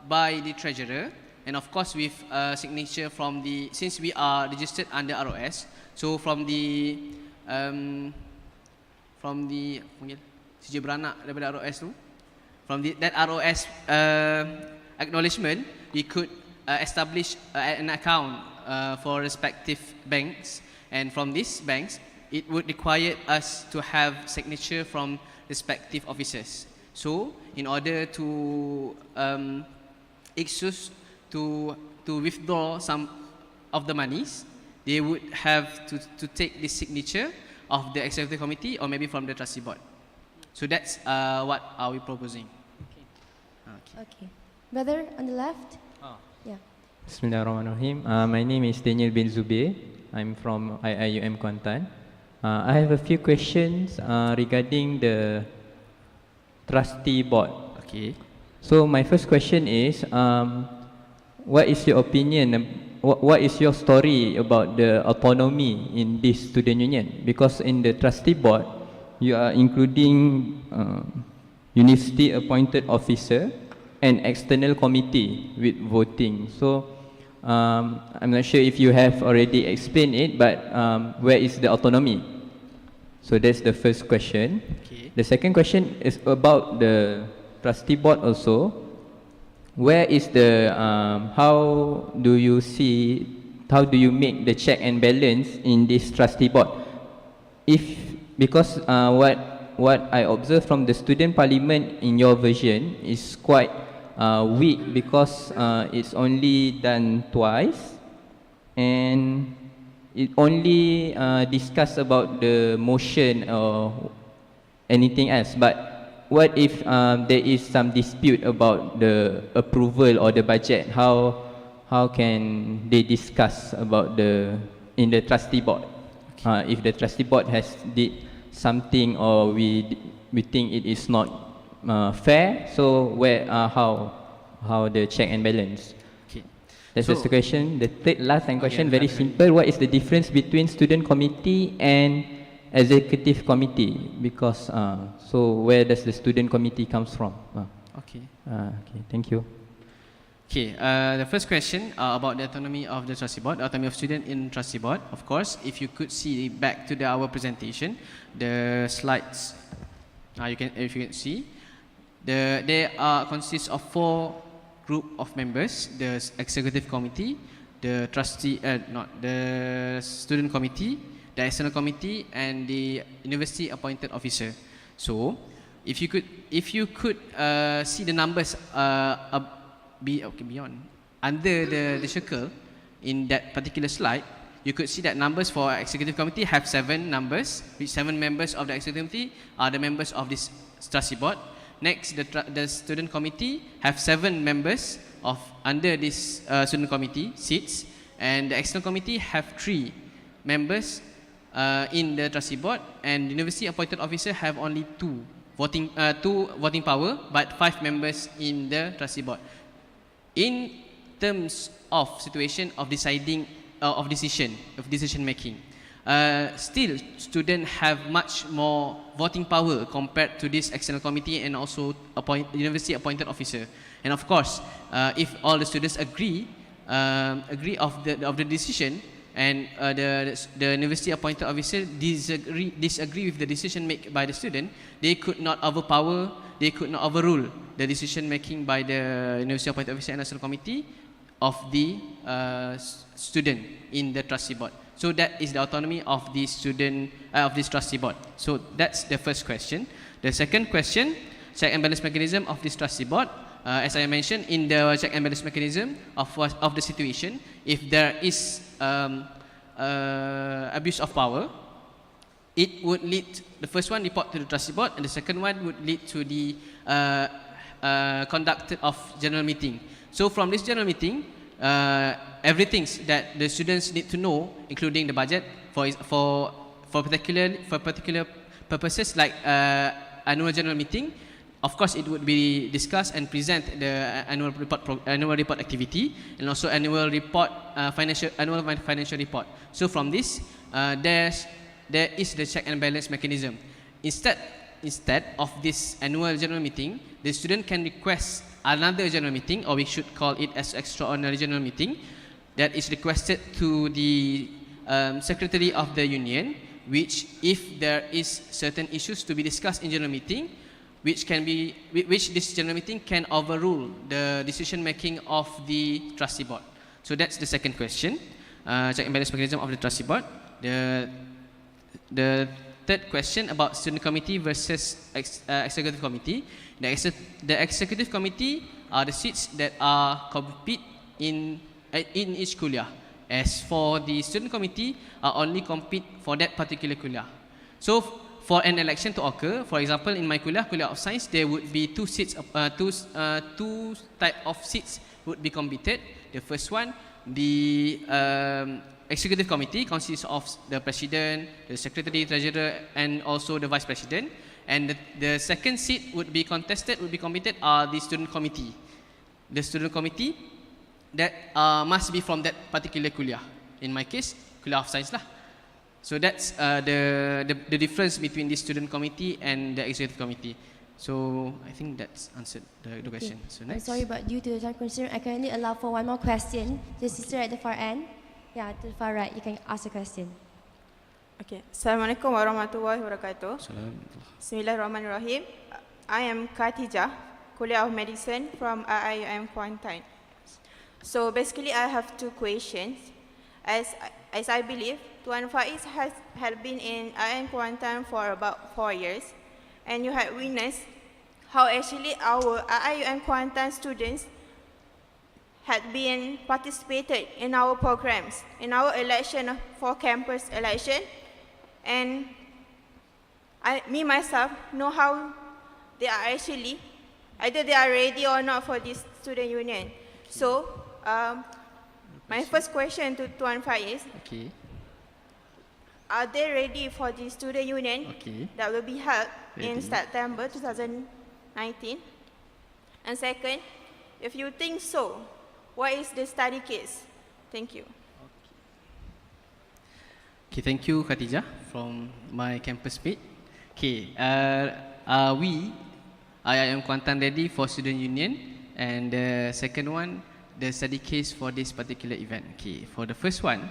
by the treasurer, and of course with signature from the, since we are registered under ROS, so from the sijil beranak daripada ROS tu, from that ROS acknowledgement, we could establish an account for respective banks, and from these banks it would require us to have signature from respective officers. So in order to IISUs to withdraw some of the monies, they would have to take the signature of the executive committee or maybe from the trustee board. So that's what are we proposing. Okay. Brother on the left? Yeah. Bismillahirrahmanirrahim. My name is Daniel bin Zubir. I'm from IIUM Kuantan. I have a few questions regarding the trustee board. Okay. So my first question is, what is your opinion? What is your story about the autonomy in this student union? Because in the trustee board, you are including university appointed officer and external committee with voting. So I'm not sure if you have already explained it, but where is the autonomy? So that's the first question. Okay. The second question is about the trustee board also. Where is the, how do you see how do you make the check and balance in this trustee board? Because what I observed from the student parliament in your version is quite weak, because it's only done twice and it only discuss about the motion or anything else. But what if there is some dispute about the approval or the budget? How can they discuss about in the trustee board? If the trustee board has did something or we think it is not fair, so how the check and balance? Okay. That's So- just the question. The last question, very definitely. simple. What is the difference between student committee and executive committee? Because so where does the student committee comes from? Okay. Okay, thank you. Okay, the first question about the autonomy of the trustee board, autonomy of student in trustee board. Of course, if you could see back to our presentation, the slides, if you can see, they consist of 4 group of members: the executive committee, the the student committee, the external committee, and the university appointed officer. So, if you could see the numbers beyond under the circle in that particular slide, you could see that numbers for executive committee have 7 numbers, which 7 members of the executive committee are the members of this trustee board. Next, the student committee have 7 members under this student committee seats, and the external committee have 3 members in the trustee board, and the university appointed officer have only 2 voting power, but 5 members in the trustee board. In terms of situation of deciding decision making, still students have much more voting power compared to this external committee and also university appointed officer. And of course, if all the students agree of the decision, and the university appointed officer disagree with the decision made by the student, they could not overrule the decision making by the university appointed officer and national committee of the student in the trustee board. So that is the autonomy of the student of this trustee board. So that's the first question. The second question, check and balance mechanism of this trustee board. As I mentioned, in the check and balance mechanism of the situation, if there is abuse of power, it would lead, the first one report to the trustee board, and the second one would lead to the conduct of general meeting. So from this general meeting, everything that the students need to know, including the budget for particular purposes like annual general meeting. Of course, it would be discussed and present the annual report activity, and also annual financial report. So from this, there is the check and balance mechanism. Instead of this annual general meeting, the student can request another general meeting, or we should call it as extraordinary general meeting, that is requested to the secretary of the union, which, if there is certain issues to be discussed in general meeting, which this general meeting can overrule the decision making of the trustee board. So that's the second question, check and balance mechanism of the trustee board. The third question about student committee versus executive committee. The executive committee are the seats that are compete in each kuliah. As for the student committee, only compete for that particular kuliah. So for an election to occur, for example, in my kuliah of science, there would be 2 seats, two type of seats would be competed. The first one, the executive committee consists of the president, the secretary, treasurer, and also the vice president. And the second seat would be competed are the student committee. The student committee that must be from that particular kuliah. In my case, kuliah of science lah. So that's the difference between the student committee and the executive committee. So I think that's answered the question. So I'm next. sorry, but due to the time constraint, I can only allow for one more question. The sister at the far end. Yeah, to the far right, you can ask a question. Okay. Assalamualaikum warahmatullahi wabarakatuh. Bismillahirrahmanirrahim. I am Khatijah, Kuliah of Medicine from IIUM Kuantan. So basically, I have 2 questions. as I believe, Tuan Faiz had been in IIM Kuantan for about 4 years, and you had witnessed how actually our IIUM Kuantan students had been participated in our programs, in our election for campus election, and me myself know how they are actually, either they are ready or not for this student union. So, my first question to Tuan Faiz, Okay. are they ready for the student union that will be held in September 2019? And second, if you think so, what is the study case? Thank you. Okay, thank you Khadijah from my campus page. Okay, we, IIM Kuantan ready for student union, and the second one, the study case for this particular event. Okay, for the first one,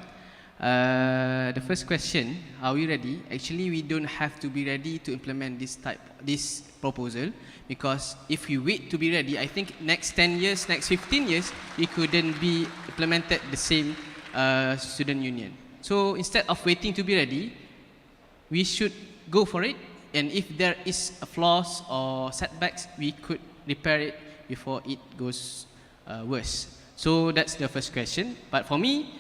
the first question, are we ready? Actually, we don't have to be ready to implement this proposal, because if we wait to be ready, I think next 10 years, next 15 years, we couldn't be implemented the same student union. So instead of waiting to be ready, we should go for it, and if there is a flaws or setbacks, we could repair it before it goes worse. So that's the first question. But for me,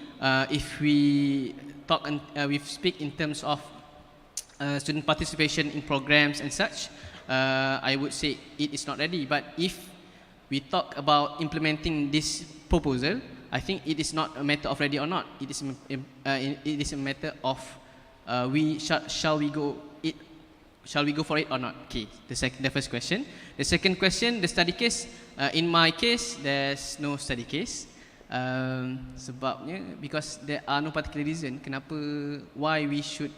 if we talk and we speak in terms of student participation in programs and such, I would say it is not ready. But if we talk about implementing this proposal, I think it is not a matter of ready or not. It is a matter of shall we go for it or not? Okay, the first question. The second question, the study case. In my case, there's no study case. Sebabnya because there are no particular reason why we should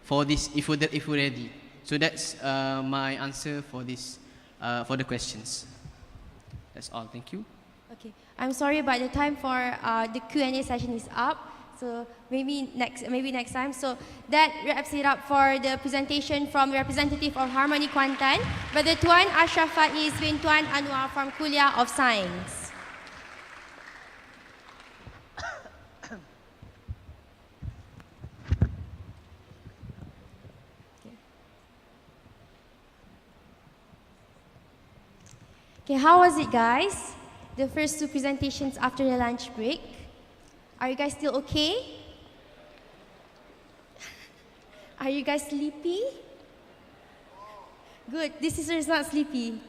for this if we're ready. So that's my answer for this for the questions. That's all. Thank you. Okay, I'm sorry, but the time for the Q&A session is up. So maybe next time. So that wraps it up for the presentation from representative of Harmony Kuantan, Brother Tuan Ashraf Faiz bin Tuan Anwar from Kuliah of Science. Okay, how was it, guys? The first two presentations after the lunch break. Are you guys still okay? Are you guys sleepy? Good. This sister is not sleepy.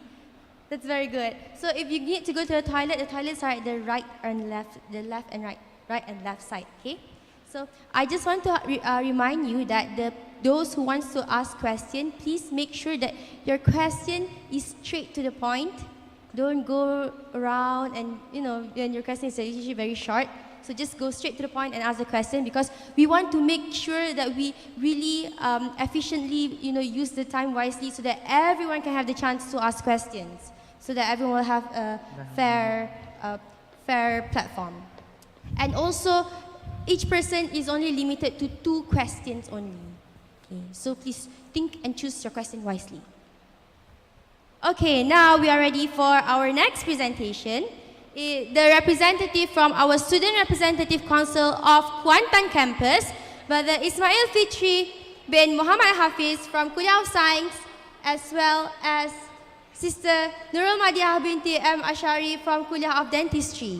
That's very good. So if you need to go to the toilets are at the right and left, the left and right and left side. Okay. So I just want to remind you that those who wants to ask question, please make sure that your question is straight to the point. Don't go around and when your question is usually very short. So just go straight to the point and ask the question, because we want to make sure that we really efficiently use the time wisely, so that everyone can have the chance to ask questions, so that everyone will have a fair platform. And also, each person is only limited to 2 questions only. Okay, so please think and choose your question wisely. Okay, now we are ready for our next presentation. The representative from our Student Representative Council of Kuantan Campus, Brother Ismail Fitri bin Muhammad Hafiz from Kuliah of Science, as well as Sister Nurul Madiah binti M. Ashari from Kuliah of Dentistry.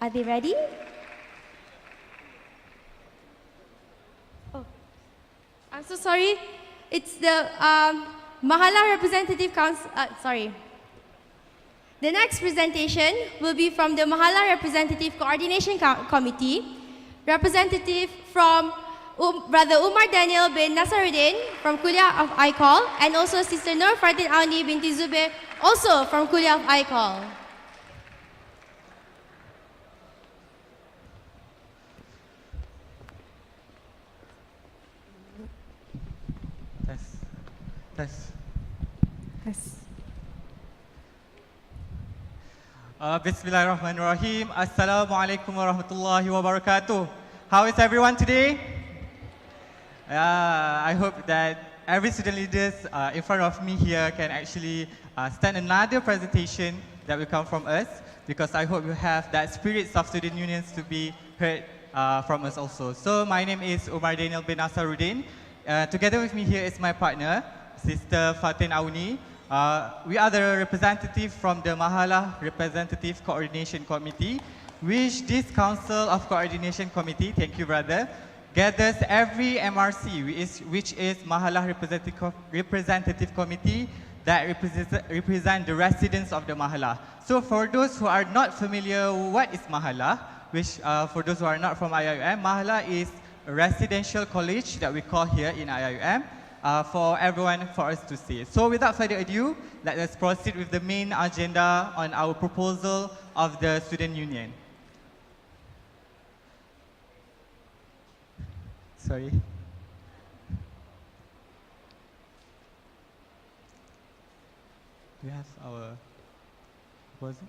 Are they ready? Oh, I'm so sorry. It's the Mahala Representative Council, The next presentation will be from the Mahala Representative Coordination Committee, representative from Brother Umar Daniel bin Nasaruddin from Kuliah of ICOL, and also Sister Nur Fatin Auni binti Zubair, also from Kuliah of ICOL. Bismillahirrahmanirrahim. Assalamualaikum warahmatullahi wabarakatuh. How is everyone today? I hope that every student leaders in front of me here can actually stand another presentation that will come from us, because I hope you have that spirits of student unions to be heard from us also. So my name is Umar Daniel bin Nasaruddin. Together with me here is my partner, Sister Fatin Auni. We are the representative from the Mahalah Representative Coordination Committee, which this Council of Coordination Committee, thank you brother, gathers every MRC, which is Mahalah Representative Committee that represent the residents of the Mahalah. So for those who are not familiar, what is Mahalah? Which for those who are not from IIUM, Mahalah is a residential college that we call here in IIUM for everyone, for us to see. So without further ado, let us proceed with the main agenda on our proposal of the Student Union. Sorry. Do you have our proposal?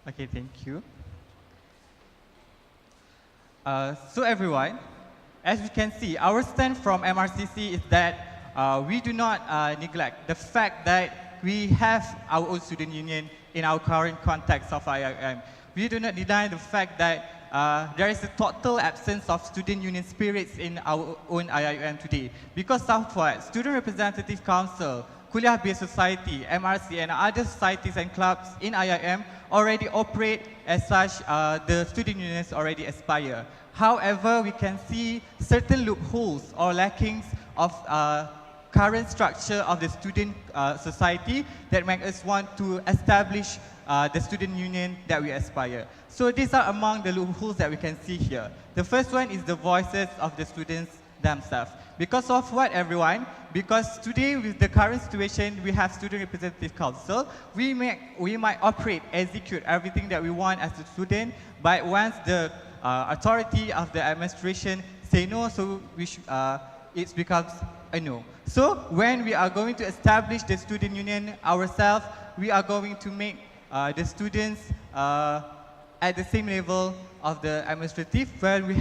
Okay, thank you. So everyone, as you can see, our stand from MRCC is that we do not neglect the fact that we have our own student union in our current context of IIUM. We do not deny the fact that there is a total absence of student union spirits in our own IIUM today. Because of what? Student Representative Council, Kuliah-based society, MRC, and other societies and clubs in IIUM already operate as such, the student unions already aspire. However, we can see certain loopholes or lackings of current structure of the student society that make us want to establish the student union that we aspire. So these are among the loopholes that we can see here. The first one is the voices of the students themselves. Because of what, everyone? Because today, with the current situation, we have Student Representative Council. We might operate, execute everything that we want as a student, but once the authority of the administration say no, so it becomes a no. So when we are going to establish the student union ourselves, we are going to make the students at the same level of the administrative, where we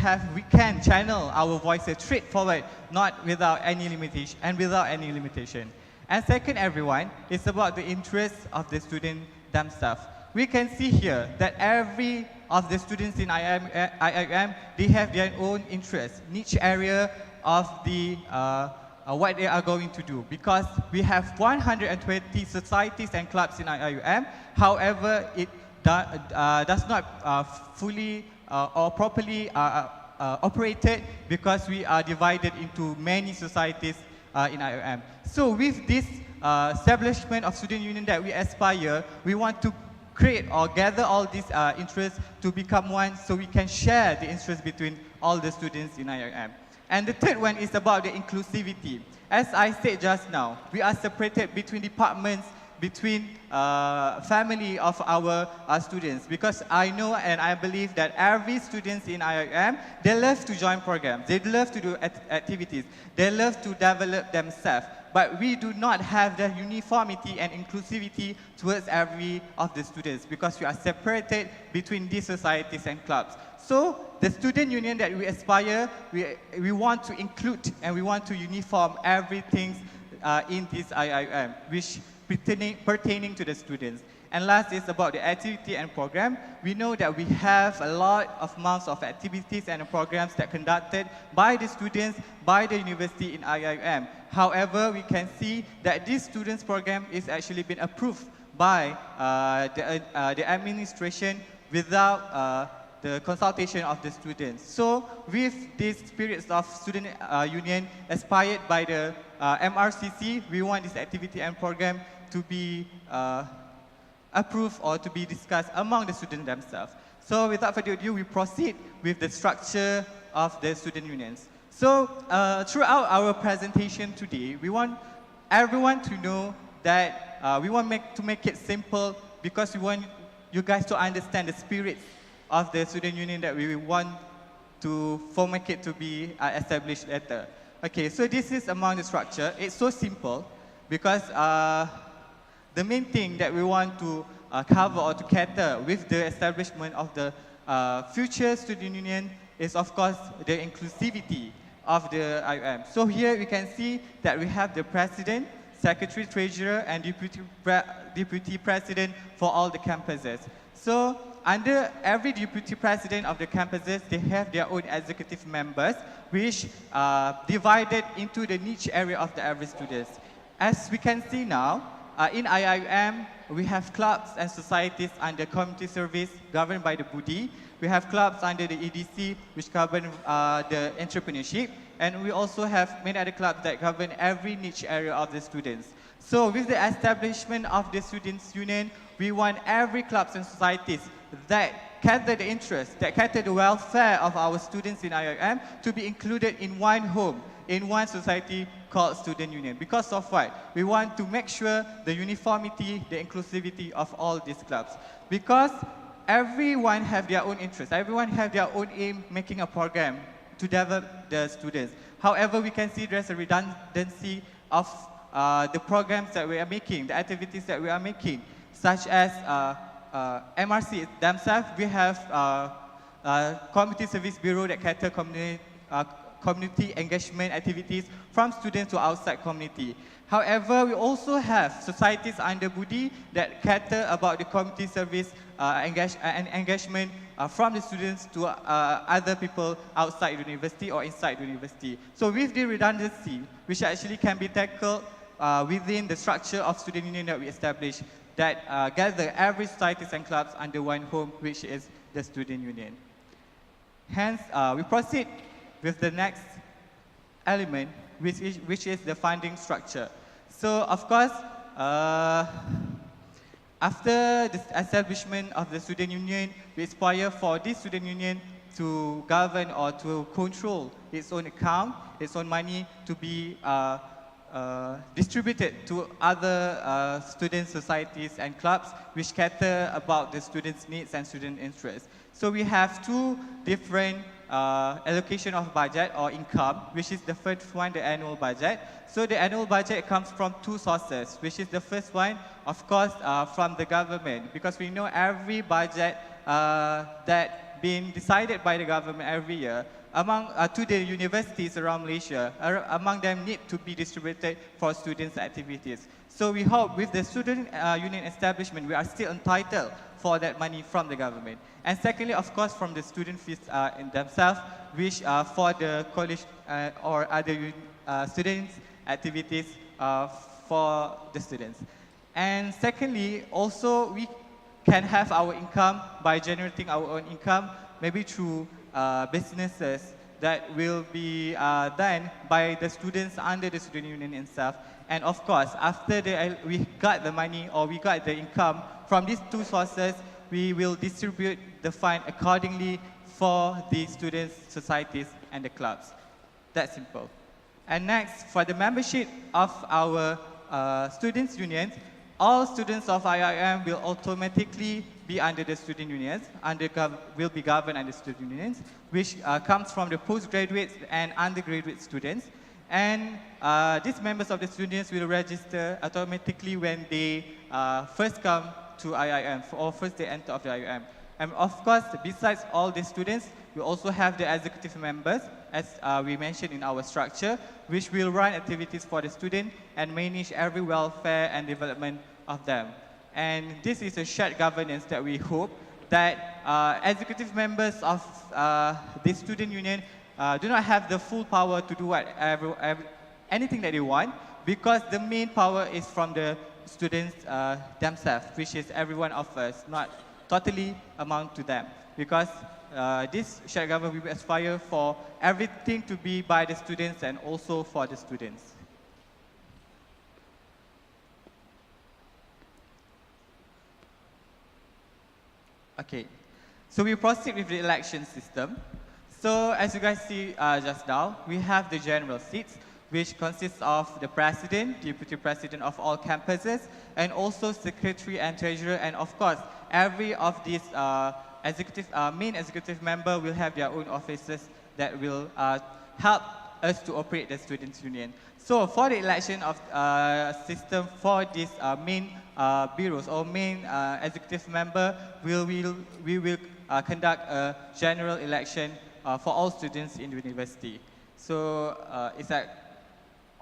can channel our voices straightforward, not without any limitation And second, everyone, it's about the interests of the student themselves. We can see here that every of the students in IIUM, they have their own interests, niche area of the what they are going to do, because we have 120 societies and clubs in IIUM. However, it does not fully or properly operated because we are divided into many societies in IIUM. So with this establishment of student union that we aspire, we want to create or gather all these interests to become one, so we can share the interests between all the students in IIUM. And the third one is about the inclusivity. As I said just now, we are separated between departments, between family of our students, because I know and I believe that every student in IIUM, they love to join programs, they love to do activities, they love to develop themselves, but we do not have the uniformity and inclusivity towards every of the students because we are separated between these societies and clubs. So the student union that we aspire, we want to include and we want to uniform everything in this IIUM, which pertaining to the students. And last is about the activity and program. We know that we have a lot of months of activities and programs that conducted by the students, by the university in IIUM. However, we can see that this students program is actually been approved by the administration without the consultation of the students. So with these spirits of student union aspired by the MRCC, we want this activity and program to be approved or to be discussed among the students themselves. So without further ado, we proceed with the structure of the student unions. So throughout our presentation today, we want everyone to know that we want to make it simple because we want you guys to understand the spirit of the student union that we want to format it to be established later. Okay, so this is among the structure. It's so simple because the main thing that we want to cover or to cater with the establishment of the future student union is, of course, the inclusivity of the IIUM. So here we can see that we have the president, secretary, treasurer, and deputy president for all the campuses. So under every deputy president of the campuses, they have their own executive members, which divided into the niche area of the every students. As we can see now, in IIUM, we have clubs and societies under community service governed by the Budi. We have clubs under the EDC, which govern the entrepreneurship. And we also have many other clubs that govern every niche area of the students. So with the establishment of the Students' Union, we want every clubs and societies that cater the interest, that cater the welfare of our students in IIUM to be included in one home, in one society called Student Union. Because of what? We want to make sure the uniformity, the inclusivity of all these clubs. Because everyone have their own interest, everyone have their own aim making a program to develop the students. However, we can see there's a redundancy of the programs that we are making, the activities that we are making, such as MRC themselves. We have Community Service Bureau that cater community engagement activities from students to outside community. However, we also have societies under Budi that cater about the community service engagement from the students to other people outside the university or inside the university. So with the redundancy, which actually can be tackled within the structure of student union that we established, that gather every societies and clubs under one home, which is the student union. Hence, we proceed with the next element, which is the funding structure. So, of course, after the establishment of the student union, we aspire for this student union to govern or to control its own account, its own money to be distributed to other student societies and clubs which cater about the students' needs and student interests. So we have two different allocation of budget or income, which is the first one, the annual budget. So the annual budget comes from two sources, which is the first one, of course, from the government, because we know every budget that being decided by the government every year among to the universities around Malaysia, among them need to be distributed for students' activities. So we hope with the student union establishment, we are still entitled for that money from the government. And secondly, of course, from the student fees in themselves, which for the college or other students' activities for the students. And secondly, also we can have our income by generating our own income, maybe through businesses that will be done by the students under the student union itself. And of course, after we got the money or we got the income from these two sources, we will distribute the fund accordingly for the students, societies, and the clubs. That's simple. And next, for the membership of our students' unions, all students of IIUM will automatically be under the student unions, will be governed under student unions, which comes from the postgraduate and undergraduate students. And these members of the students will register automatically when they first come to IIUM or first they enter of the IIUM. And of course, besides all the students, we also have the executive members, as we mentioned in our structure, which will run activities for the student and manage every welfare and development of them. And this is a shared governance that we hope that executive members of the student union do not have the full power to do anything that they want, because the main power is from the students themselves, which is every one of us, not totally amount to them. Because this shared government will aspire for everything to be by the students and also for the students. Okay, so we proceed with the election system. So as you guys see just now, we have the general seats, which consists of the president, deputy president of all campuses, and also secretary and treasurer, and of course, every of these main executive member will have their own offices that will help us to operate the students' union. So for the election of system for these main bureaus or main executive member, we will conduct a general election for all students in the university. So it's like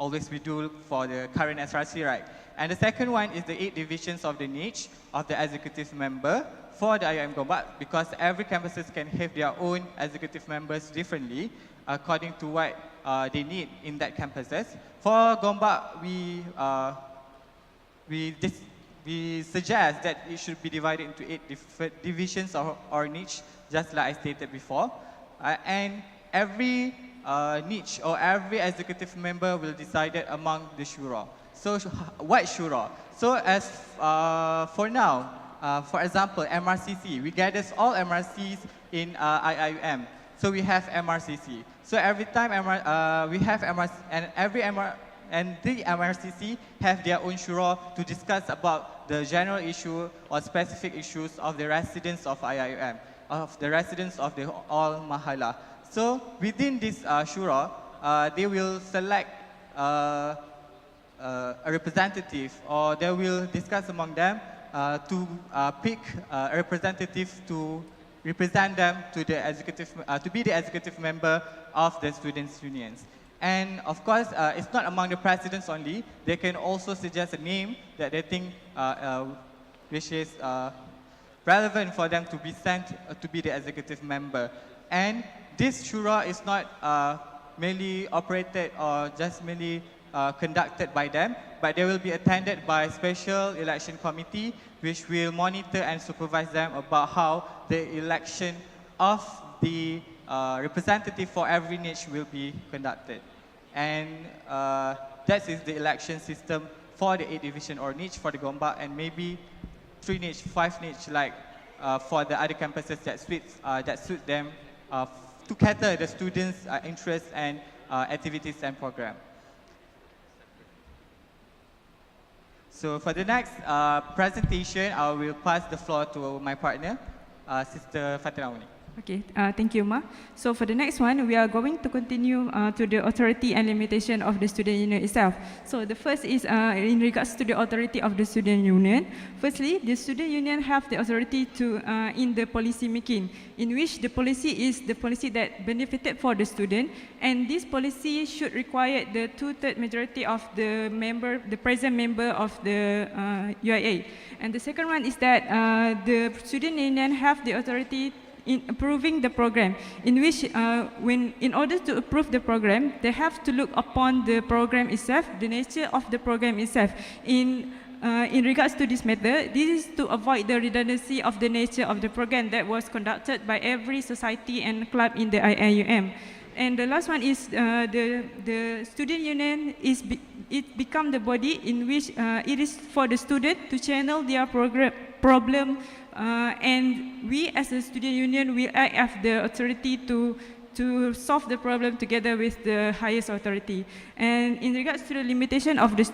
always we do for the current SRC, right? And the second one is the 8 divisions of the niche of the executive member for the IIM Gombak, because every campuses can have their own executive members differently according to what they need in that campuses. For Gombak, we suggest that it should be divided into 8 different divisions or niche, just like I stated before. And every niche or every executive member will decide it among the shura. So what shura? So as for now, for example, MRCC, we gather all MRCs in IIUM. So we have MRCC. So every time we have MRC, and the MRCC have their own shura to discuss about the general issue or specific issues of the residents of IIUM, of the residents of the all mahala. So within this shura, they will select a representative, or they will discuss among them to pick a representative to represent them to the executive, to be the executive member of the students' unions. And of course, it's not among the presidents only. They can also suggest a name that they think which is relevant for them to be sent to be the executive member. And this shura is not merely operated or just merely conducted by them, but they will be attended by special election committee, which will monitor and supervise them about how the election of the representative for every niche will be conducted. And that is the election system for the 8 division or niche for the Gombak, and maybe 3 niche, 5 niche, like for the other campuses that suit them to cater the students' interests and activities and program. So for the next presentation, I will pass the floor to my partner, Sister Fatina Uni. Okay, thank you, Ma. So for the next one, we are going to continue to the authority and limitation of the student union itself. So the first is in regards to the authority of the student union. Firstly, the student union have the authority to in the policy making, in which the policy is the policy that benefited for the student, and this policy should require the 2/3 majority of the member, the present member of the UIA. And the second one is that the student union have the authority in approving the program, in which in order to approve the program, they have to look upon the program itself, the nature of the program itself. In regards to this matter, this is to avoid the redundancy of the nature of the program that was conducted by every society and club in the IIUM. And the last one is the student union it become the body in which it is for the student to channel their problem, and we as a student union will act as the authority to solve the problem together with the highest authority. And in regards to the limitation of the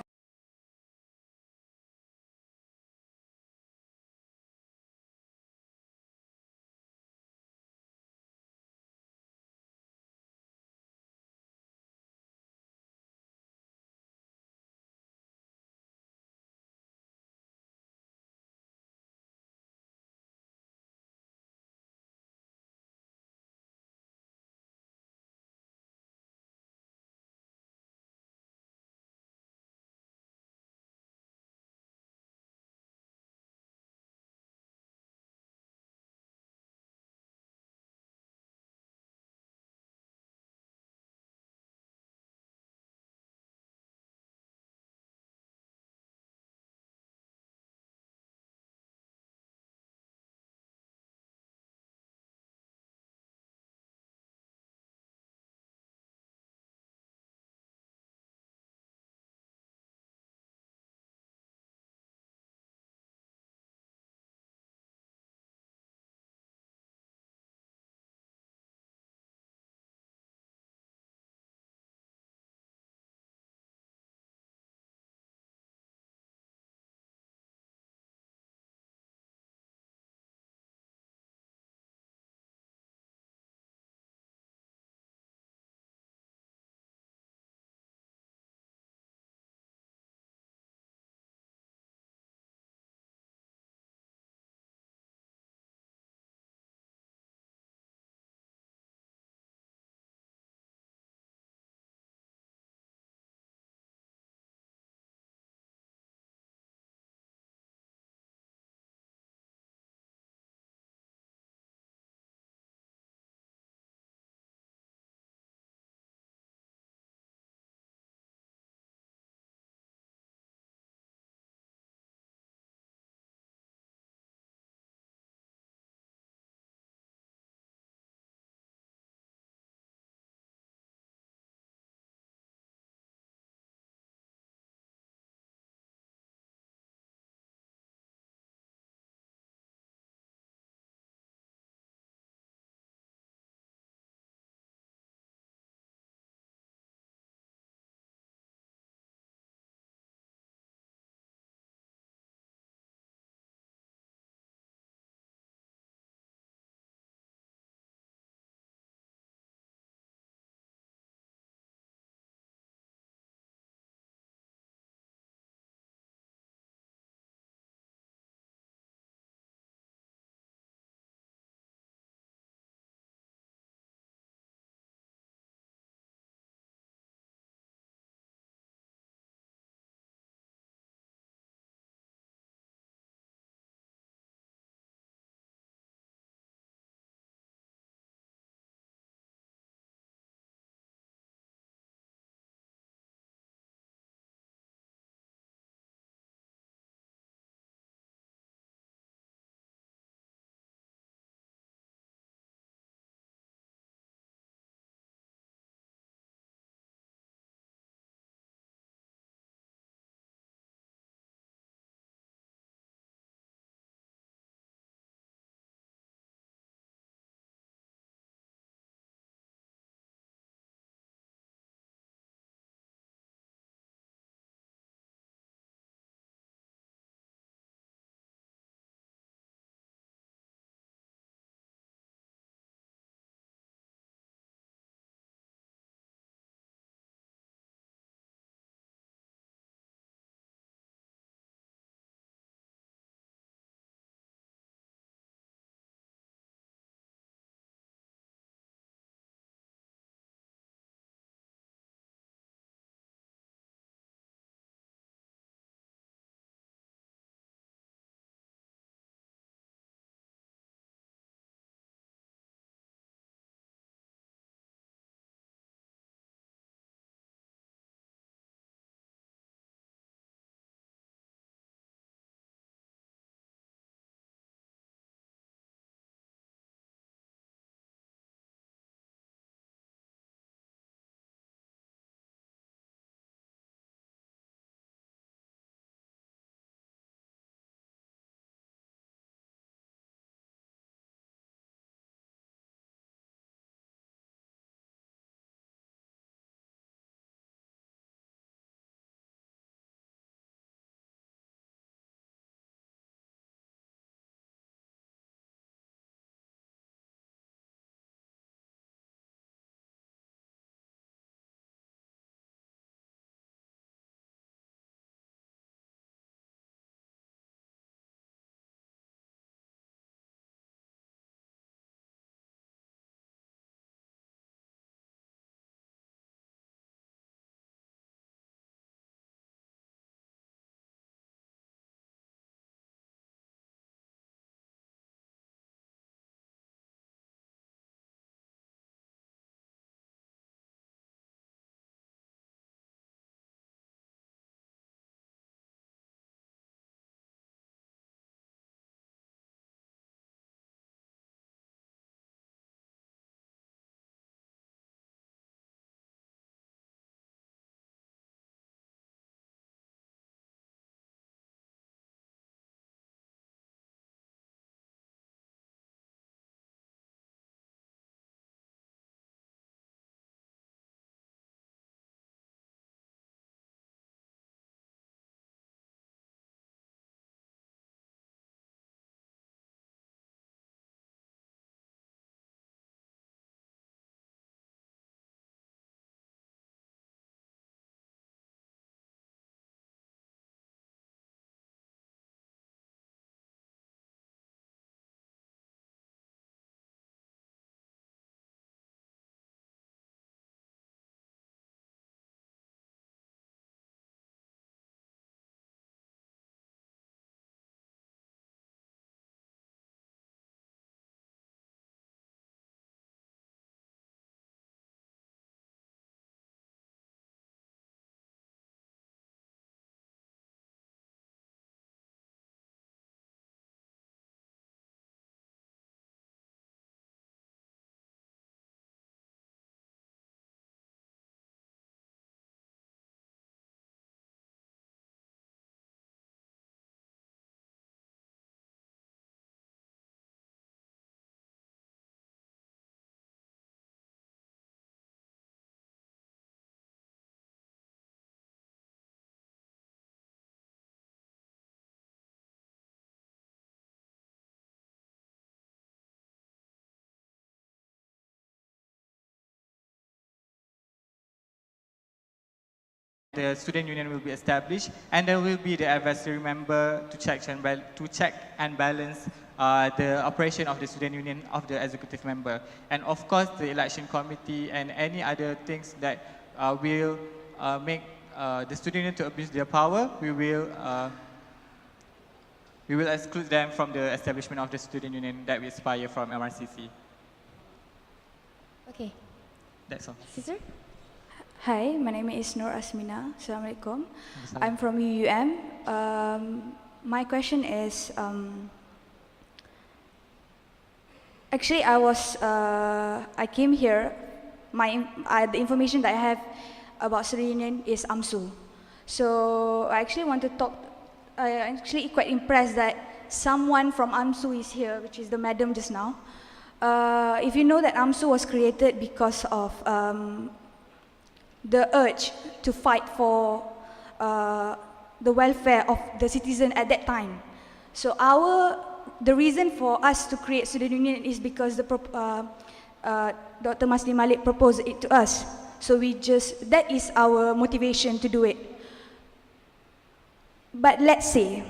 the student union will be established, and there will be the advisory member to check and balance the operation of the student union of the executive member, and of course the election committee and any other things that will make the student union to abuse their power. We will exclude them from the establishment of the student union that we aspire from MRCC. Okay. That's all. Sister? Hi, my name is Nur Asmina. Assalamualaikum. I'm from IIUM. My question is, actually I came here, the information that I have about student union is AMSU. So I actually want to talk, I'm actually quite impressed that someone from AMSU is here, which is the madam just now. If you know that AMSU was created because of the urge to fight for the welfare of the citizen at that time. So the reason for us to create student union is because Dr. Masli Malik proposed it to us. So that is our motivation to do it. But let's say,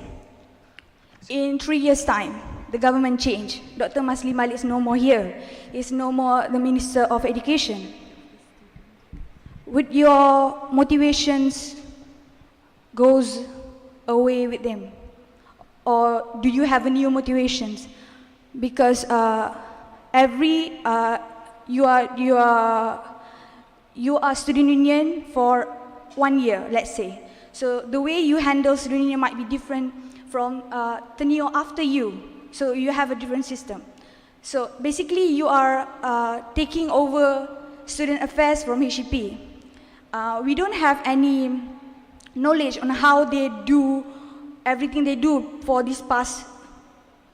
in 3 years' time, the government changed. Dr. Masli Malik is no more here. He's no more the Minister of Education. Would your motivations goes away with them? Or do you have new motivations? Because you are student union for 1 year, let's say. So the way you handle student union might be different from tenure after you. So you have a different system. So basically you are taking over student affairs from HEP. We don't have any knowledge on how they do everything they do for these past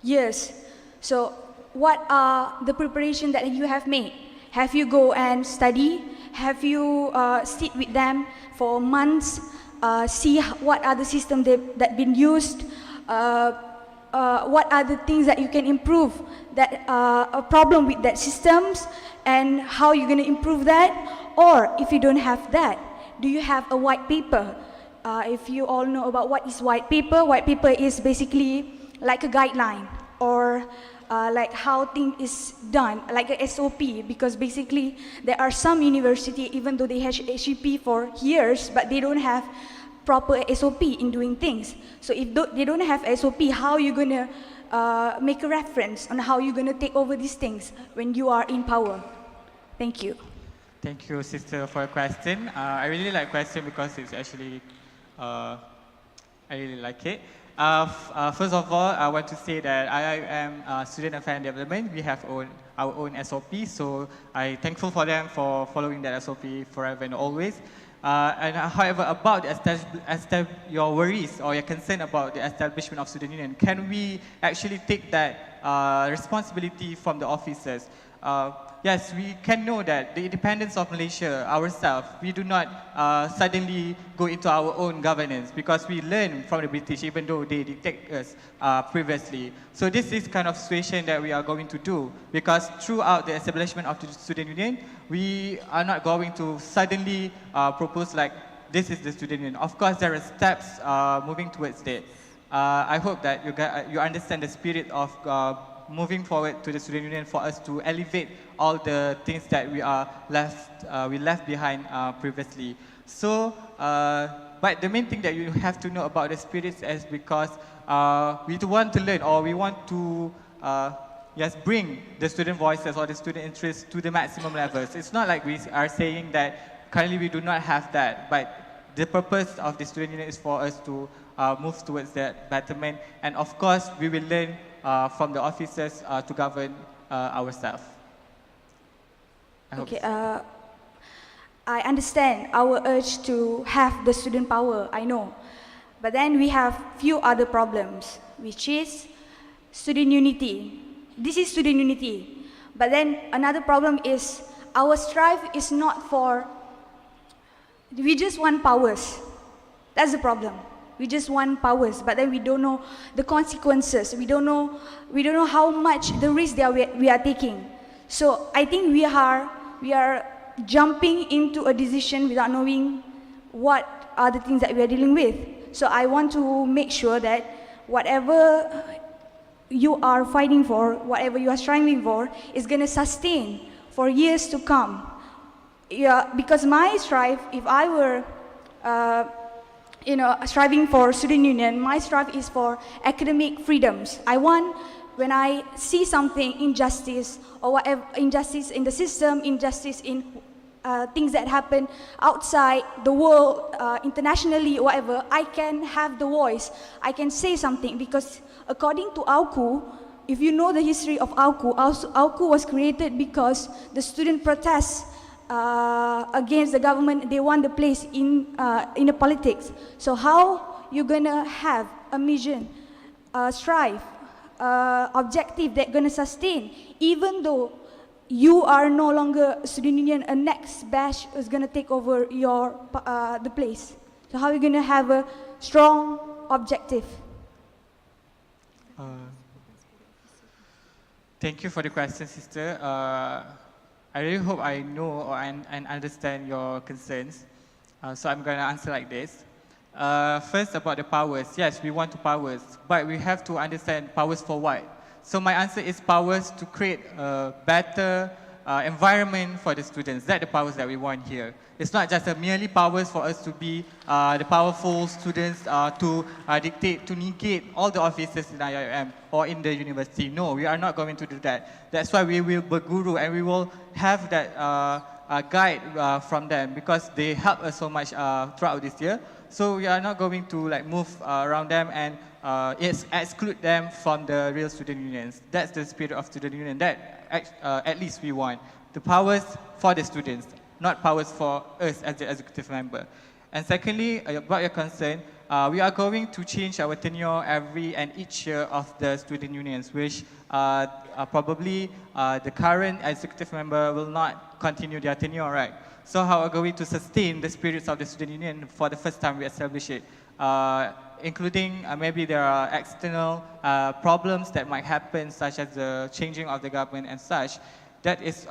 years. So what are the preparation that you have made? Have you go and study? Have you sit with them for months, see what are the systems that been used, what are the things that you can improve, that a problem with that systems, and how you're going to improve that? Or if you don't have that, do you have a white paper? If you all know about what is white paper is basically like a guideline, or like how things is done, like a SOP, because basically there are some university, even though they have HEP for years, but they don't have proper SOP in doing things. So if they don't have SOP, how are you going to make a reference on how you're going to take over these things when you are in power? Thank you. Thank you, sister, for your question. I really like question because it's actually, I really like it. First of all, I want to say that IIUM Student Affairs and Development, we have our own SOP, so I'm thankful for them for following that SOP forever and always. However, about your worries or your concern about the establishment of student union, can we actually take that responsibility from the officers? Yes, we can know that the independence of Malaysia ourselves, we do not suddenly go into our own governance because we learn from the British even though they dictate us previously. So this is kind of situation that we are going to do because throughout the establishment of the student union, we are not going to suddenly propose like this is the student union. Of course, there are steps moving towards that. I hope that you understand the spirit of moving forward to the student union for us to elevate all the things that we left behind previously. So, but the main thing that you have to know about the spirits is because we want to learn or we want to bring the student voices or the student interests to the maximum levels. It's not like we are saying that currently we do not have that, but the purpose of the student union is for us to move towards that betterment. And of course, we will learn from the officers to govern ourselves. Okay, I understand our urge to have the student power, I know. But then we have few other problems, which is student unity. This is student unity. But then another problem is our strive is not for, we just want powers. That's the problem. We just want powers, but then we don't know the consequences. We don't know how much the risk that we are taking. So I think we are jumping into a decision without knowing what are the things that we are dealing with. So I want to make sure that whatever you are fighting for, whatever you are striving for, is going to sustain for years to come. Yeah, because my strive, if I were, striving for student union, my strive is for academic freedoms. I want, when I see something, injustice or whatever, injustice in the system, injustice in things that happen outside the world, internationally, whatever, I can have the voice. I can say something, because according to AUKU, if you know the history of AUKU, AUKU was created because the student protests against the government. They want the place in the politics. So how you gonna have a mission, strive, objective that gonna sustain, even though you are no longer student union, a next batch is gonna take over your the place. So how are you gonna have a strong objective? Thank you for the question, sister. I really hope I know and understand your concerns. So I'm going to answer like this. First, about the powers. Yes, we want powers, but we have to understand powers for what. So my answer is powers to create a better environment for the students. That's the powers that we want here. It's not just merely powers for us to be the powerful students to dictate, to negate all the officers in IIUM or in the university. No, we are not going to do that. That's why we will berguru and we will have that guide from them, because they help us so much throughout this year. So we are not going to move around them and exclude them from the real student unions. That's the spirit of student union that at least we want. The powers for the students, not powers for us as the executive member. And secondly, about your concern, we are going to change our tenure every and each year of the student unions, which probably the current executive member will not continue their tenure, right? So how are we going to sustain the spirits of the student union for the first time we establish it? Including maybe there are external problems that might happen, such as the changing of the government and such. That is,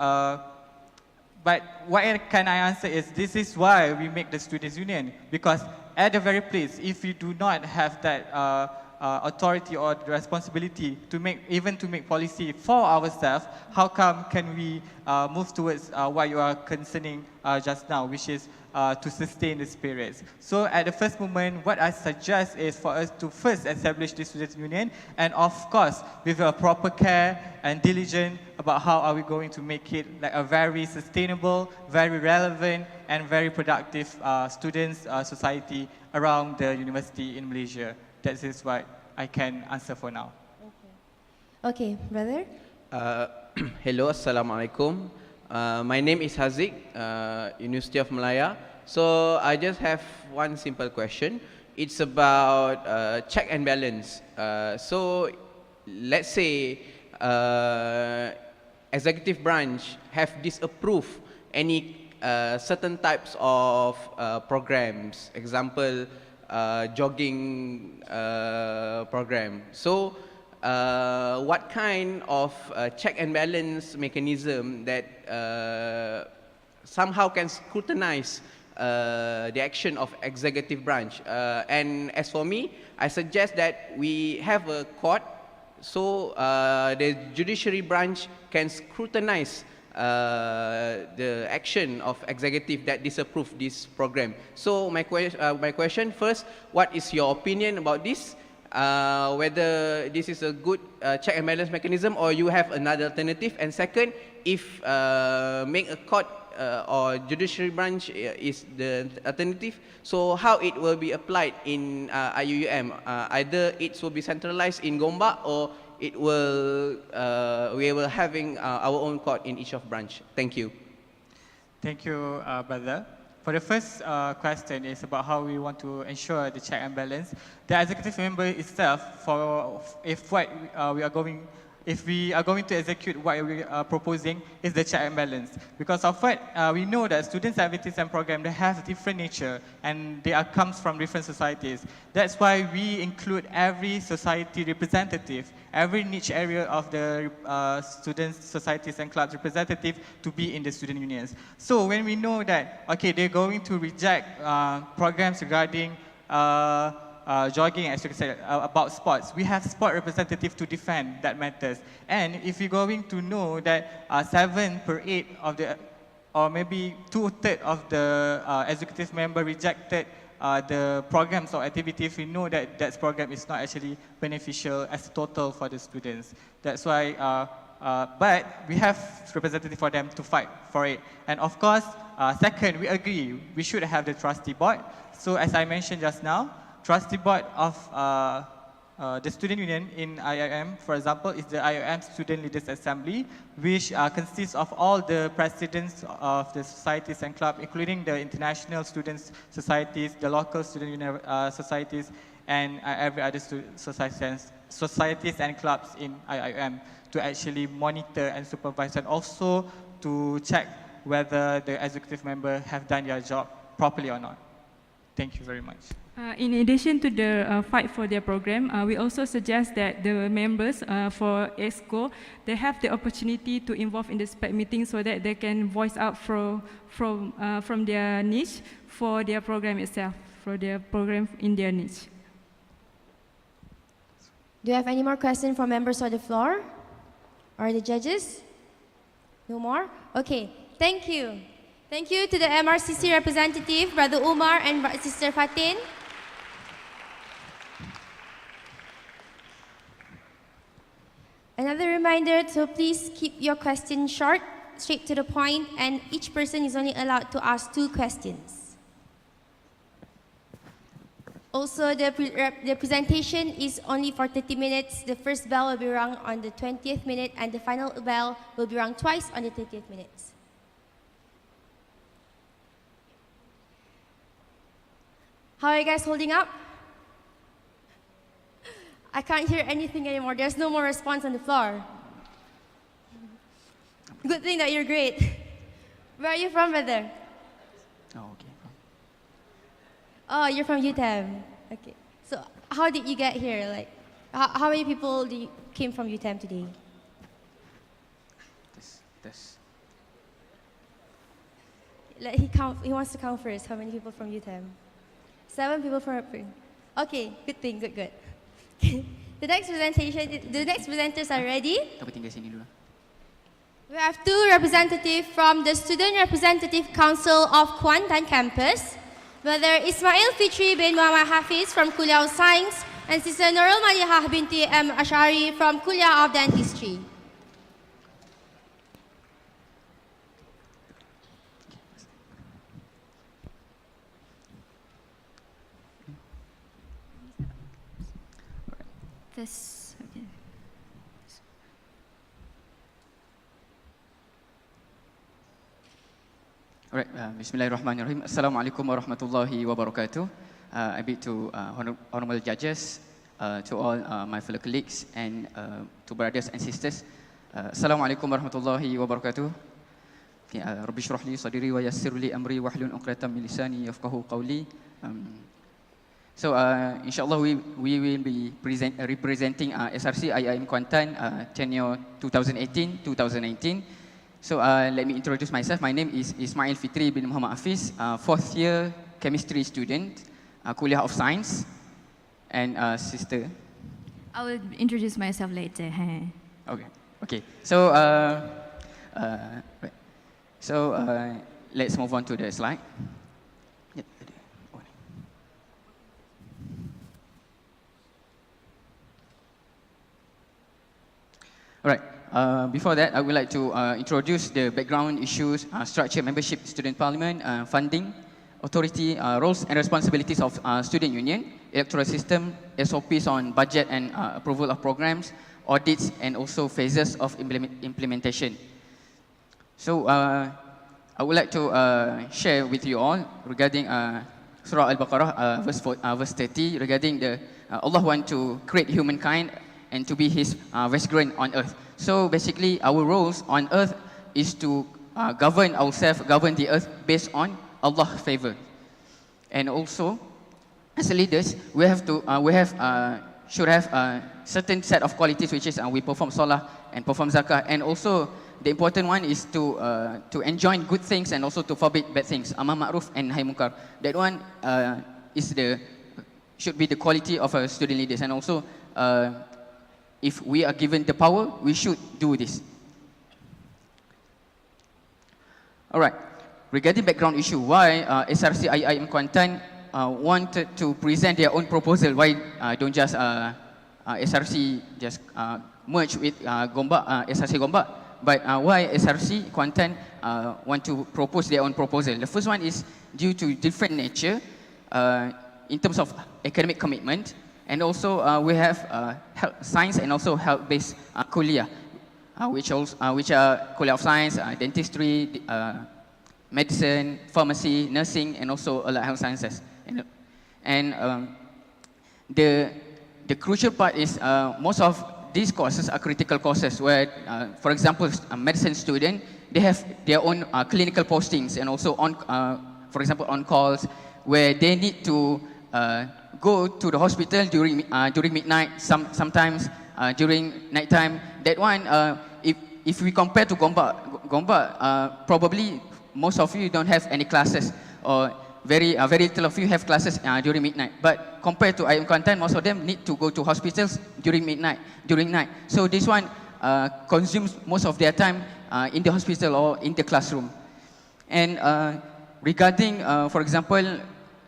but what can I answer is, this is why we make the students' union, because at the very place, if you do not have that authority or the responsibility to make policy for ourselves, how come can we move towards what you are concerning just now, which is to sustain the spirits. So at the first moment, what I suggest is for us to first establish the students' union, and of course, with a proper care and diligence about how are we going to make it like a very sustainable, very relevant, and very productive students' society around the university in Malaysia. That is what I can answer for now. Okay, brother. Hello, Assalamualaikum. My name is Haziq, University of Malaya. So I just have one simple question. It's about check and balance. So let's say executive branch have disapproved any certain types of programs, example, jogging program. So what kind of check and balance mechanism that somehow can scrutinize the action of executive branch? And as for me, I suggest that we have a court, so the judiciary branch can scrutinize the action of executive that disapprove this program. So my question first, what is your opinion about this? Whether this is a good check and balance mechanism, or you have another alternative? And second, if make a court or judiciary branch is the alternative, so how it will be applied in IIUM? Either it will be centralized in Gombak, or it will we will having our own court in each of branch. Thank you. Thank you, brother. For the first question is about how we want to ensure the check and balance. The executive member itself, if what we are going if we are going to execute what we are proposing, is the check and balance. Because of what we know that students' activities and programs, they have different nature and they comes from different societies. That's why we include every society representative, every niche area of the students, societies and clubs representative to be in the student unions. So when we know that, okay, they're going to reject programs regarding jogging, as you said, about sports. We have sport representative to defend that matters. And if you're going to know that 7 per 8 of the, or maybe 2/3 of the executive member rejected the programs or activities, we know that that program is not actually beneficial as total for the students. That's why, but we have representative for them to fight for it. And of course, second, we agree we should have the trustee board. So as I mentioned just now, trustee board of the student union in IIUM, for example, is the IIUM Student Leaders Assembly, which consists of all the presidents of the societies and clubs, including the international students societies, the local student union societies, and every other societies and clubs in IIUM to actually monitor and supervise, and also to check whether the executive member have done their job properly or not. Thank you very much. In addition to the fight for their program, we also suggest that the members for EXCO, they have the opportunity to involve in the SPEC meeting so that they can voice out from their niche for their program itself, for their program in their niche. Do you have any more questions from members on the floor or the judges? No more? Okay, thank you. Thank you to the MRCC representative, Brother Umar and Sister Fatin. Another reminder to please keep your questions short, straight to the point, and each person is only allowed to ask 2 questions. Also, the presentation is only for 30 minutes. The first bell will be rung on the 20th minute, and the final bell will be rung twice on the 30th minutes. How are you guys holding up? I can't hear anything anymore. There's no more response on the floor. Good thing that you're great. Where are you from, brother? Oh, okay. Oh, you're from UTEM. Okay. So how did you get here? Like, how many people came from UTEM today? This. Let he count. He wants to count first. How many people from UTEM? 7 people from UTEM. Okay. Good thing. Good. The next presenters are ready. We have 2 representatives from the Student Representative Council of Kuantan campus, Brother Ismail Fitri bin Muhammad Hafiz from Kuliah of Science and Sister Nurul Malihah binti M. Ashari from Kuliah of Dentistry. This, okay. Alright, Bismillahirrahmanirrahim. Assalamualaikum warahmatullahi wabarakatuh. I bid to honorable judges, to all my fellow colleagues, and to brothers and sisters. Assalamualaikum warahmatullahi wabarakatuh. Rabbi shrah li sadri wa yassir li amri wahlul 'uqdatam min lisani yafqahu qawli. So inshallah we will be representing SRC IIM Kuantan tenure 2018-2019. So let me introduce myself. My name is Ismail Fitri bin Muhammad Hafiz, 4th year chemistry student, Kuliah of Science, and sister. I will introduce myself later. Okay. So let's move on to the slide. Alright. Before that, I would like to introduce the background issues, structure, membership, student parliament, funding, authority, roles and responsibilities of student union, electoral system, SOPs on budget and approval of programs, audits, and also phases of implementation. So I would like to share with you all regarding Surah Al-Baqarah, verse 30, regarding the Allah want to create humankind and to be his vicegerent on earth. So basically, our roles on earth is to govern ourselves, govern the earth based on Allah's favor. And also, as leaders, we should have a certain set of qualities, which is we perform salah and perform zakah, and also the important one is to enjoin good things and also to forbid bad things, amar ma'ruf and nahi munkar. That one should be the quality of our student leaders. And also, if we are given the power, we should do this. All right. Regarding background issue, why SRC IIM Kuantan wanted to present their own proposal? Why don't just SRC just merge with SRC Gombak? But why SRC Kuantan want to propose their own proposal? The first one is due to different nature in terms of academic commitment, and also we have science and also health-based kuliah, which are kuliah of science, dentistry, medicine, pharmacy, nursing, and also allied health sciences. And the crucial part is most of these courses are critical courses where, for example, a medicine student, they have their own clinical postings and also on, for example, on calls where they need to go to the hospital during midnight, sometimes during nighttime. That one, if we compare to Gombak, probably most of you don't have any classes, or very little of you have classes during midnight. But compared to IIM Kuantan, most of them need to go to hospitals during night. So this one consumes most of their time in the hospital or in the classroom. And regarding, for example,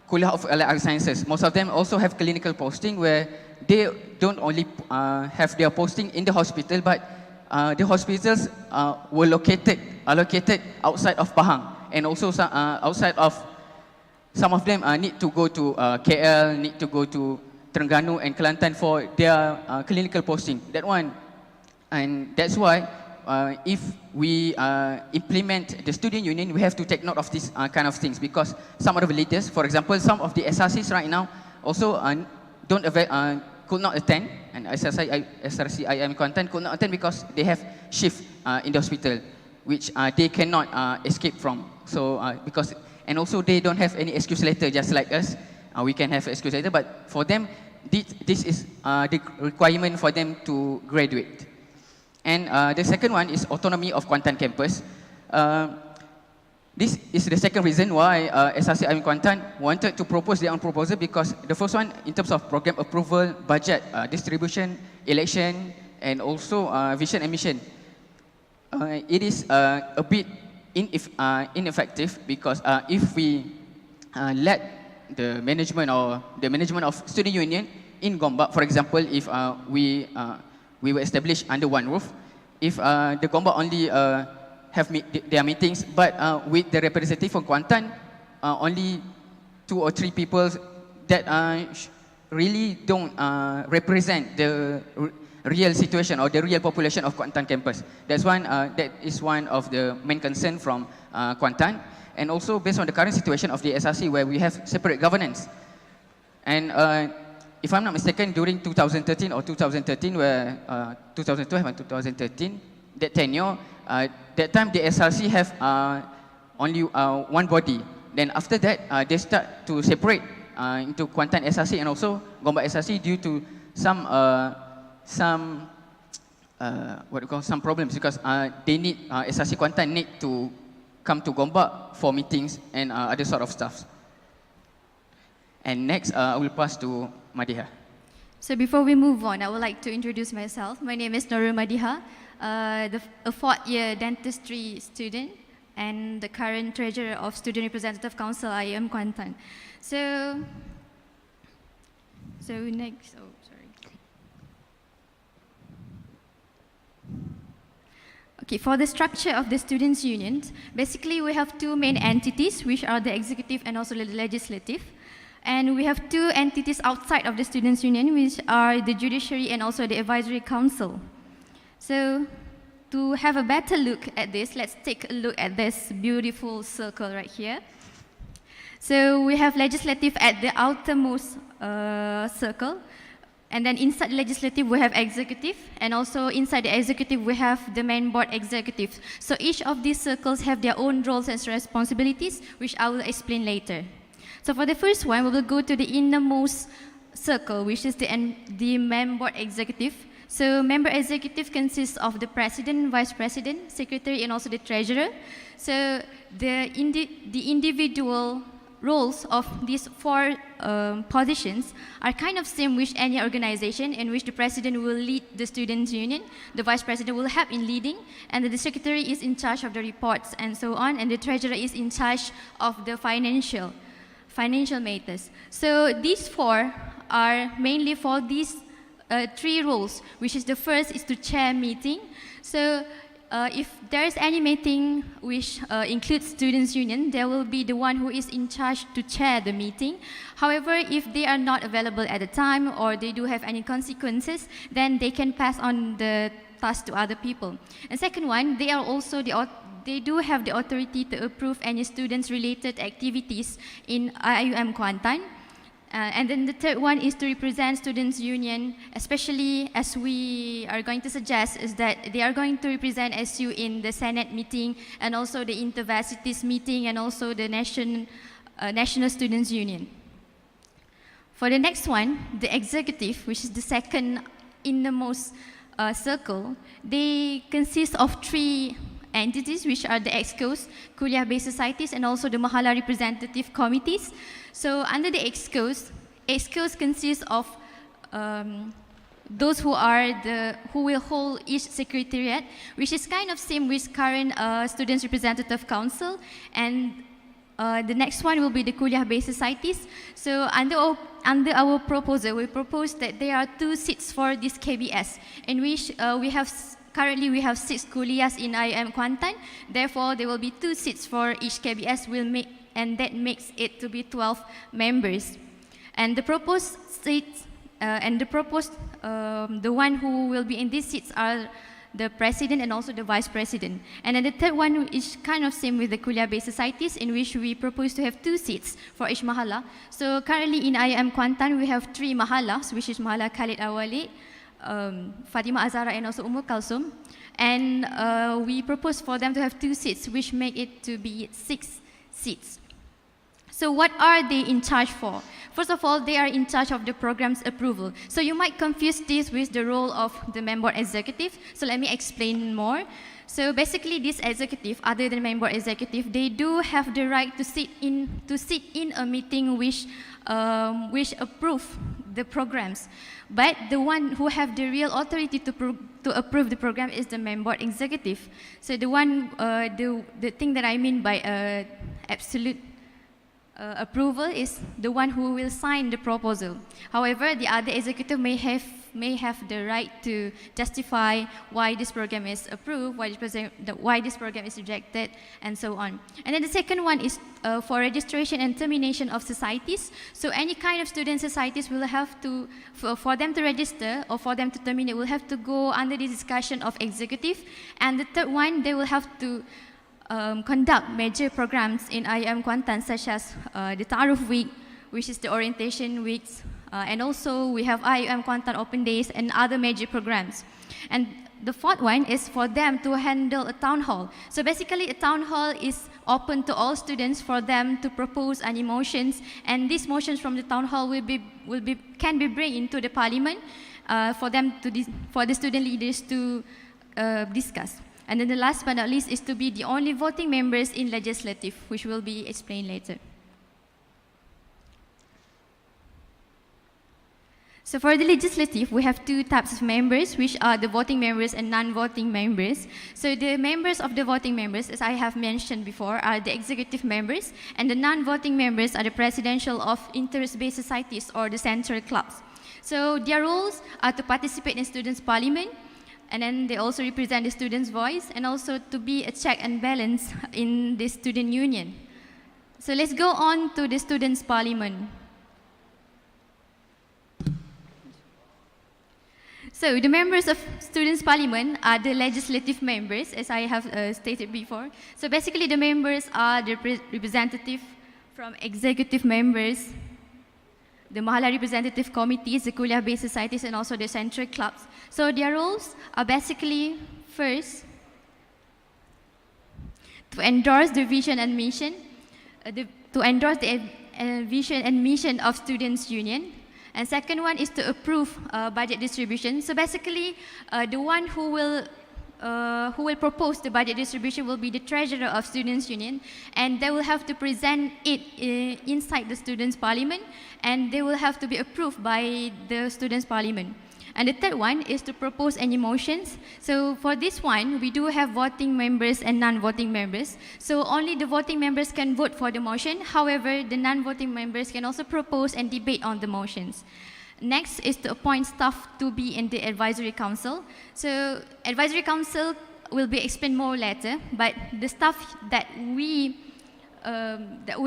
kuliah of allied sciences, most of them also have clinical posting where they don't only have their posting in the hospital, but the hospitals were allocated outside of Pahang, and also outside of, some of them need to go to KL, need to go to Terengganu and Kelantan for their clinical posting. That one, and that's why if we implement the student union, we have to take note of these kind of things, because some of the leaders, for example, some of the SRCs right now also could not attend, and SRC IIM Kuantan could not attend because they have shift in the hospital, which they cannot escape from. So and also they don't have any excuse letter, just like us. We can have excuse letter, but for them, this is the requirement for them to graduate. And the second one is autonomy of Kuantan campus. This is the second reason why SRC IIM Kuantan wanted to propose their own proposal, because the first one, in terms of program approval, budget, distribution, election, and also vision and mission, it is a bit ineffective, because if we let the management of student union in Gombak, for example, if we were established under one roof, if the Gombak only have their meetings, but with the representative from Kuantan, only 2 or 3 people that really don't represent the real situation or the real population of Kuantan campus. That is one of the main concern from Kuantan, and also based on the current situation of the SRC, where we have separate governance. And if I'm not mistaken, during 2013 or 2013, where 2012 and 2013, that tenure, that time the SRC have only one body. Then after that, they start to separate into Kuantan SRC and also Gombak SRC due to some problems, because they need SRC Kuantan need to come to Gombak for meetings and other sort of stuff. And next, I will pass to Madiha. So before we move on, I would like to introduce myself. My name is Nurul Madiha, a 4th-year dentistry student and the current treasurer of Student Representative Council IIM Kuantan. So next, Okay, for the structure of the students' unions, basically we have 2 main entities, which are the executive and also the legislative. And we have 2 entities outside of the students' union, which are the judiciary and also the advisory council. So to have a better look at this, let's take a look at this beautiful circle right here. So we have legislative at the outermost circle, And then inside the legislative, we have executive, and also inside the executive, we have the main board executive. So each of these circles have their own roles and responsibilities, which I will explain later. So for the first one, we will go to the innermost circle, which is the main board executive. So member executive consists of the president, vice president, secretary, and also the treasurer. So the individual roles of these four positions are kind of same with any organization, in which the president will lead the students' union, the vice president will help in leading, and the secretary is in charge of the reports and so on, and the treasurer is in charge of the financial matters. So these four are mainly for these three roles, which is the first is to chair meeting. So if there is any meeting which includes students' union, there will be the one who is in charge to chair the meeting. However, if they are not available at the time or they do have any consequences, then they can pass on the task to other people. And second one, they do have the authority to approve any students-related activities in IIUM Kuantan. And then the third one is to represent students' union, especially as we are going to suggest is that they are going to represent SU in the Senate meeting and also the intervarsities meeting and also the National Students' Union. For the next one, the executive, which is the second innermost circle, they consist of three entities, which are the EXCOs, Kuliah-based societies, and also the Mahala representative committees. So under the EXCOs consist of those who will hold each secretariat, which is kind of same with current Students Representative Council, and the next one will be the Kuliah-based societies. So under our proposal, we propose that there are 2 seats for this KBS, in which currently we have 6 kuliahs in IIM Kuantan. Therefore, there will be 2 seats for each KBS, and that makes it to be 12 members. And the proposed seats, the one who will be in these seats are the president and also the vice president. And then the third one is kind of same with the Kuliah-based societies, in which we propose to have 2 seats for each mahala. So currently in IIM Kuantan, we have 3 mahalas, which is Mahala Khalid Awali, Fatima Azara, and also Kalsum. And we propose for them to have 2 seats, which make it to be 6 seats. So what are they in charge for? First of all, they are in charge of the program's approval. So you might confuse this with the role of the member executive. So let me explain more. So basically, this executive, other than member executive, they do have the right to sit in a meeting which approve the programs. But the one who have the real authority to approve the program is the member executive. So the thing that I mean by absolute approval is the one who will sign the proposal. However, the other executive may have the right to justify why this program is approved, why this program is rejected, and so on. And then the second one is for registration and termination of societies. So any kind of student societies will have to, for them to register or for them to terminate, will have to go under the discussion of executive. And the third one, they will have to conduct major programs in IIM Kuantan, such as the Ta'aruf Week, which is the orientation weeks, and also we have IIM Kuantan Open Days and other major programs. And the fourth one is for them to handle a town hall. So basically, a town hall is open to all students for them to propose any motions, and these motions from the town hall can be bring into the parliament for the student leaders to discuss. And then the last but not least is to be the only voting members in legislative, which will be explained later. So for the legislative, we have 2 types of members, which are the voting members and non-voting members. So the members of the voting members, as I have mentioned before, are the executive members, and the non-voting members are the presidential of interest-based societies or the central clubs. So their roles are to participate in students' parliament, and then they also represent the students' voice, and also to be a check and balance in the student union. So let's go on to the students' parliament. So the members of students' parliament are the legislative members, as I have stated before. So basically, the members are the representative from executive members the Mahala representative committees, the Kuliah-based societies, and also the central clubs. So their roles are basically, first, to endorse the vision and mission, to endorse the vision and mission of Students' Union. And second one is to approve budget distribution. So basically, the one who will propose the budget distribution will be the treasurer of Students' Union, and they will have to present it inside the Students' Parliament, and they will have to be approved by the Students' Parliament. And the third one is to propose any motions. So for this one, we do have voting members and non-voting members. So only the voting members can vote for the motion. However, the non-voting members can also propose and debate on the motions. Next is to appoint staff to be in the advisory council. So advisory council will be explained more later, but the staff that we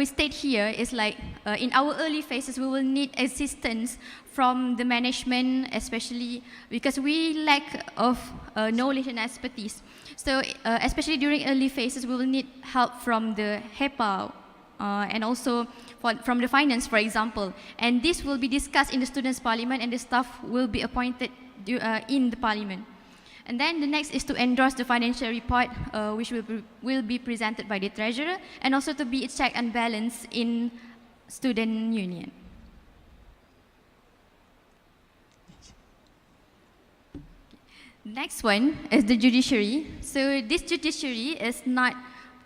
state here is like, in our early phases, we will need assistance from the management, especially because we lack of knowledge and expertise. So especially during early phases, we will need help from the HEPA and also from the finance, for example. And this will be discussed in the Students' Parliament, and the staff will be appointed in the Parliament. And then the next is to endorse the financial report, which will be presented by the treasurer, and also to be a check and balance in Student Union. Next one is the judiciary. So this judiciary is not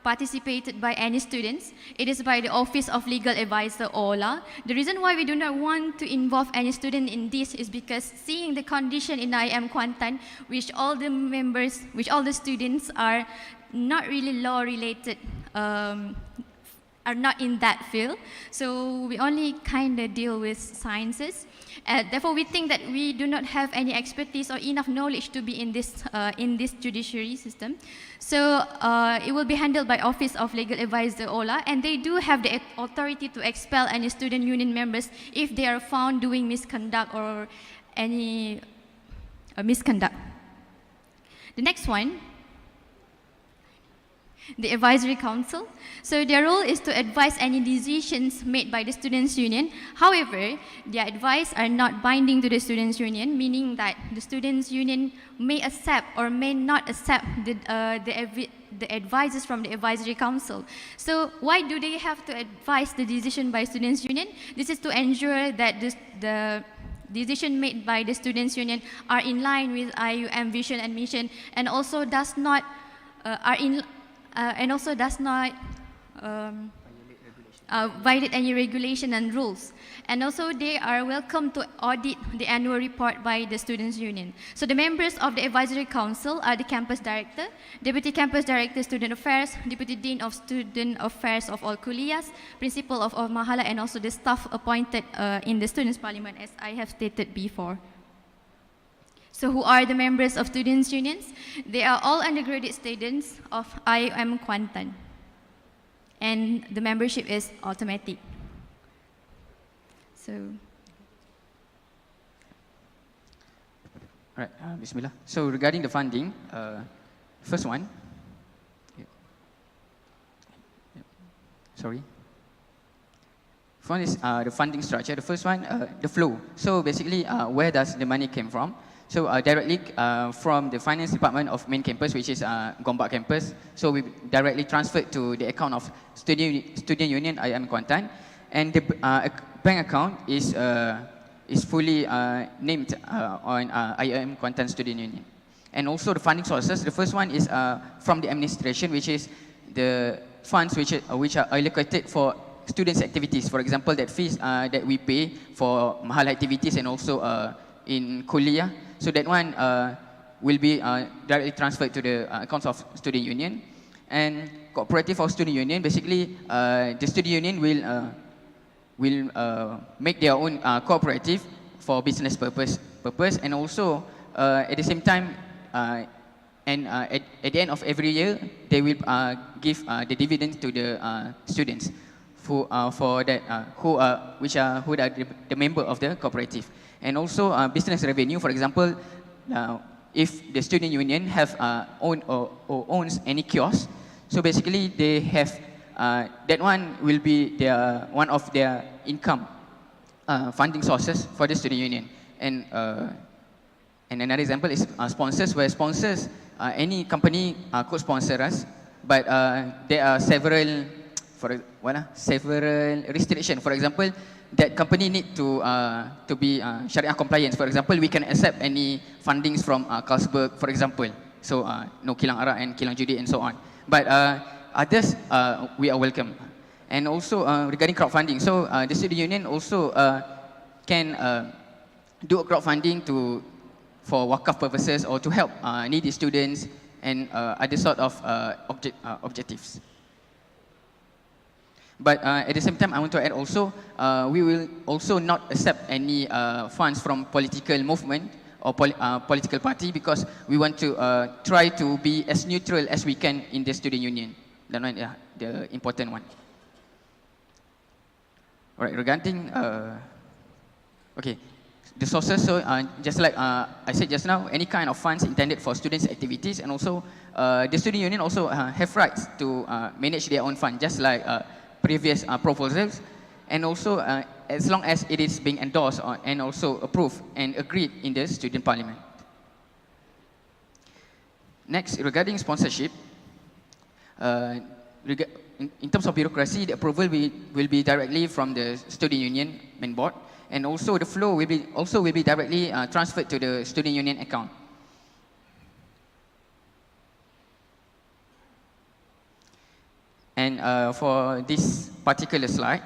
participated by any students. It is by the Office of Legal Advisor, OLA. The reason why we do not want to involve any student in this is because seeing the condition in IIM Kuantan, which all the students are not really law related, are not in that field. So we only kind of deal with sciences. Therefore, we think that we do not have any expertise or enough knowledge to be in this judiciary system. So it will be handled by Office of Legal Advisor, OLA, and they do have the authority to expel any student union members if they are found doing misconduct or any misconduct. The next one, the Advisory Council. So their role is to advise any decisions made by the Students' Union. However, their advice are not binding to the Students' Union, meaning that the Students' Union may accept or may not accept the advices from the Advisory Council. So why do they have to advise the decision by Students' Union? This is to ensure that the decision made by the Students' Union are in line with IIUM vision and mission, and also does not violate any regulation and rules. And also they are welcome to audit the annual report by the Students' Union. So the members of the Advisory Council are the Campus Director, Deputy Campus Director Student Affairs, Deputy Dean of Student Affairs of all Kuliahs, Principal of Mahala, and also the staff appointed in the Students' Parliament, as I have stated before. So who are the members of Students' Unions? They are all undergraduate students of IIM Kuantan. And the membership is automatic. So. All right, Bismillah. So regarding the funding, first one. Sorry. One is the funding structure. The first one, the flow. So basically, where does the money came from? So directly from the finance department of main campus, which is Gombak campus. So we directly transferred to the account of Student Union IIM Kuantan, and the bank account is fully named on IIM Kuantan Student Union. And also the funding sources. The first one is from the administration, which is the funds which are allocated for students' activities. For example, that fees that we pay for mahal activities and also in Kuliah. So that one will be directly transferred to the accounts of Student Union. And cooperative of Student Union, basically the Student Union will make their own cooperative for business purpose, and also at the same time and at the end of every year they will give the dividends to the students who are the member of the cooperative. And also business revenue, for example, if the Student Union have owns any kiosk, so basically they have that one will be one of their income funding sources for the student union. And another example is sponsors, where sponsors, any company could sponsor us, but there are several restrictions. For example, that company need to be Sharia compliant. For example, we can accept any fundings from Carlsberg, for example. So no kilang arak and kilang judi and so on. But others, we are welcome. And also regarding crowdfunding, so the student union also can do a crowdfunding for wakaf purposes or to help needy students and other sort of objectives. But at the same time, I want to add also, we will also not accept any funds from political movement or political party, because we want to try to be as neutral as we can in the student union. That one, yeah, the important one. All right, regarding, okay, the sources, so just like I said just now, any kind of funds intended for students' activities, and also the student union also have rights to manage their own fund, just like previous proposals, and also as long as it is being endorsed and also approved and agreed in the student parliament. Next, regarding sponsorship, in terms of bureaucracy, the approval will be directly from the student union main board, and also the flow will be directly transferred to the student union account. And for this particular slide,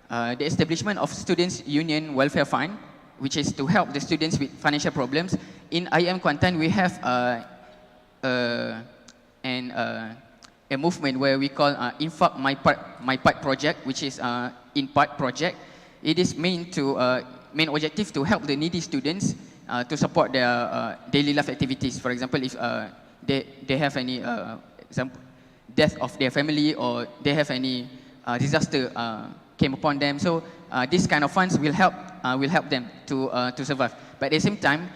the establishment of Students' Union Welfare Fund, which is to help the students with financial problems. In IIM Kuantan, we have a movement where we call Infak My Part project, which is In Part project. It is main objective to help the needy students to support their daily life activities. For example, if they have any death of their family, or they have any disaster came upon them. So this kind of funds will help them to survive. But at the same time,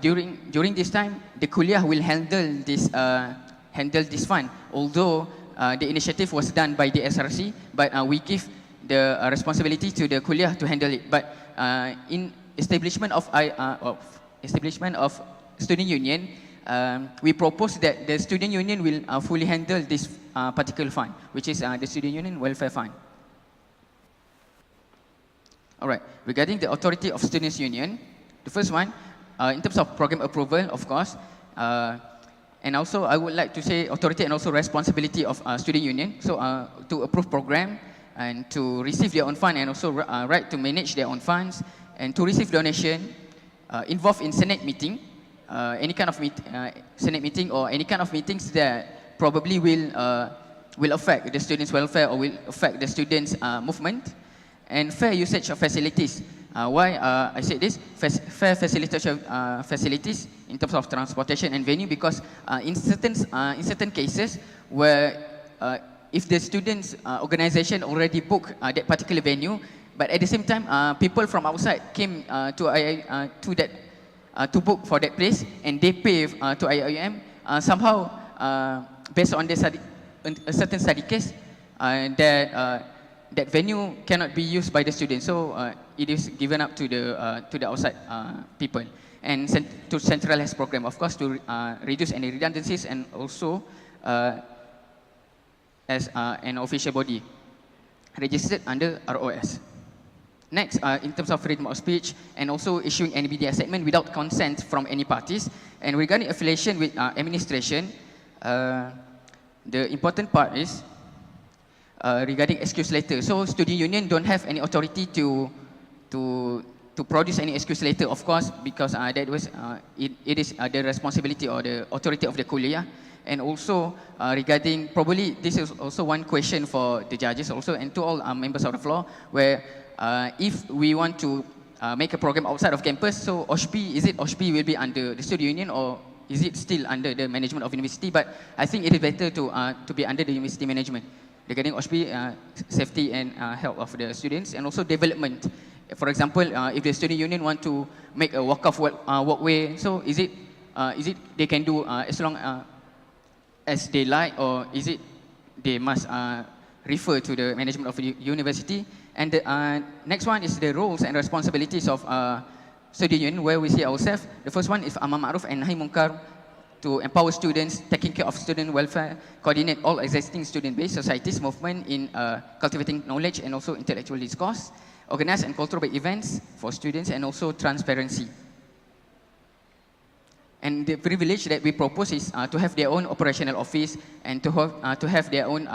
during this time, the kuliah will handle this fund. Although the initiative was done by the SRC, but we give the responsibility to the kuliah to handle it. But in establishment of student union, we propose that the student union will fully handle this particular fund, which is the Student Union Welfare Fund. All right, regarding the authority of Students' Union, the first one, in terms of program approval, of course, and also I would like to say authority and also responsibility of Student Union. So to approve program and to receive their own fund, and also right to manage their own funds, and to receive donation, involved in Senate meeting, any kind of Senate meeting or any kind of meetings that probably will affect the students' welfare or will affect the students' movement, and fair usage of facilities. Why I said this? Fair facilities in terms of transportation and venue, because in certain cases where if the students' organization already booked that particular venue, but at the same time people from outside came to book for that place, and they pay to IIUM, somehow based on a certain study case, that venue cannot be used by the students, so it is given up to the outside people, and to centralize program, of course, to reduce any redundancies, and also as an official body registered under ROS. Next, in terms of freedom of speech, and also issuing any media statement without consent from any parties. And regarding affiliation with administration, the important part is regarding excuse letter. So student union don't have any authority to produce any excuse letter, of course, because that was it is the responsibility or the authority of the kuliah. And also regarding, probably this is also one question for the judges also, and to all members of the floor, where if we want to make a program outside of campus, so OSHP will be under the student union, or is it still under the management of university? But I think it is better to be under the university management. Regarding OSHP, safety and health of the students, and also development. For example, if the student union want to make a walkway, so is it they can do as long as they like, or is it they must refer to the management of the university? And the next one is the roles and responsibilities of student union, where we see ourselves. The first one is Amar Ma'ruf and Nahi Munkar, to empower students, taking care of student welfare, coordinate all existing student-based societies movement in cultivating knowledge and also intellectual discourse, organize and cultivate events for students, and also transparency. And the privilege that we propose is to have their own operational office and to have their own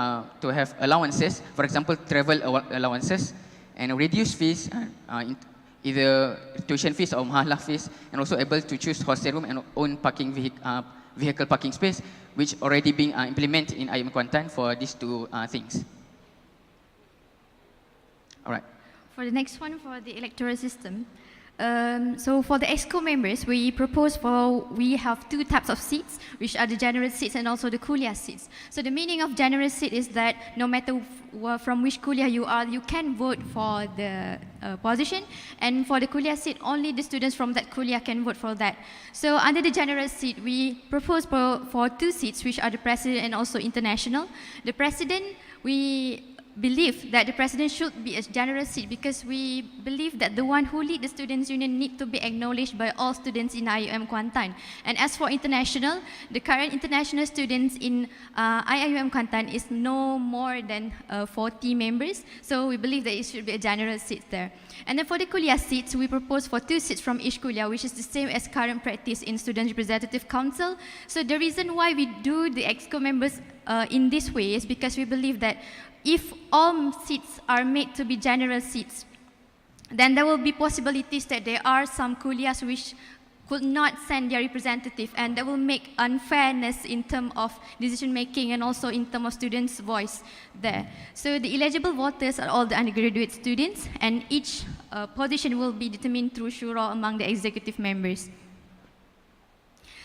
to have allowances, for example, travel allowances, and reduced fees, either tuition fees or mahalah fees, and also able to choose hostel room and own parking vehicle parking space, which already being implemented in IIUM Kuantan for these two things. All right. For the next one, for the electoral system. So for the EXCO members, we have two types of seats, which are the general seats and also the kuliah seats. So the meaning of general seat is that no matter from which kuliah you are, you can vote for the position. And for the kuliah seat, only the students from that kuliah can vote for that. So under the general seat, we propose for two seats, which are the president and also international. The president, we believe that the president should be a general seat because we believe that the one who lead the students' union need to be acknowledged by all students in IIUM Kuantan. And as for international, the current international students in IIUM Kuantan is no more than 40 members. So we believe that it should be a general seat there. And then for the kuliah seats, we propose for two seats from each kuliah, which is the same as current practice in Student Representative Council. So the reason why we do the EXCO members in this way is because we believe that if all seats are made to be general seats, then there will be possibilities that there are some kuliahs which could not send their representative, and that will make unfairness in terms of decision making and also in terms of students' voice there. So the eligible voters are all the undergraduate students, and each position will be determined through shura among the executive members.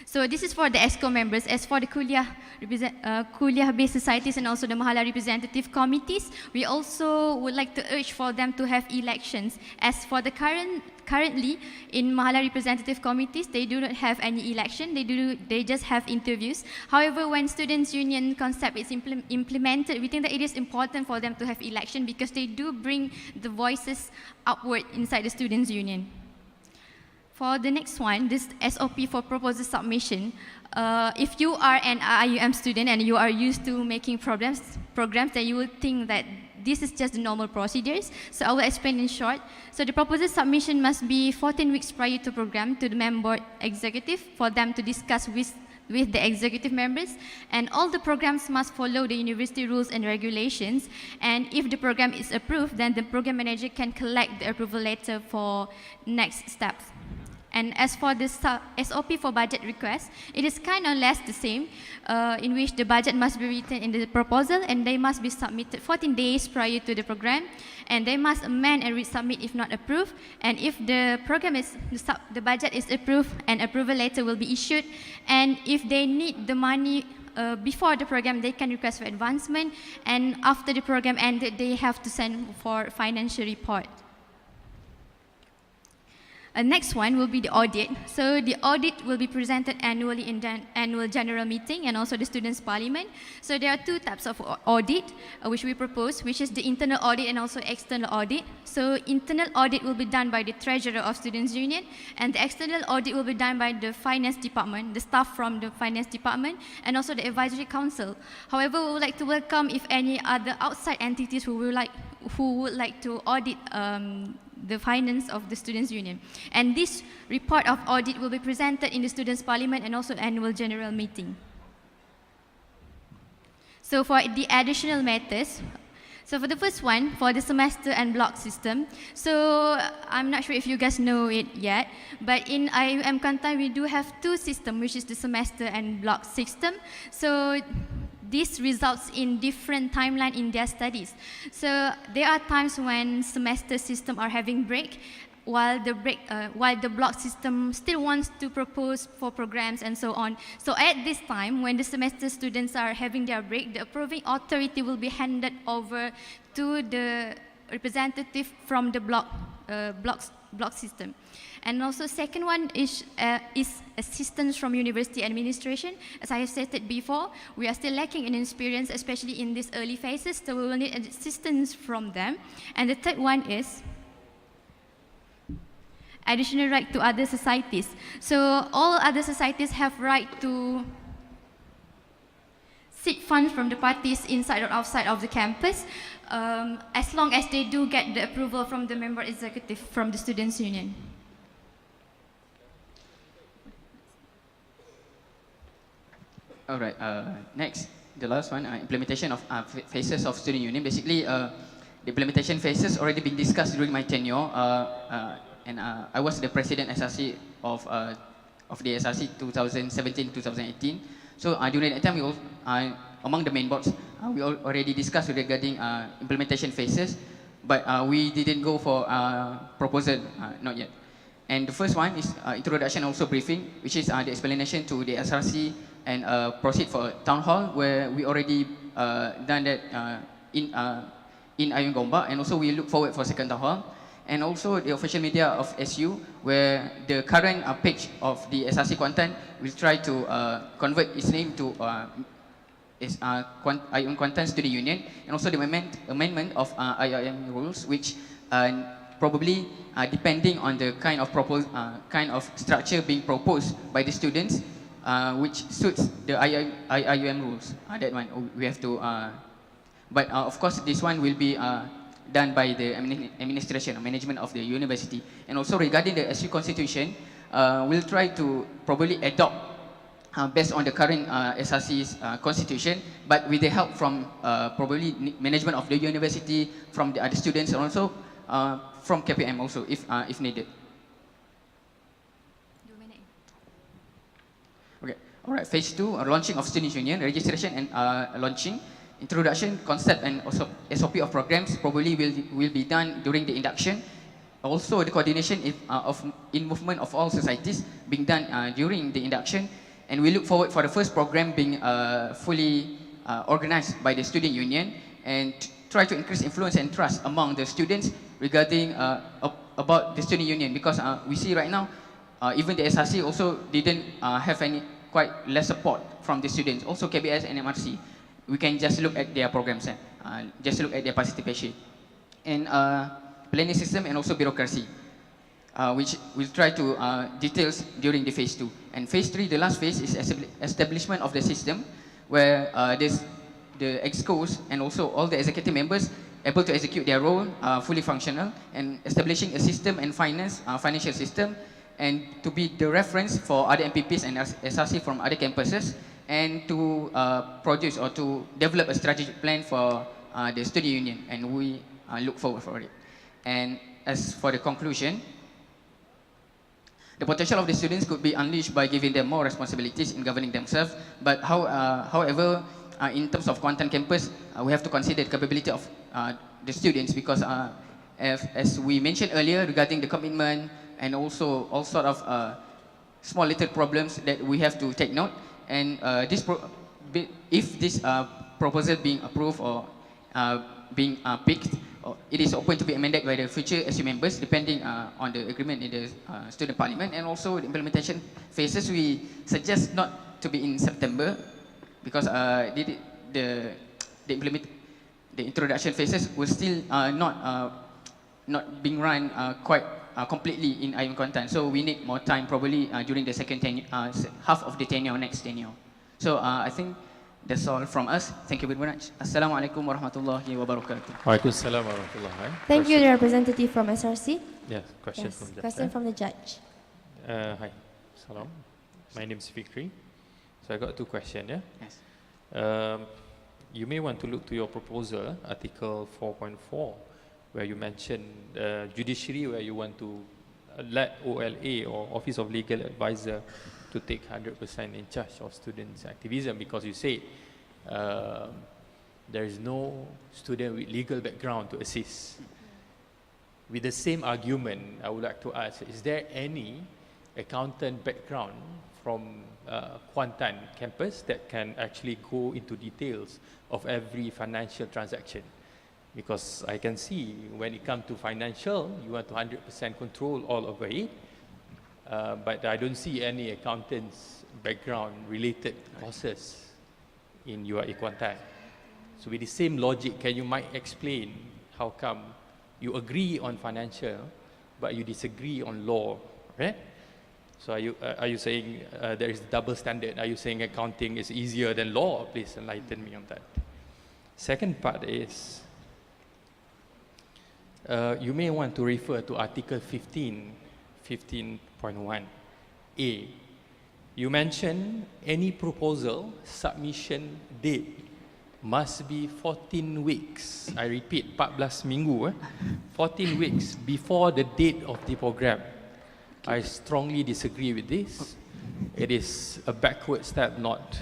So this is for the EXCO members. As for the kuliah-based societies and also the Mahala representative committees, we also would like to urge for them to have elections. As for the currently in Mahala representative committees, they do not have any election. They just have interviews. However, when students' union concept is implemented, we think that it is important for them to have election because they do bring the voices upward inside the students' union. For the next one, this SOP for proposal submission, if you are an IIUM student and you are used to making programs, then you will think that this is just the normal procedures. So I will explain in short. So the proposal submission must be 14 weeks prior to program to the member executive for them to discuss with the executive members, and all the programs must follow the university rules and regulations. And if the program is approved, then the program manager can collect the approval letter for next steps. And as for the SOP for budget request, it is kind of less the same, in which the budget must be written in the proposal and they must be submitted 14 days prior to the program, and they must amend and resubmit if not approved. And if the program is, the budget is approved, an approval letter will be issued. And if they need the money before the program, they can request for advancement. And after the program ended, they have to send for financial report. Next one will be the audit. So the audit will be presented annually in the annual general meeting and also the students' parliament. So there are two types of audit which we propose, which is the internal audit and also external audit. So internal audit will be done by the treasurer of students' union, and the external audit will be done by the finance department, the staff from the finance department, and also the advisory council. However, we would like to welcome if any other outside entities who would like to audit the finance of the students' union. And this report of audit will be presented in the students' parliament and also annual general meeting. So for the additional matters, so for the first one, for the semester and block system, so I'm not sure if you guys know it yet, but in IIUM Kuantan, we do have two systems, which is the semester and block system. So this results in different timeline in their studies. So there are times when semester system are having break, while the block system still wants to propose for programs and so on. So at this time, when the semester students are having their break, the approving authority will be handed over to the representative from the block block system. And also second one is assistance from university administration. As I have stated before, we are still lacking in experience, especially in these early phases, so we will need assistance from them. And the third one is additional right to other societies. So all other societies have right to seek funds from the parties inside or outside of the campus, as long as they do get the approval from the member executive from the students' union. All right. Next, the last one, implementation of phases of student union. Basically, the implementation phases already been discussed during my tenure, and I was the president SRC of the SRC 2017-2018. So during that time, we all, among the main boards, we already discussed regarding implementation phases, but we didn't go for proposal, not yet. And the first one is introduction, also briefing, which is the explanation to the SRC and proceed for town hall, where we already done that in IIUM Gombak, and also we look forward for second town hall. And also the official media of SU, where the current page of the SRC Kuantan will try to convert its name to IIUM Kuantan Student Union, and also the amendment of IIM rules, which probably depending on the kind of structure being proposed by the students, which suits the IIUM rules. That one we have to. But of course, this one will be done by the administration or management of the university. And also regarding the SU constitution, we'll try to probably adopt based on the current SRC's constitution, but with the help from probably management of the university, from the other students, and also from KPM also, if needed. Okay. All right. Phase 2, launching of students union, registration and launching. Introduction, concept, and also SOP of programs probably will be done during the induction. Also, the coordination in movement of all societies being done during the induction. And we look forward for the first program being fully organized by the student union, and try to increase influence and trust among the students regarding about the student union, because we see right now even the SRC also didn't have any quite less support from the students. Also KBS and MRC. We can just look at their programs and just look at their participation. And planning system and also bureaucracy, which we'll try to details during the phase 2. And phase 3, the last phase, is establishment of the system, where the excos and also all the executive members able to execute their role fully functional, and establishing a system and financial system, and to be the reference for other MPPs and SRC from other campuses, and to produce or to develop a strategic plan for the student union, and we look forward for it. And as for the conclusion, the potential of the students could be unleashed by giving them more responsibilities in governing themselves, but however, in terms of Kuantan campus, we have to consider the capability of the students, because as we mentioned earlier regarding the commitment and also all sort of small little problems that we have to take note. And if this proposal being approved or being picked, it is open to be amended by the future SU members depending on the agreement in the student parliament. And also the implementation phases, we suggest not to be in September, because the introduction phases will still not being run quite completely in IIUM Kuantan. So we need more time probably during the second tenure, half of the tenure, next tenure. So I think that's all from us. Thank you very much. Assalamualaikum warahmatullahi wabarakatuh. Waalaikumsalam warahmatullahi. Thank you, the representative from SRC. Yes, question from the judge. Question from the judge. Hi, salam. My name is Fikri. So I got two questions. Yeah. Yes. You may want to look to your proposal, Article 4.4, where you mention judiciary, where you want to let OLA or Office of Legal Advisor to take 100% in charge of students' activism, because you say there is no student with legal background to assist. With the same argument, I would like to ask, is there any accountant background from Kuantan campus that can actually go into details of every financial transaction? Because I can see when it comes to financial, you want to 100% control all over it. But I don't see any accountants background related courses in your Equantan. So with the same logic, can you might explain how come you agree on financial, but you disagree on law, right? So are you saying there is double standard? Are you saying accounting is easier than law? Please enlighten me on that. Second part is, you may want to refer to Article 15.1a. You mentioned any proposal submission date must be 14 weeks. I repeat, 14 minggu, 14 weeks before the date of the program. I strongly disagree with this. It is a backward step, not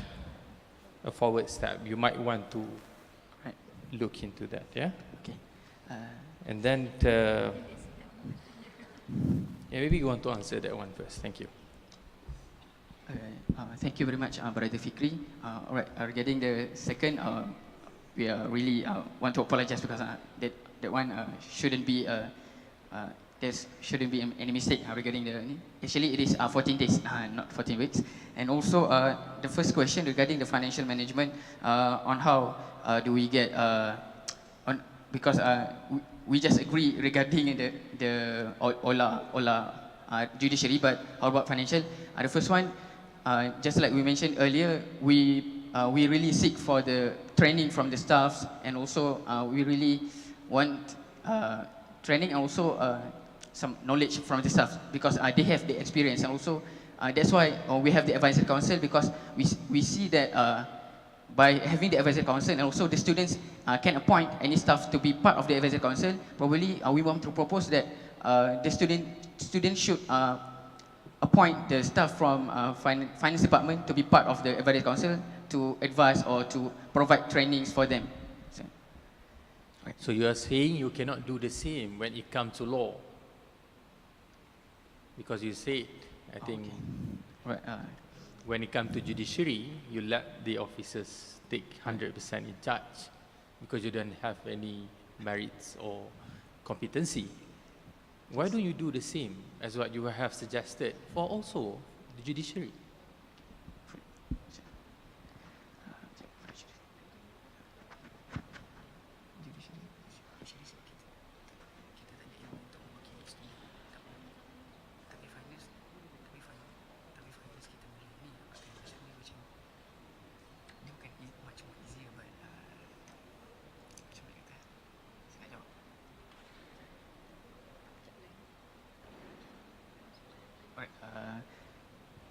a forward step. You might want to look into that, yeah? Okay. And then, maybe you want to answer that one first. Thank you. Thank you very much, Brother Fikri. All right, regarding the second, we really want to apologize because that one shouldn't be, there shouldn't be any mistake regarding the, actually it is 14 days, not 14 weeks. And also the first question regarding the financial management, on how do we get, because we just agree regarding the OLA judiciary, but how about financial? The first one, just like we mentioned earlier, we really seek for the training from the staffs, and also we really want training and also some knowledge from the staff, because they have the experience, and also that's why we have the advisory council, because we see that by having the advisory council, and also the students can appoint any staff to be part of the advisory council. Probably we want to propose that the student should appoint the staff from finance department to be part of the advisory council to advise or to provide trainings for them. So you are saying you cannot do the same when it comes to law? Because you said, I think, right, when it comes to judiciary, you let the officers take 100% in charge because you don't have any merits or competency. Why don't you do the same as what you have suggested for also the judiciary?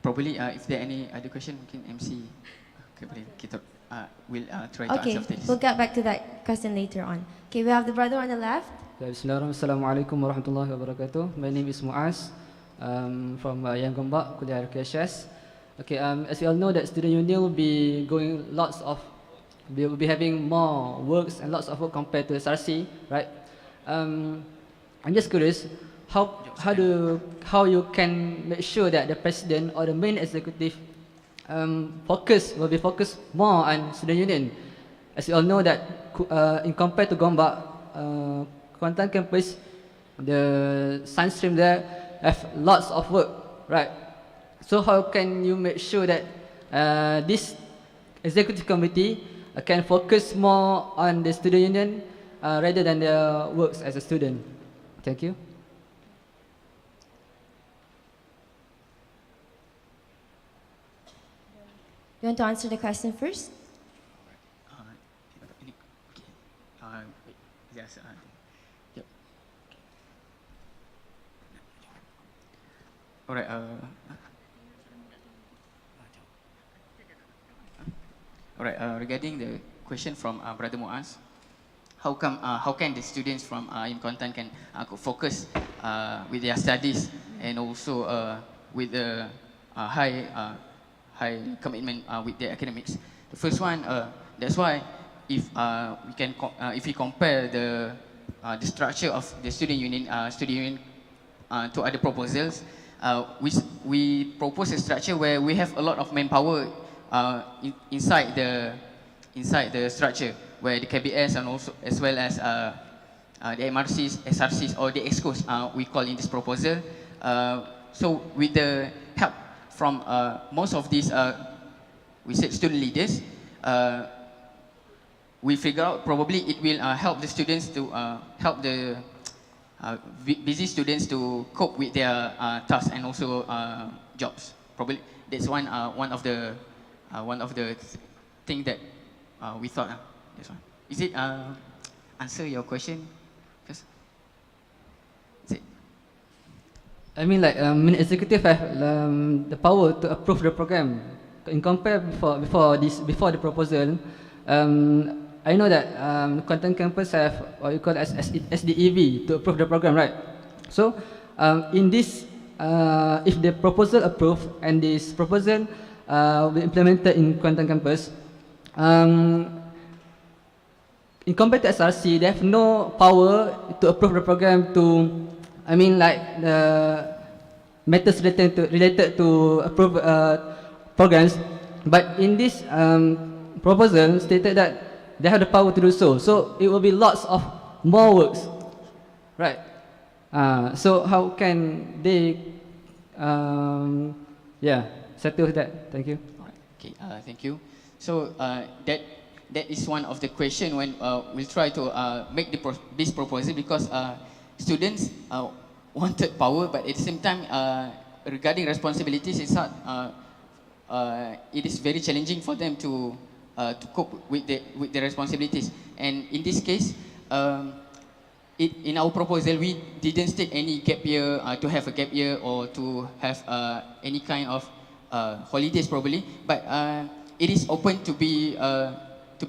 Probably, if there are any other question, mungkin MC kita will try to Okay, answer after this. we'll get back to that question later on. Okay, we have the brother on the left. Bismillahirrahmanirrahim. Assalamualaikum warahmatullahi wabarakatuh. My name is Muaz from Yang Gombak, Kuliah RKSS. Okay, as we all know that student union will be will be having more works and lots of work compared to SRC, right? I'm just curious, how you can make sure that the president or the main executive will be focused more on student union. As you all know that in compared to Gombak, Kuantan campus, the science stream there have lots of work, right? So how can you make sure that this executive committee can focus more on the student union rather than their works as a student? Thank you. You want to answer the question first? Yes. Yep. All right. All right. Regarding the question from Brother Muaz, how can the students from IIUM Kuantan can focus with their studies and also with the high commitment with their academics? The first one, that's why if we compare the structure of the student union to other proposals, we propose a structure where we have a lot of manpower inside the structure. where the KBS and also as well as the MRCs, SRCs, or the EXCOs we call in this proposal. So with the help from most of these, we said student leaders, we figure out probably it will help the students to help the busy students to cope with their tasks and also jobs. Probably that's one of the thing that we thought. This one. Is it answer your question? Is it? I mean, like, executive have the power to approve the program. In compare before the proposal, I know that Kuantan campus have what you call as SDEV to approve the program, right? So, in this, if the proposal approved and this proposal will be implemented in Kuantan campus, in compared to SRC, they have no power to approve the program to, I mean, like the matters related to approve programs. But in this proposal, stated that they have the power to do so. So it will be lots of more works, right? So how can they, settle that? Thank you. Okay, thank you. So that is one of the question when we'll try to make this proposal, because students wanted power, but at the same time regarding responsibilities, it's not. It is very challenging for them to cope with the responsibilities. And in this case, in our proposal, we didn't state any gap year, to have a gap year or to have any kind of holidays probably, but it is open to be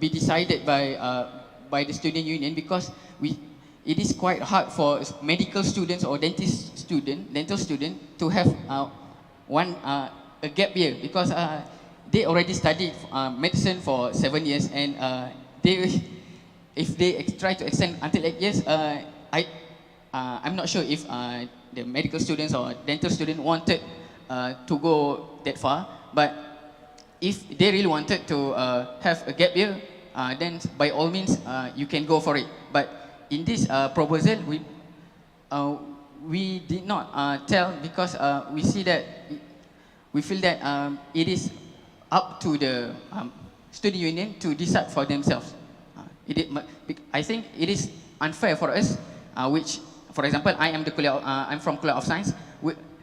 decided by the student union, because it is quite hard for medical students or dental student to have a gap year, because they already studied medicine for 7 years, and if they try to extend until 8 years, I'm not sure if the medical students or dental student wanted to go that far. But if they really wanted to have a gap year, then by all means you can go for it. But in this proposal, we did not tell, because we feel that it is up to the student union to decide for themselves. I think it is unfair for us, which, for example, I'm from Kuliah of Science.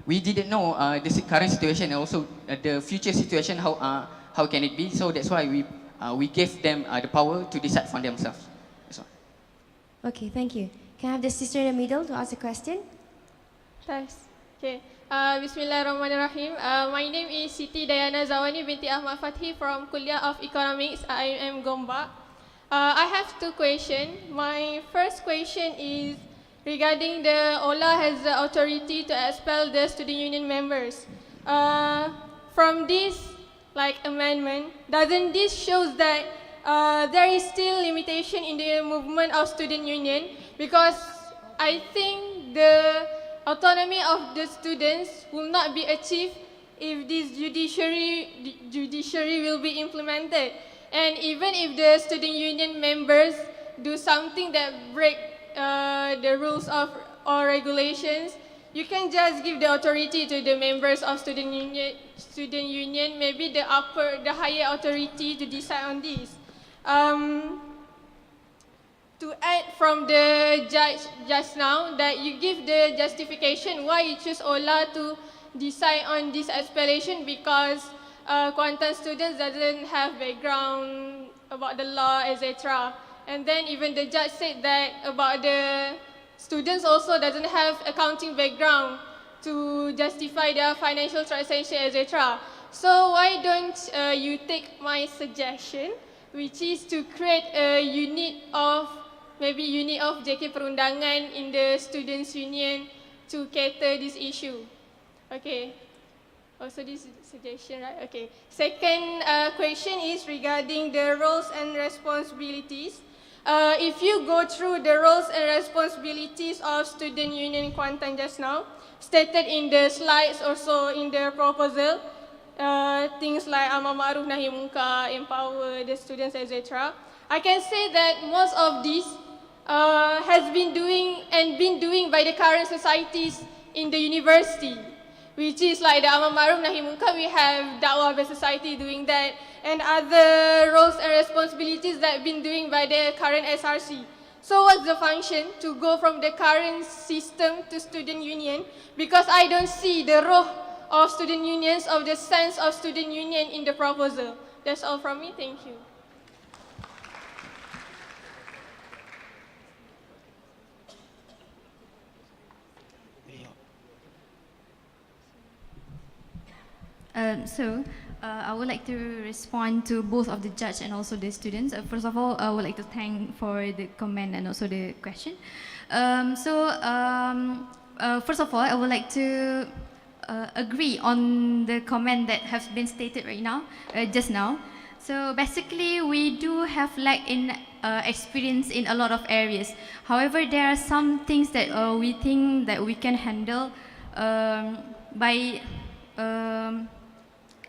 We didn't know the current situation and also the future situation, how can it be. So that's why we gave them the power to decide for themselves. That's all. Okay, thank you. Can I have the sister in the middle to ask a question? Thanks. Okay. Bismillahirrahmanirrahim. My name is Siti Dayana Zawani binti Ahmad Fathi from Kuliah of Economics, IIUM Gombak. I have two questions. My first question is regarding the OLA has the authority to expel the student union members. From this amendment, doesn't this shows that there is still limitation in the movement of student union? Because I think the autonomy of the students will not be achieved if this judiciary will be implemented. And even if the student union members do something that break the rules of or regulations, you can just give the authority to the members of student union, maybe the higher authority to decide on this. To add from the judge just now, that you give the justification why you choose OLA to decide on this expellation, because Kuantan students doesn't have background about the law, etc. And then even the judge said that about the students also doesn't have accounting background to justify their financial transaction, etc. So why don't you take my suggestion, which is to create a unit of JK Perundangan in the students' union to cater this issue. Okay. Also this suggestion, right? Okay. Second question is regarding the roles and responsibilities. If you go through the roles and responsibilities of student union Kuantan just now, stated in the slides, also in the proposal, things like Amar Ma'ruf Nahi Munkar, empower the students, etc. I can say that most of these has been doing by the current societies in the university, which is like the Amar Ma'ruf Nahi Munkar. We have Da'wah by society doing that, and other roles and responsibilities that have been doing by the current SRC. So what's the function to go from the current system to student union? Because I don't see the role of student unions, of the sense of student union in the proposal. That's all from me. Thank you. I would like to respond to both of the judge and also the students. First of all, I would like to thank for the comment and also the question. First of all, I would like to agree on the comment that has been stated right now, just now. So basically, we do have lack in experience in a lot of areas. However, there are some things that we think that we can handle by.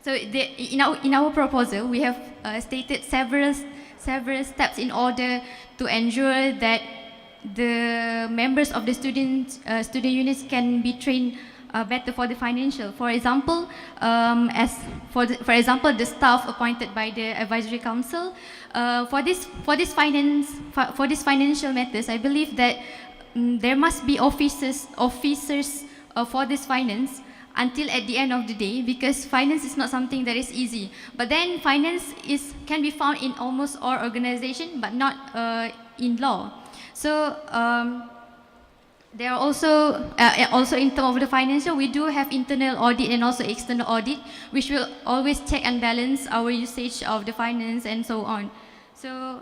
In our proposal, we have stated several steps in order to ensure that the members of the student units can be trained better for the financial. For example, the staff appointed by the advisory council for this financial matters, I believe that there must be officers for this finance until at the end of the day, because finance is not something that is easy. But then finance can be found in almost all organizations, but not in law. So there are also in terms of the financial, we do have internal audit and also external audit, which will always check and balance our usage of the finance and so on. So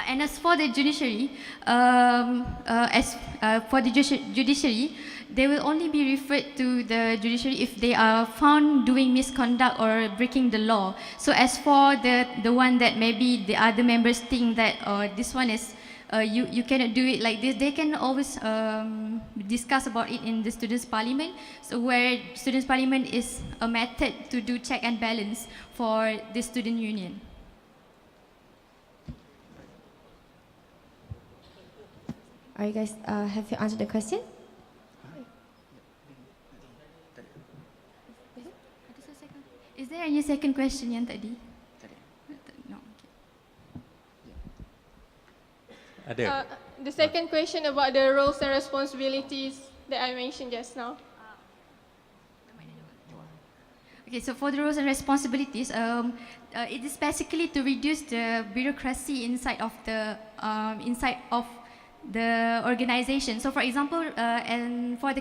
and as for the judiciary, they will only be referred to the judiciary if they are found doing misconduct or breaking the law. So as for the one that maybe the other members think that this one is you cannot do it like this, they can always discuss about it in the students' parliament. So where students' parliament is a method to do check and balance for the student union. Are you guys, have you answered the question? Is there any second question yang tadi? No. The second question about the roles and responsibilities that I mentioned just now. Okay, so for the roles and responsibilities, it is basically to reduce the bureaucracy inside of the organization. So for example, and for the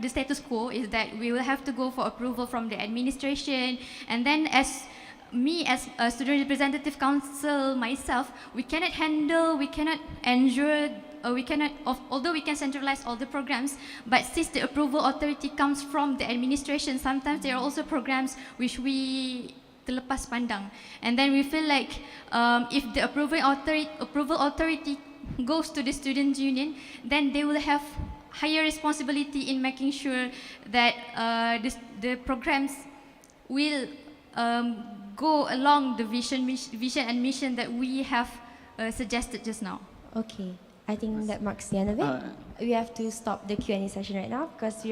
status quo is that we will have to go for approval from the administration, and then as a student representative council myself, we cannot ensure, although we can centralize all the programs, but since the approval authority comes from the administration, sometimes there are also programs which we terlepas pandang, and then we feel like if the approval authority goes to the student union, then they will have higher responsibility in making sure that the programs will go along the vision and mission that we have suggested just now. Okay, I think that marks the end of it. We have to stop the Q&A session right now because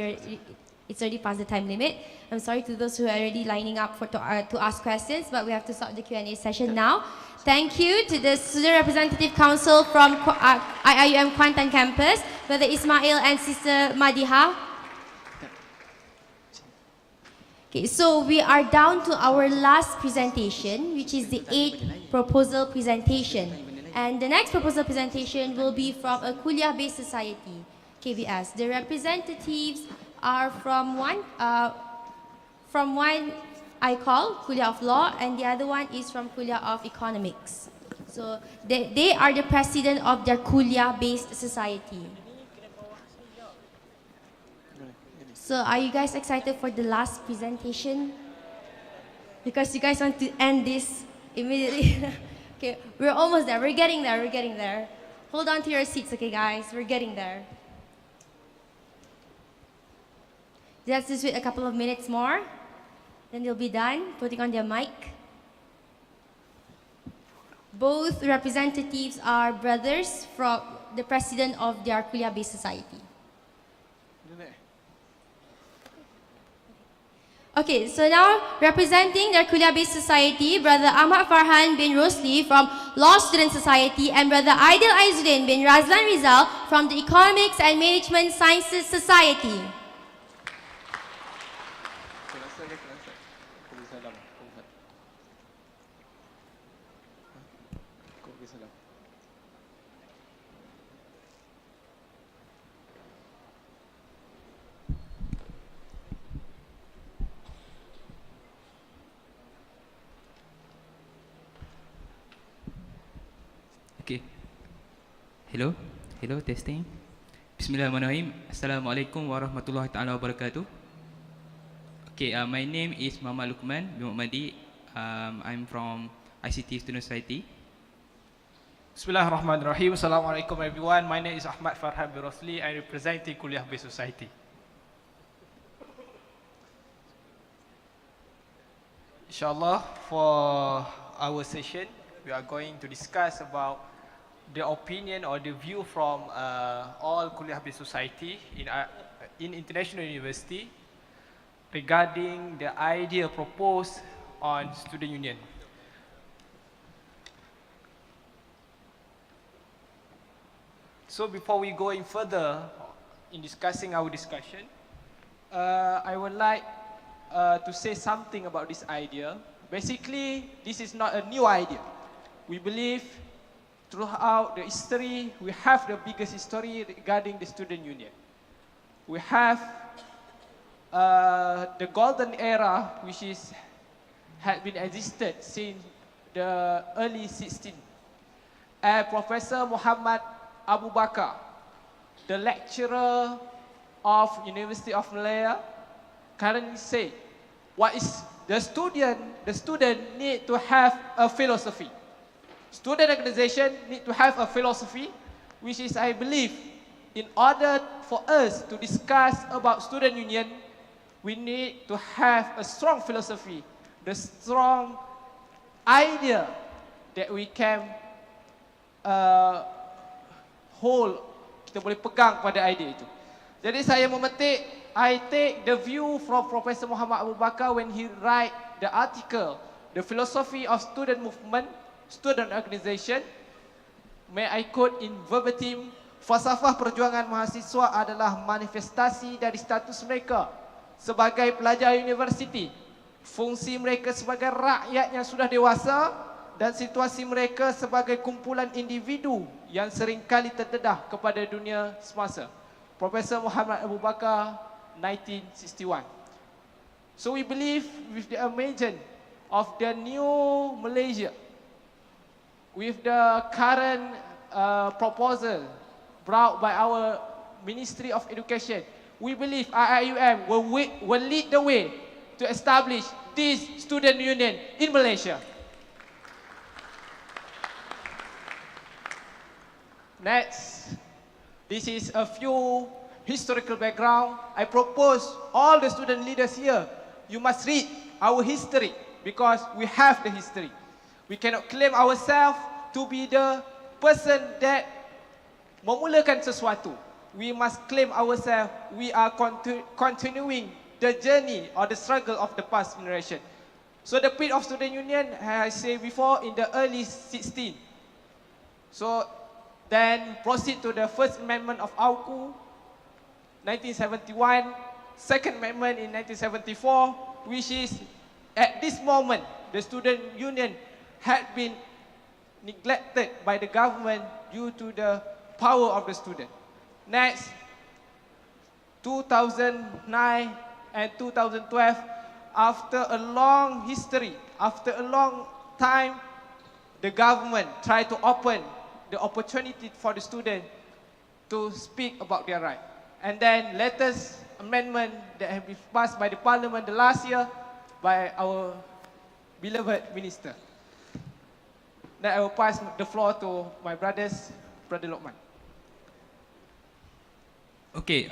it's already past the time limit. I'm sorry to those who are already lining up to ask questions, but we have to stop the Q&A session now. Thank you to the Student Representative Council from IIUM Kuantan campus, Brother Ismail and Sister Madiha. Okay, so we are down to our last presentation, which is the 8th proposal presentation. And the next proposal presentation will be from a Kuliah-based society, KBS. The representatives are from one I call Kuliah of Law, and the other one is from Kuliah of Economics. So they are the president of their Kuliah-based society. So are you guys excited for the last presentation? Because you guys want to end this immediately. Okay, we're almost there. We're getting there. Hold on to your seats, okay, guys? We're getting there. Let's just wait a couple of minutes more. Then they'll be done putting on their mic. Both representatives are brothers from the president of their Kuliah-based society. Okay, so now representing their Kuliah-based society, Brother Ahmad Farhan bin Rosli from Law Student Society and Brother Aidil Aizuddin bin Razlan Rizal from the Economics and Management Sciences Society. Okay. Hello. Hello, testing. Bismillahirrahmanirrahim. Assalamualaikum warahmatullahi taala wabarakatuh. Okay, my name is Muhammad Lukman bin Muhammadi. I'm from ICT Student Society. Bismillahirrahmanirrahim. Assalamualaikum everyone. My name is Ahmad Farhan bin Rosli. I represent the Kuliah-based society. Inshallah, for our session, we are going to discuss about the opinion or the view from all Kuliah-based society in international university regarding the idea proposed on student union. So before we go in further in discussing our discussion, I would like to say something about this idea. Basically, this is not a new idea. We believe throughout the history, we have the biggest history regarding the student union. We have the golden era, which had been existed since the early 16th. And Professor Muhammad Abu Bakar, the lecturer of University of Malaya, currently say, what is the student need to have a philosophy. Student organization need to have a philosophy, which is, I believe, in order for us to discuss about student union, we need to have a strong philosophy, the strong idea that we can hold, kita boleh pegang pada idea itu. Jadi saya memetik, I take the view from Professor Muhammad Abu Bakar when he write the article, The Philosophy of Student Movement, Student Organization. May I quote in verbatim, falsafah perjuangan mahasiswa adalah manifestasi dari status mereka sebagai pelajar universiti, fungsi mereka sebagai rakyat yang sudah dewasa, dan situasi mereka sebagai kumpulan individu yang seringkali terdedah kepada dunia semasa. Profesor Muhammad Abu Bakar, 1961. So we believe with the emergence of the new Malaysia, with the current proposal brought by our Ministry of Education, we believe IIUM will lead the way to establish this student union in Malaysia. Next, this is a few historical background. I propose all the student leaders here, you must read our history because we have the history. We cannot claim ourselves to be the person that memulakan sesuatu. We must claim ourselves, we are continuing the journey or the struggle of the past generation. So the peak of student union, as I said before, in the early 16th. So then proceed to the First Amendment of AUKU, 1971, Second Amendment in 1974, which is at this moment, the student union had been neglected by the government due to the power of the student. Next, 2009 and 2012, after a long history, after a long time, the government tried to open the opportunity for the student to speak about their right. And then latest amendment that have been passed by the parliament the last year by our beloved minister. Now I will pass the floor to my brothers Brother Lokman. Okay,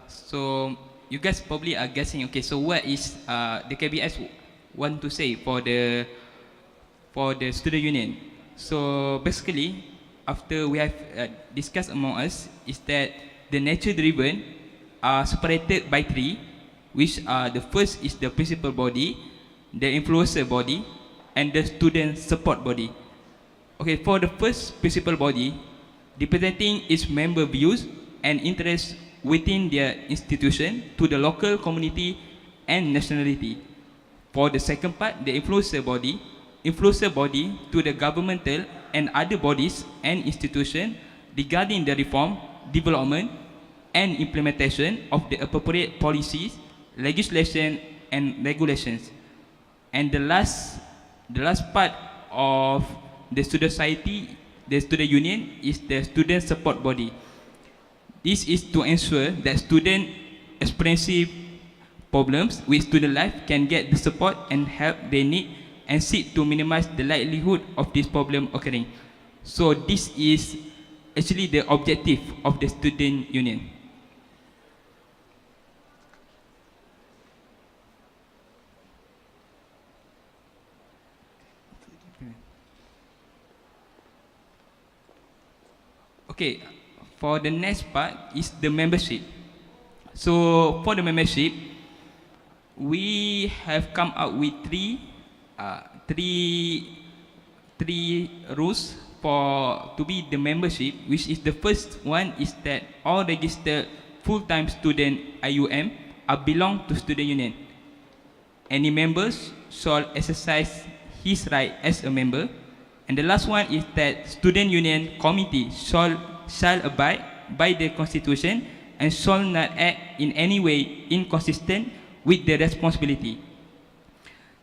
so you guys probably are guessing. Okay, so what is the KBS want to say for the student union? So basically, after we have discussed among us, is that the nature driven are separated by three, which the first is the principal body, the influencer body, and the student support body. Okay, for the first principal body, representing its member views and interests within their institution to the local community and nationality. For the second part, the influencer body to the governmental and other bodies and institutions regarding the reform, development, and implementation of the appropriate policies, legislation, and regulations. And the last part of the student society, the student union, is the student support body. This is to ensure that students experiencing problems with student life can get the support and help they need and seek to minimize the likelihood of this problem occurring. So this is actually the objective of the student union. Okay, for the next part is the membership. So for the membership, we have come up with three rules to be the membership, which is the first one is that all registered full-time student IUM are belong to student union. Any members shall exercise his right as a member. And the last one is that student union committee shall abide by the constitution and shall not act in any way inconsistent with the responsibility.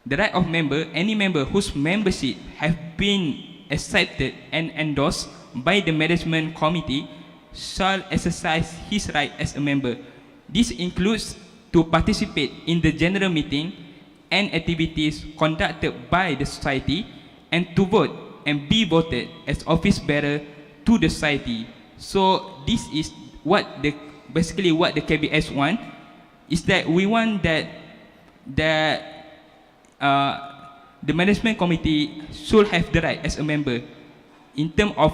The right of member, any member whose membership have been accepted and endorsed by the management committee shall exercise his right as a member. This includes to participate in the general meeting and activities conducted by the society and to vote and be voted as office bearer to the society. So this is basically what the KBS want, is that we want that the management committee should have the right as a member in terms of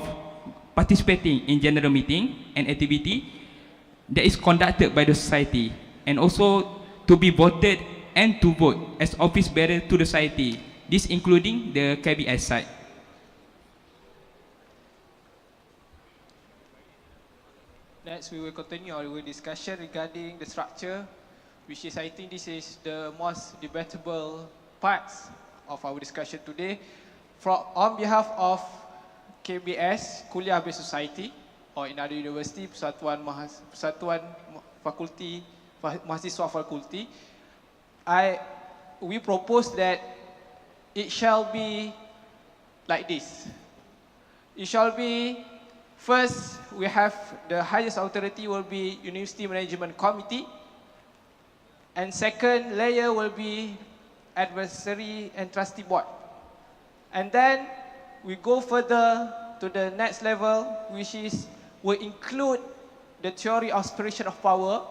participating in general meeting and activity that is conducted by the society, and also to be voted and to vote as office bearer to the society, this including the KBS side. Next, we will continue our discussion regarding the structure, which is, I think this is the most debatable parts of our discussion today. On behalf of KBS, Kuliah Based Society, or in other university, Persatuan Fakulti, Mahasiswa Fakulti, we propose that it shall be like this. It shall be, first, we have the highest authority will be University Management Committee, and second layer will be Advisory and Trustee Board. And then we go further to the next level, which is, will include the theory of separation of power.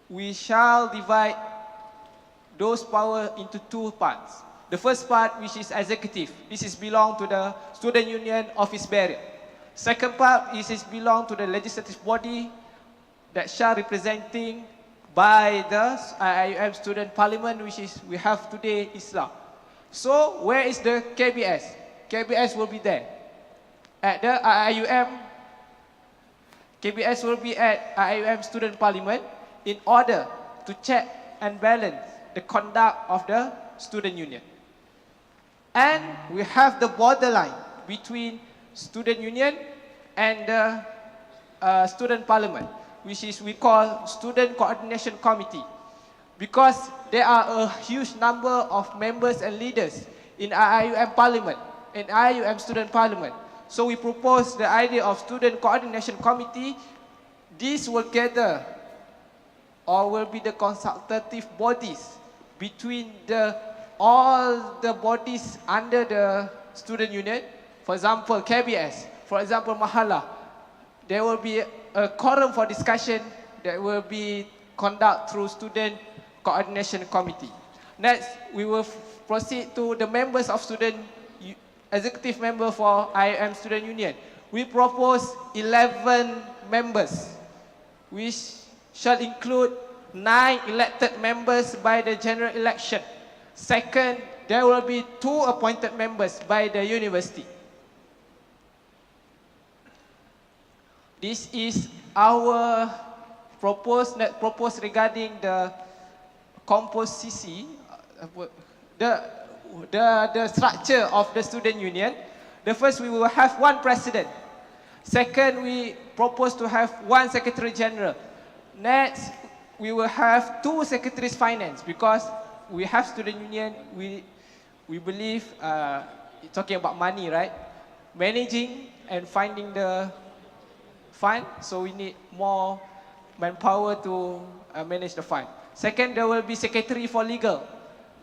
We shall divide those power into two parts. The first part, which is executive, this is belong to the student union office bearer. Second part is belong to the legislative body that shall representing by the IIUM student parliament, which is we have today Islam. So where is the KBS? KBS will be there at the IIUM. KBS will be at IIUM student parliament in order to check and balance the conduct of the student union. And we have the borderline between student union and the student parliament, which is we call student coordination committee, because there are a huge number of members and leaders in IIUM parliament, in IIUM student parliament. So we propose the idea of student coordination committee. This will gather or will be the consultative bodies between all the bodies under the student union. For example, KBS. For example, mahala. There will be a quorum for discussion that will be conducted through student coordination committee. Next, we will proceed to the members of executive member for IIUM Student Union. We propose 11 members, which shall include 9 elected members by the general election. Second, there will be 2 appointed members by the university. This is our proposed regarding the composition, the structure of the student union. The first, we will have 1 president. Second, we propose to have 1 secretary general. Next, we will have 2 secretaries finance, because we have student union, we believe, talking about money, right? Managing and finding the fund, so we need more manpower to manage the fund. Second, there will be secretary for legal.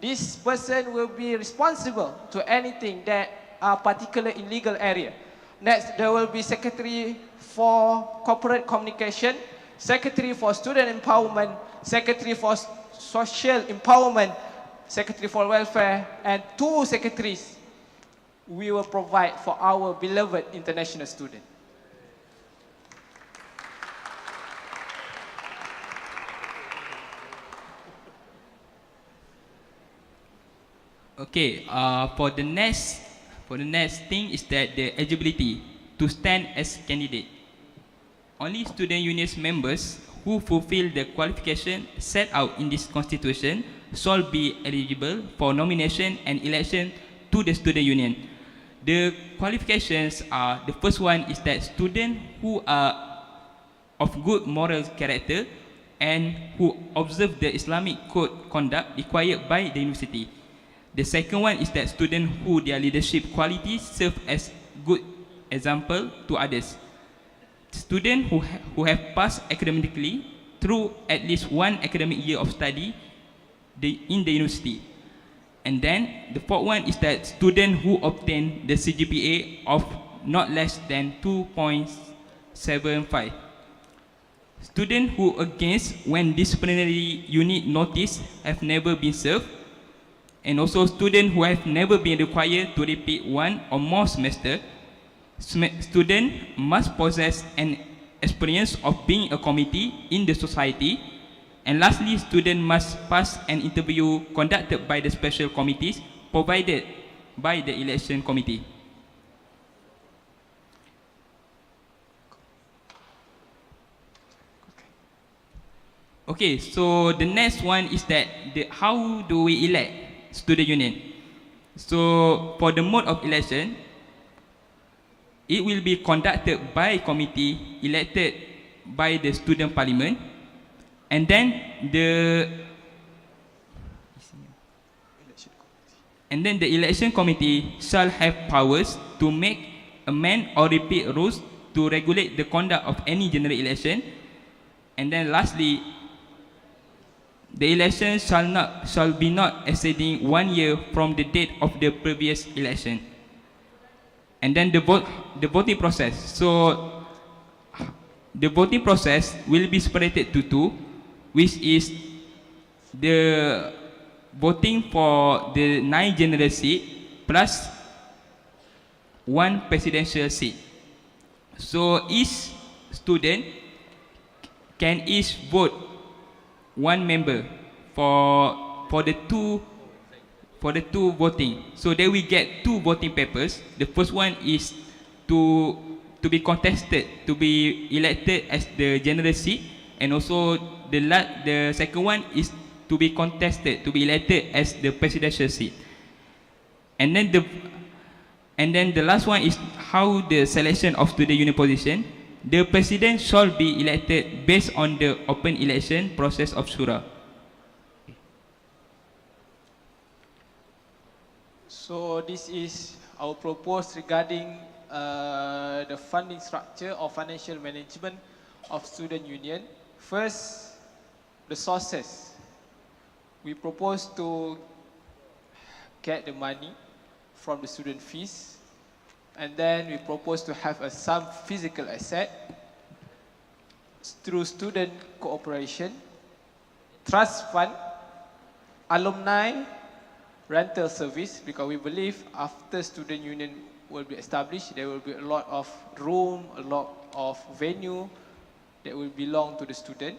This person will be responsible to anything that are particular in legal area. Next, there will be secretary for corporate communication, secretary for student empowerment, secretary for social empowerment, secretary for welfare, and 2 secretaries we will provide for our beloved international student. Okay, for the next thing is that the eligibility to stand as candidate. Only student unions members who fulfill the qualification set out in this constitution shall be eligible for nomination and election to the student union. The qualifications are, the first one is that students who are of good moral character and who observe the Islamic code conduct required by the university. The second one is that students who their leadership qualities serve as good example to others. Students who have passed academically through at least 1 academic year of study in the university. And then the fourth one is that students who obtain the CGPA of not less than 2.75. Students who against when disciplinary unit notice have never been served, and also students who have never been required to repeat 1 or more semester. Student must possess an experience of being a committee in the society. And lastly, student must pass an interview conducted by the special committees provided by the election committee. Okay, so the next one is that how do we elect student union? So for the mode of election, it will be conducted by a committee elected by the student parliament, and then the election committee shall have powers to make, amend or repeat rules to regulate the conduct of any general election. And then lastly, the election shall be not exceeding 1 year from the date of the previous election. And then the voting process. So the voting process will be separated to 2, which is the voting for the 9 general seat plus 1 presidential seat. So each student can each vote 1 member for the two voting. So they will get 2 voting papers. The first one is to be contested, to be elected as the general seat, and also the second one is to be contested, to be elected as the presidential seat. And then the last one is how the selection of student union position. The president shall be elected based on the open election process of Shura. So this is our proposal regarding the funding structure or financial management of student union. First, the sources. We propose to get the money from the student fees, And then we propose to have some physical asset through student cooperation, trust fund, alumni, rental service, because we believe after student union will be established, there will be a lot of room, a lot of venue that will belong to the student.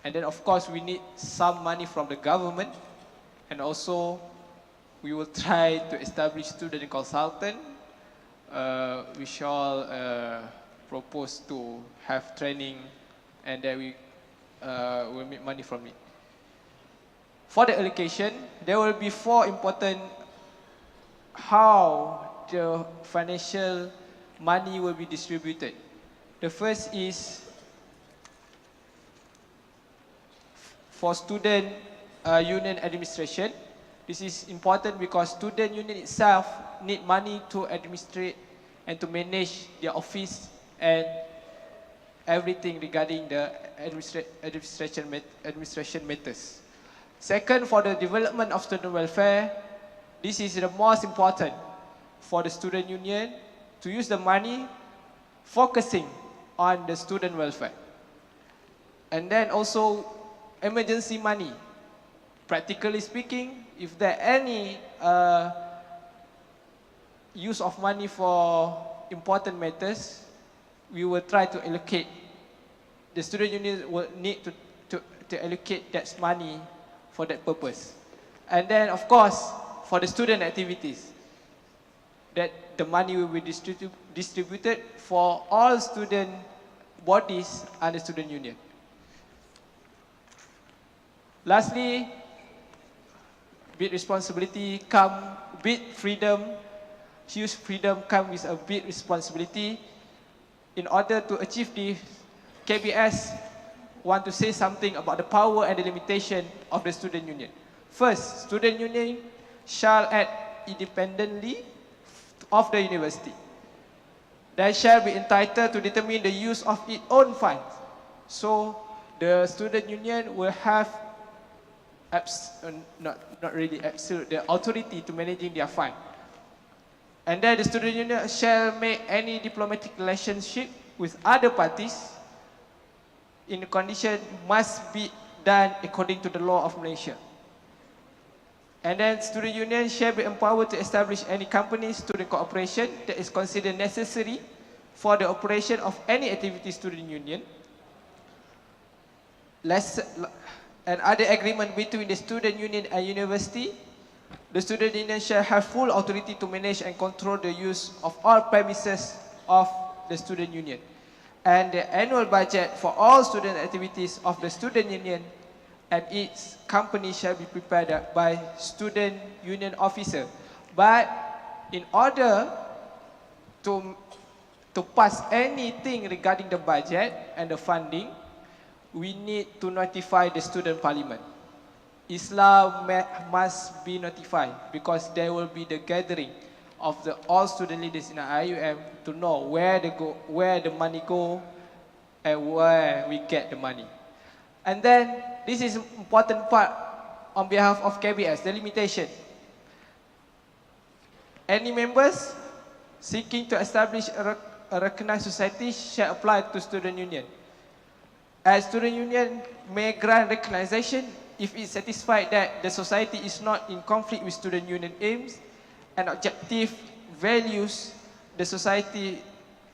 And then of course we need some money from the government, and also we will try to establish student consultant. We shall propose to have training, and then we will make money from it. For the allocation, there will be 4 important how the financial money will be distributed. The first is for student union administration. This is important because student union itself need money to administrate and to manage their office and everything regarding the administration matters. Second, for the development of student welfare, this is the most important for the student union to use the money focusing on the student welfare. And then also emergency money. Practically speaking, if there any use of money for important matters, we will try to allocate. The student union will need to allocate that money for that purpose. And then of course, for the student activities, that the money will be distributed for all student bodies and the student union. Lastly, big responsibility come, big freedom, huge freedom come with a big responsibility. In order to achieve this, KBS want to say something about the power and the limitation of the student union. First, student union shall act independently of the university. They shall be entitled to determine the use of its own funds. So the student union will have not really absolute, the authority to managing their fund. And then the student union shall make any diplomatic relationship with other parties in the condition must be done according to the law of Malaysia. And then student union shall be empowered to establish any company student cooperation that is considered necessary for the operation of any activity student union. And other agreement between the student union and university, the student union shall have full authority to manage and control the use of all premises of the student union. And the annual budget for all student activities of the student union and its company shall be prepared by student union officer. But in order to pass anything regarding the budget and the funding, we need to notify the student parliament. Islam must be notified because there will be the gathering of the all student leaders in the IIUM to know where the money go and where we get the money. And then this is important part on behalf of KBS, the limitation. Any members seeking to establish a recognized society shall apply to student union. As student union may grant recognition if it is satisfied that the society is not in conflict with student union aims and objective values, the society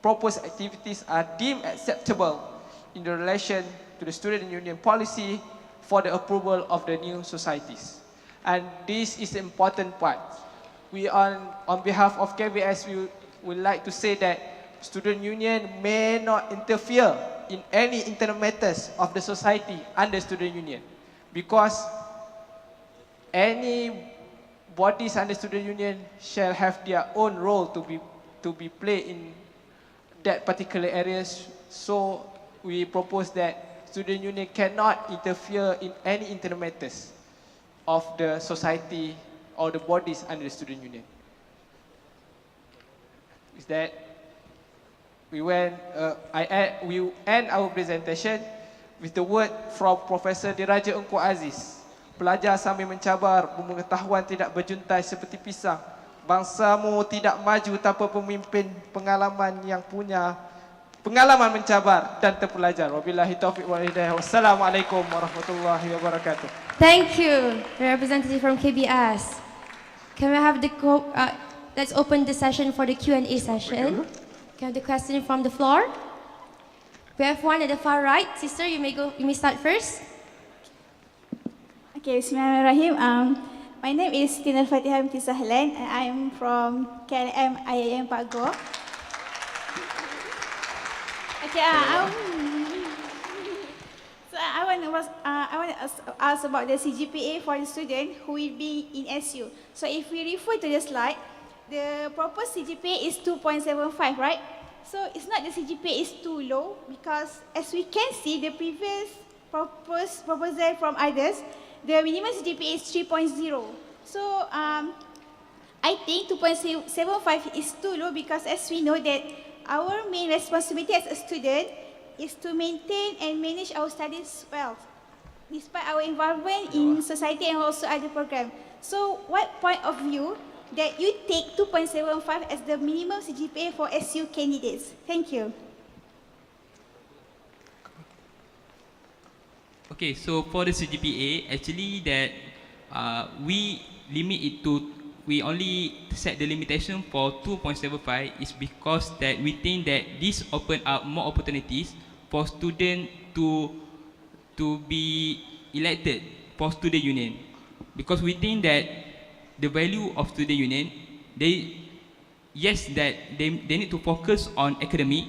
proposed activities are deemed acceptable in relation to the student union policy for the approval of the new societies. And this is the important part. We on behalf of KBS, we would like to say that student union may not interfere in any internal matters of the society and the student union, because any bodies under student union shall have their own role to be played in that particular areas. So we propose that student union cannot interfere in any internal matters of the society or the bodies under the student union. Is that we end our presentation with the word from Professor Diraja Engku Aziz. Pelajar sambil mencabar, pengetahuan tidak berjuntai seperti pisang. bangsamu tidak maju tanpa pemimpin pengalaman yang punya pengalaman mencabar dan terpelajar. Wabillahi taufiq wal hidayah. Wassalamualaikum warahmatullahi wabarakatuh. Thank you, representative from KBS. Can we have the let's open the session for the Q&A session. Can we have the question from the floor? We have one at the far right. Sister, you may go. You may start first. Okay, Bismillahirrahmanirrahim. My name is Tina Fatihah binti Sahlan, and I am from KLM IIUM Pago. Okay, so I want to ask about the CGPA for the student who will be in SU. So if we refer to the slide, the proposed CGPA is 2.75, right? So it's not the CGPA is too low, because as we can see, the previous proposal from others, the minimum CGPA is 3.0. So I think 2.75 is too low, because as we know that our main responsibility as a student is to maintain and manage our studies well, despite our involvement in society and also other programs. So what point of view that you take 2.75 as the minimum CGPA for SU candidates? Thank you. Okay, so for the CGPA, actually that we limit it to, we only set the limitation for 2.75 is because that we think that this open up more opportunities for students to be elected for student union, because we think that the value of student union, they need to focus on academic,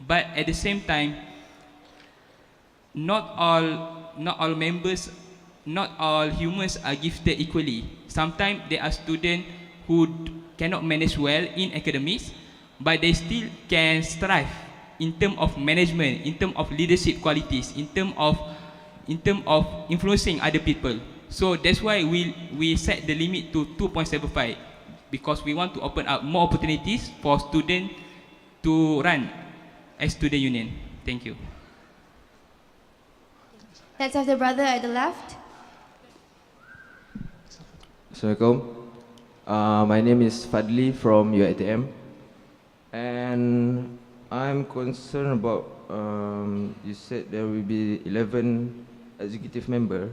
but at the same time, not all members, not all humans are gifted equally. Sometimes there are students who cannot manage well in academics, but they still can strive in terms of management, in terms of leadership qualities, in terms of influencing other people. So that's why we set the limit to 2.75, because we want to open up more opportunities for students to run as student union. Thank you. Let's have the brother at the left. Assalamualaikum. My name is Fadli from UITM, and I'm concerned about, you said there will be 11 executive members,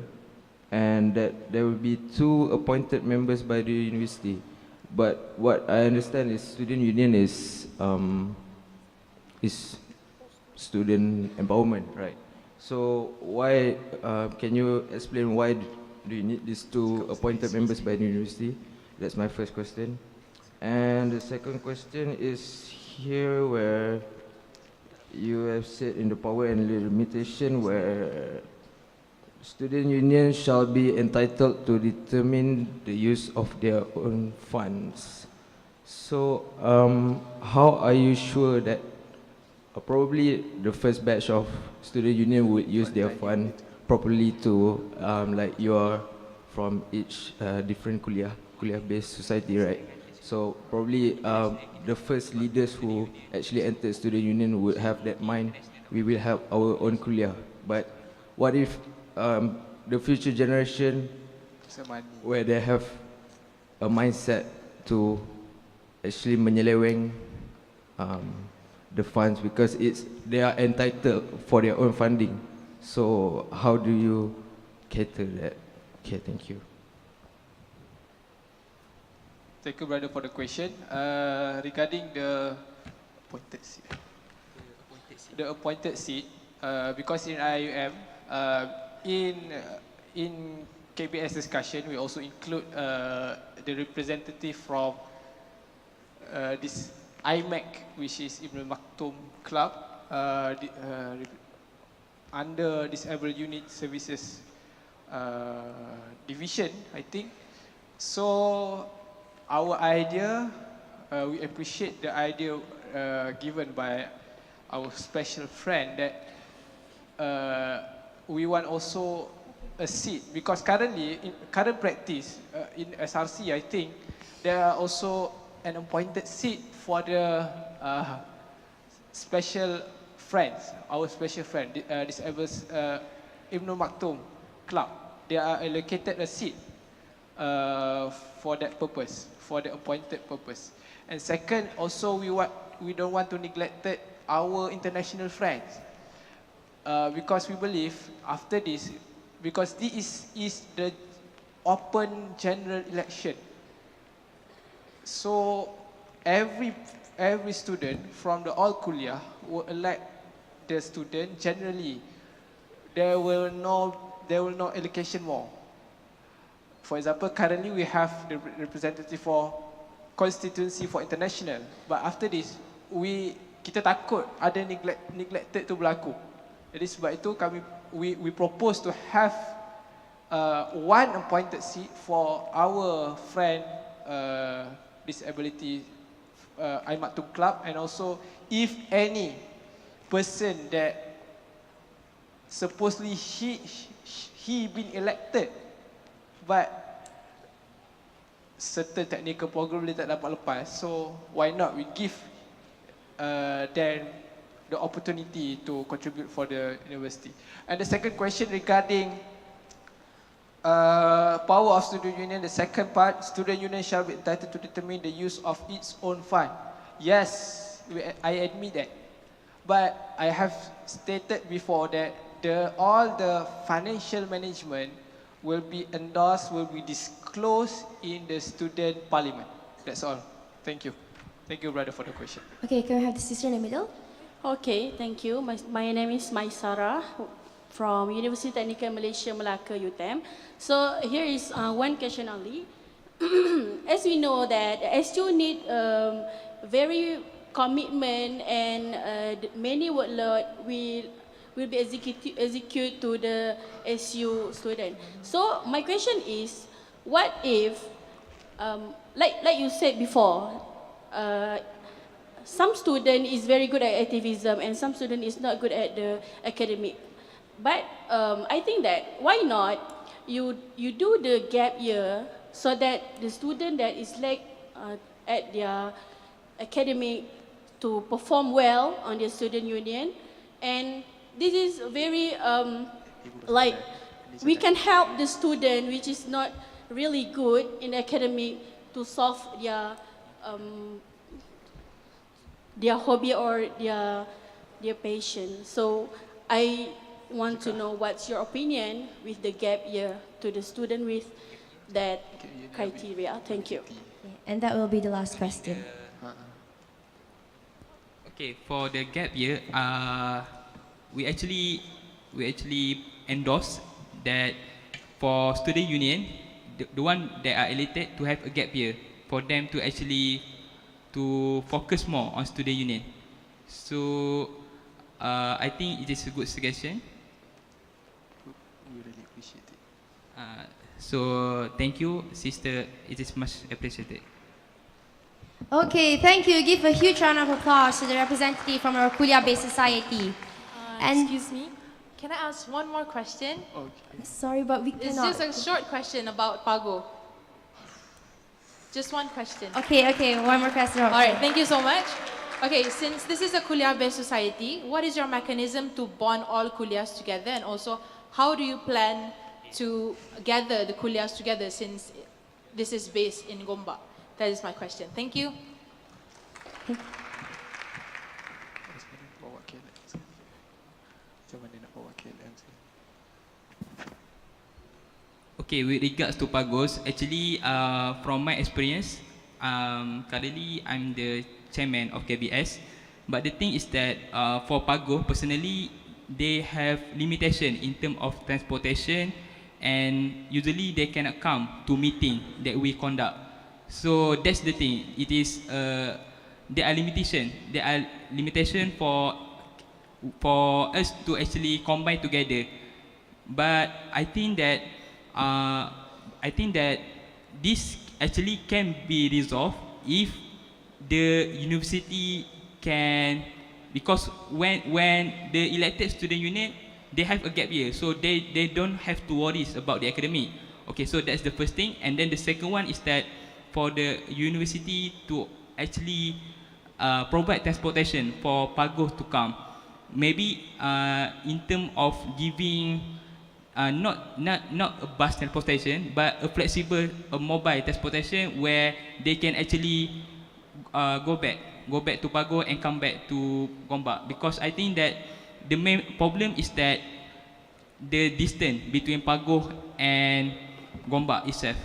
and that there will be 2 appointed members by the university. But what I understand is student union is student empowerment, right? So why, can you explain why do you need these 2 appointed members by the university? That's my first question. And the second question is here where you have said in the power and limitation where student unions shall be entitled to determine the use of their own funds. So how are you sure that probably the first batch of student union would use their fund properly to, like you're from each different kuliah-based society, right? So probably the first leaders who actually entered student union would have that mind, we will have our own kuliah. But what if the future generation, where they have a mindset to actually menyeleweng the funds because they are entitled for their own funding. So how do you cater that? Okay, thank you. Thank you, brother, for the question. Regarding the appointed seat, because in IIUM, in KBS discussion, we also include the representative from this IMAC, which is Ibn Maktoum Club, under Disabled Unit Services Division, I think. So our idea, we appreciate the idea given by our special friend that we want also a seat, because currently, in current practice, in SRC, I think, there are also an appointed seat for the special friends, our special friend, Disabled Ibn Maktoum Club. They are allocated a seat. for that purpose, for the appointed purpose. And second, also we don't want to neglect our international friends, because we believe after this, because this is the open general election. So every student from the all kuliah will elect the student. Generally, there will no allocation more. For example, currently we have the representative for constituency for international, but after this kita takut ada neglected tu berlaku. Jadi sebab itu we propose to have one appointed seat for our friend disability IIUM club, and also if any person that supposedly he been elected but certain technical program dia tak dapat lepas, so why not we give them the opportunity to contribute for the university. And the second question regarding power of student union, the second part, student union shall be entitled to determine the use of its own fund. Yes, I admit that, but I have stated before that all the financial management will be endorsed, will be disclosed in the student parliament. That's all. Thank you. Thank you, brother, for the question. Okay, can we have the sister in the middle? Okay, thank you. My name is Maisara from University Technical Malaysia Melaka UTM. So here is one question only. As we know that SU need very commitment and many workload will be execute to the SU student. So my question is, what if, like you said before, some student is very good at activism and some student is not good at the academic. But I think that why not you do the gap year so that the student that is like at their academic to perform well on their student union, and this is very like we can help the student which is not really good in academic to solve their hobby or their passion. So I want to know what's your opinion with the gap year to the student with that criteria. Thank you. And that will be the last question. Okay, for the gap year, we actually endorse that for student union, the one that are elected to have a gap year for them to actually to focus more on student union. So I think it is a good suggestion. We really appreciate it. So thank you, sister. It is much appreciated. Okay, thank you. Give a huge round of applause to the representative from our Kuliah-based society. Excuse me, can I ask one more question? Okay. Sorry, but we It's cannot. just a short question about Pago. Just one question. Okay, one more question. All right, thank you so much. Okay, since this is a Kuliah-based society, what is your mechanism to bond all Kuliahs together, and also how do you plan to gather the Kuliahs together since this is based in Gombak? That is my question. Thank you. Okay, with regards to Pagos, actually, from my experience, currently I'm the chairman of KBS. But the thing is that for Pago, personally, they have limitation in terms of transportation, and usually they cannot come to meeting that we conduct. So that's the thing. It is there are limitation. There are limitation for us to actually combine together. But I think that this actually can be resolved if the university can, because when the elected student union, they have a gap year, so they don't have to worry about the academic. Okay, so that's the first thing. And then the second one is that for the university to actually provide transportation for Pagos to come. Maybe in terms of giving not a bus transportation, but a flexible, a mobile transportation where they can actually go back to Pago and come back to Gombak. Because I think that the main problem is that the distance between Pago and Gombak itself.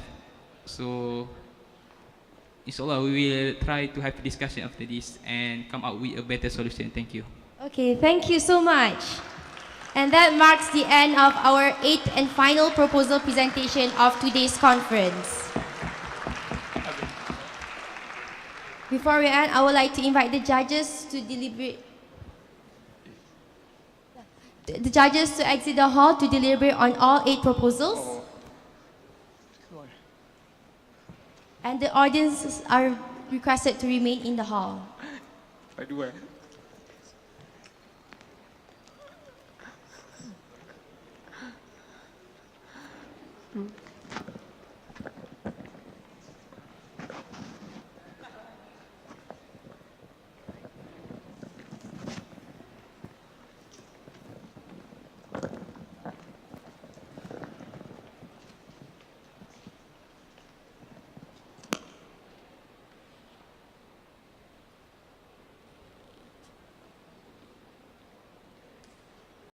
So inshallah we will try to have a discussion after this and come up with a better solution. Thank you. Okay, thank you so much. And that marks the end of our 8th and final proposal presentation of today's conference. Before we end, I would like to invite the judges to deliberate. The judges to exit the hall to deliberate on all 8 proposals. And the audiences are requested to remain in the hall. I do. Hmm.